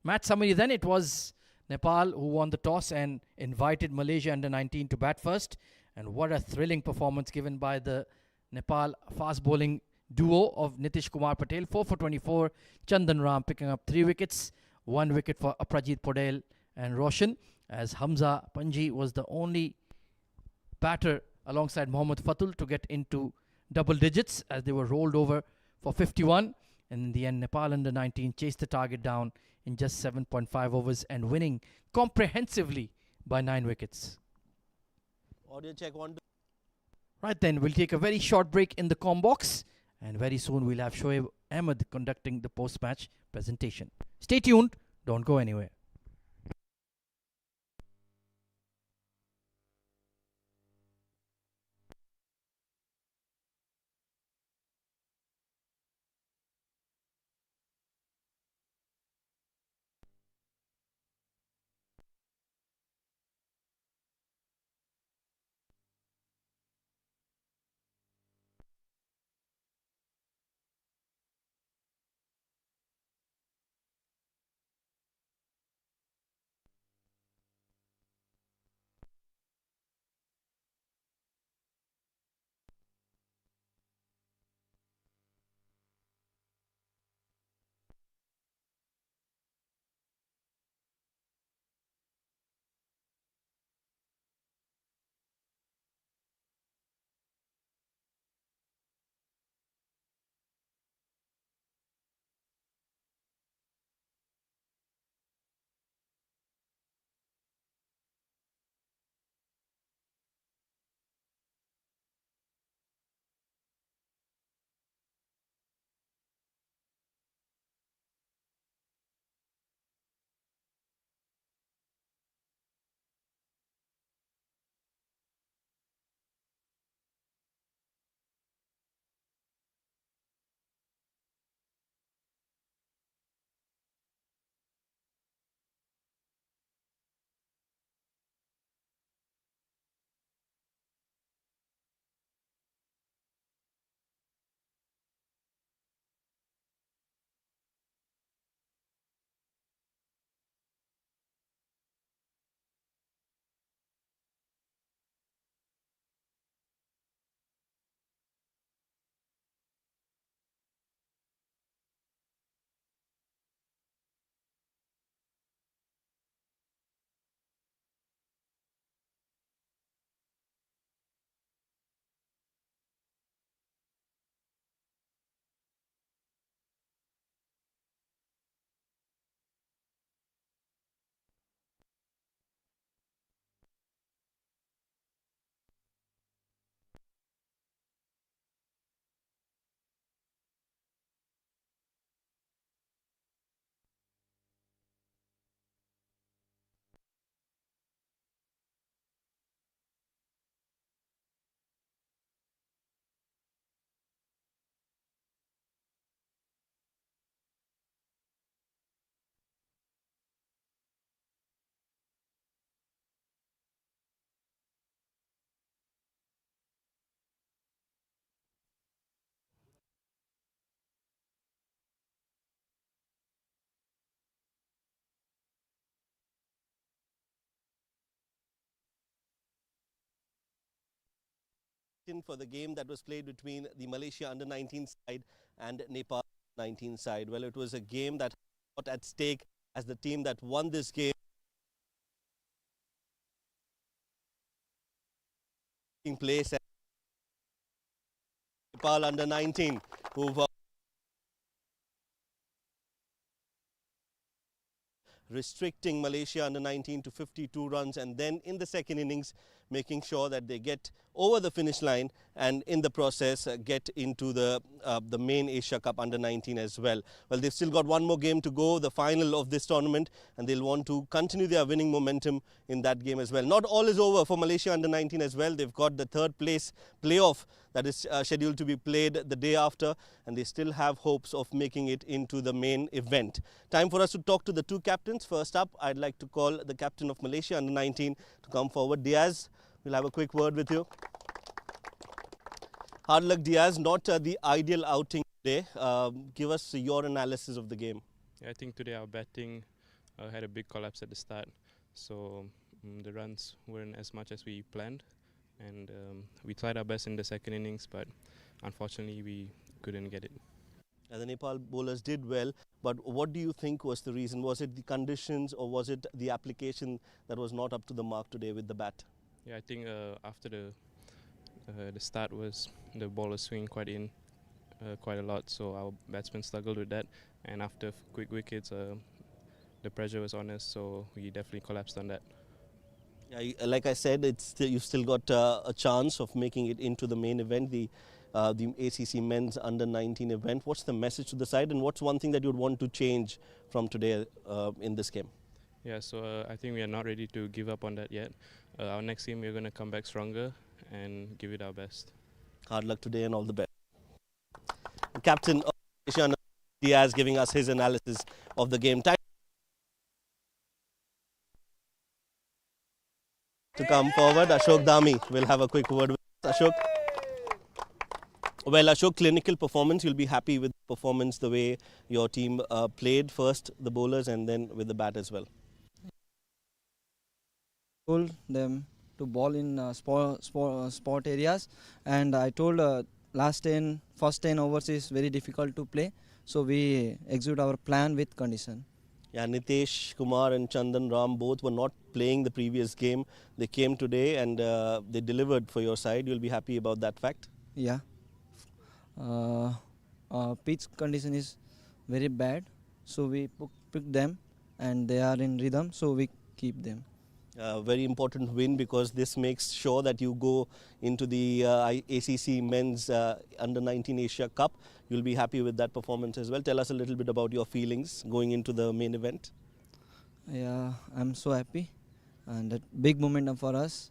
Match summary then. It was Nepal who won the toss and invited Malaysia under 19 to bat first. And what a thrilling performance given by the Nepal fast bowling duo of Nitish Kumar Patel. 4 for 24. Chandan Ram picking up 3 wickets. 1 wicket for Aprajit Podel and Roshan, as Hamza Panji was the only batter alongside Mohammad Fatul to get into double digits, as they were rolled over for 51. And in the end, Nepal under 19 chased the target down in just 7.5 overs and winning comprehensively by 9 wickets. Audio check 1, 2. Right then, we'll take a very short break in the comm box, and very soon we'll have Shoaib Ahmed conducting the post-match presentation. Stay tuned, don't go anywhere. For the game that was played between the Malaysia under-19 side and Nepal 19 side. Well, it was a game that got at stake as the team that won this game taking place at Nepal under-19, who've restricting Malaysia under-19 to 52 runs, and then in the second innings making sure that they get over the finish line and in the process get into the main Asia Cup under-19 as well. Well, they've still got one more game to go, the final of this tournament, and they'll want to continue their winning momentum in that game as well. Not all is over for Malaysia under-19 as well. They've got the third place playoff that is scheduled to be played the day after, and they still have hopes of making it into the main event. Time for us to talk to the two captains. First up, I'd like to call the captain of Malaysia under-19 to come forward. Diaz, we'll have a quick word with you. Hard luck, Diaz. Not the ideal outing today. Give us your analysis of the game. Yeah, I think today our batting had a big collapse at the start, so the runs weren't as much as we planned, and we tried our best in the second innings, but unfortunately we couldn't get it. The Nepal bowlers did well, but what do you think was the reason? Was it the conditions or was it the application that was not up to the mark today with the bat? Yeah, I think after the start was the ball was swinging quite a lot, so our batsmen struggled with that, and after quick wickets the pressure was on us, so we definitely collapsed on that. Yeah, like I said, you've still got a chance of making it into the main event, the ACC men's under-19 event. What's the message to the side, and what's one thing that you'd want to change from today in this game? Yeah, so I think we are not ready to give up on that yet. Our next game we're going to come back stronger and give it our best. Hard luck today and all the best. The captain of Malaysia, Diaz, giving us his analysis of the game. Time to come forward. Ashok Dami will have a quick word with Ashok. Well, Ashok, clinical performance. You'll be happy with the performance, the way your team played, first the bowlers and then with the bat as well. Told them to ball in sport areas, and I told first 10 overs is very difficult to play, so we execute our plan with condition. Yeah, Nitesh Kumar and Chandan Ram both were not playing the previous game. They came today and they delivered for your side. You'll be happy about that fact? Yeah. Pitch condition is very bad, so we pick them, and they are in rhythm, so we keep them. Very important win, because this makes sure that you go into the ACC men's under-19 Asia Cup. You'll be happy with that performance as well. Tell us a little bit about your feelings going into the main event. Yeah, I'm so happy, and that big momentum for us.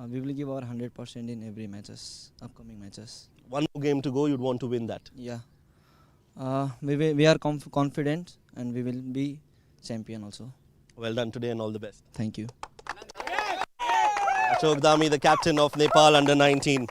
We will give our 100% in every upcoming matches. One more game to go, you'd want to win that. Yeah. We are confident, and we will be champion also. Well done today and all the best. Thank you. Ashok Dami, the captain of Nepal under-19.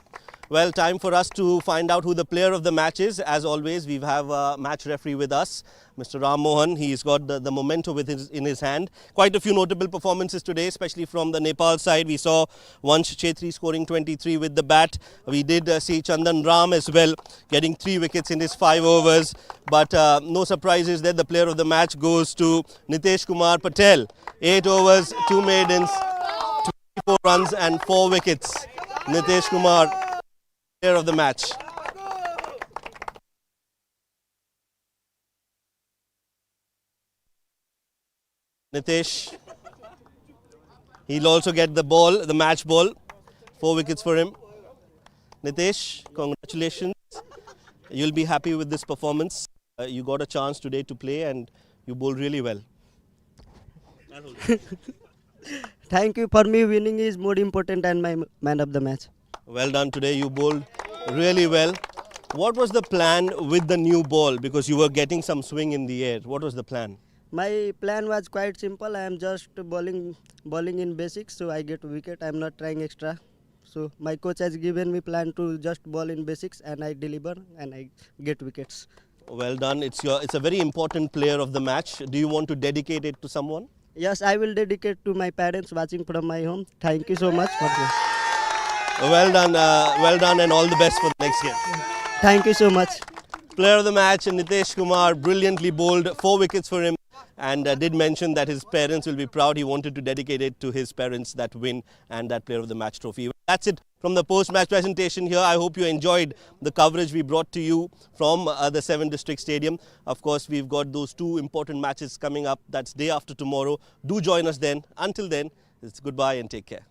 Well, time for us to find out who the player of the match is. As always, we have a match referee with us, Mr. Ram Mohan. He's got the memento in his hand. Quite a few notable performances today, especially from the Nepal side. We saw Vansh Chetri scoring 23 with the bat. We did see Chandan Ram as well, getting 3 wickets in his 5 overs. But no surprises there. The player of the match goes to Nitesh Kumar Patel. 8 overs, 2 maidens, 24 runs and 4 wickets. Nitesh Kumar, player of the match. Nitesh, he'll also get the match ball. 4 wickets for him. Nitesh, congratulations. You'll be happy with this performance. You got a chance today to play and you bowled really well. Thank you. For me, winning is more important than my man of the match. Well done today. You bowled really well. What was the plan with the new ball? Because you were getting some swing in the air. What was the plan? My plan was quite simple. I am just bowling in basics, so I get wicket. I am not trying extra. So my coach has given me plan to just bowl in basics, and I deliver and I get wickets. Well done. It's a very important player of the match. Do you want to dedicate it to someone? Yes, I will dedicate to my parents watching from my home. Thank you so much for this. Well done, and all the best for the next game. Thank you so much. Player of the match, Nitesh Kumar, brilliantly bowled, 4 wickets for him, and did mention that his parents will be proud. He wanted to dedicate it to his parents, that win and that player of the match trophy. That's it from the post-match presentation here. I hope you enjoyed the coverage we brought to you from the 7 District Stadium. Of course, we've got those 2 important matches coming up. That's day after tomorrow. Do join us then. Until then, it's goodbye and take care.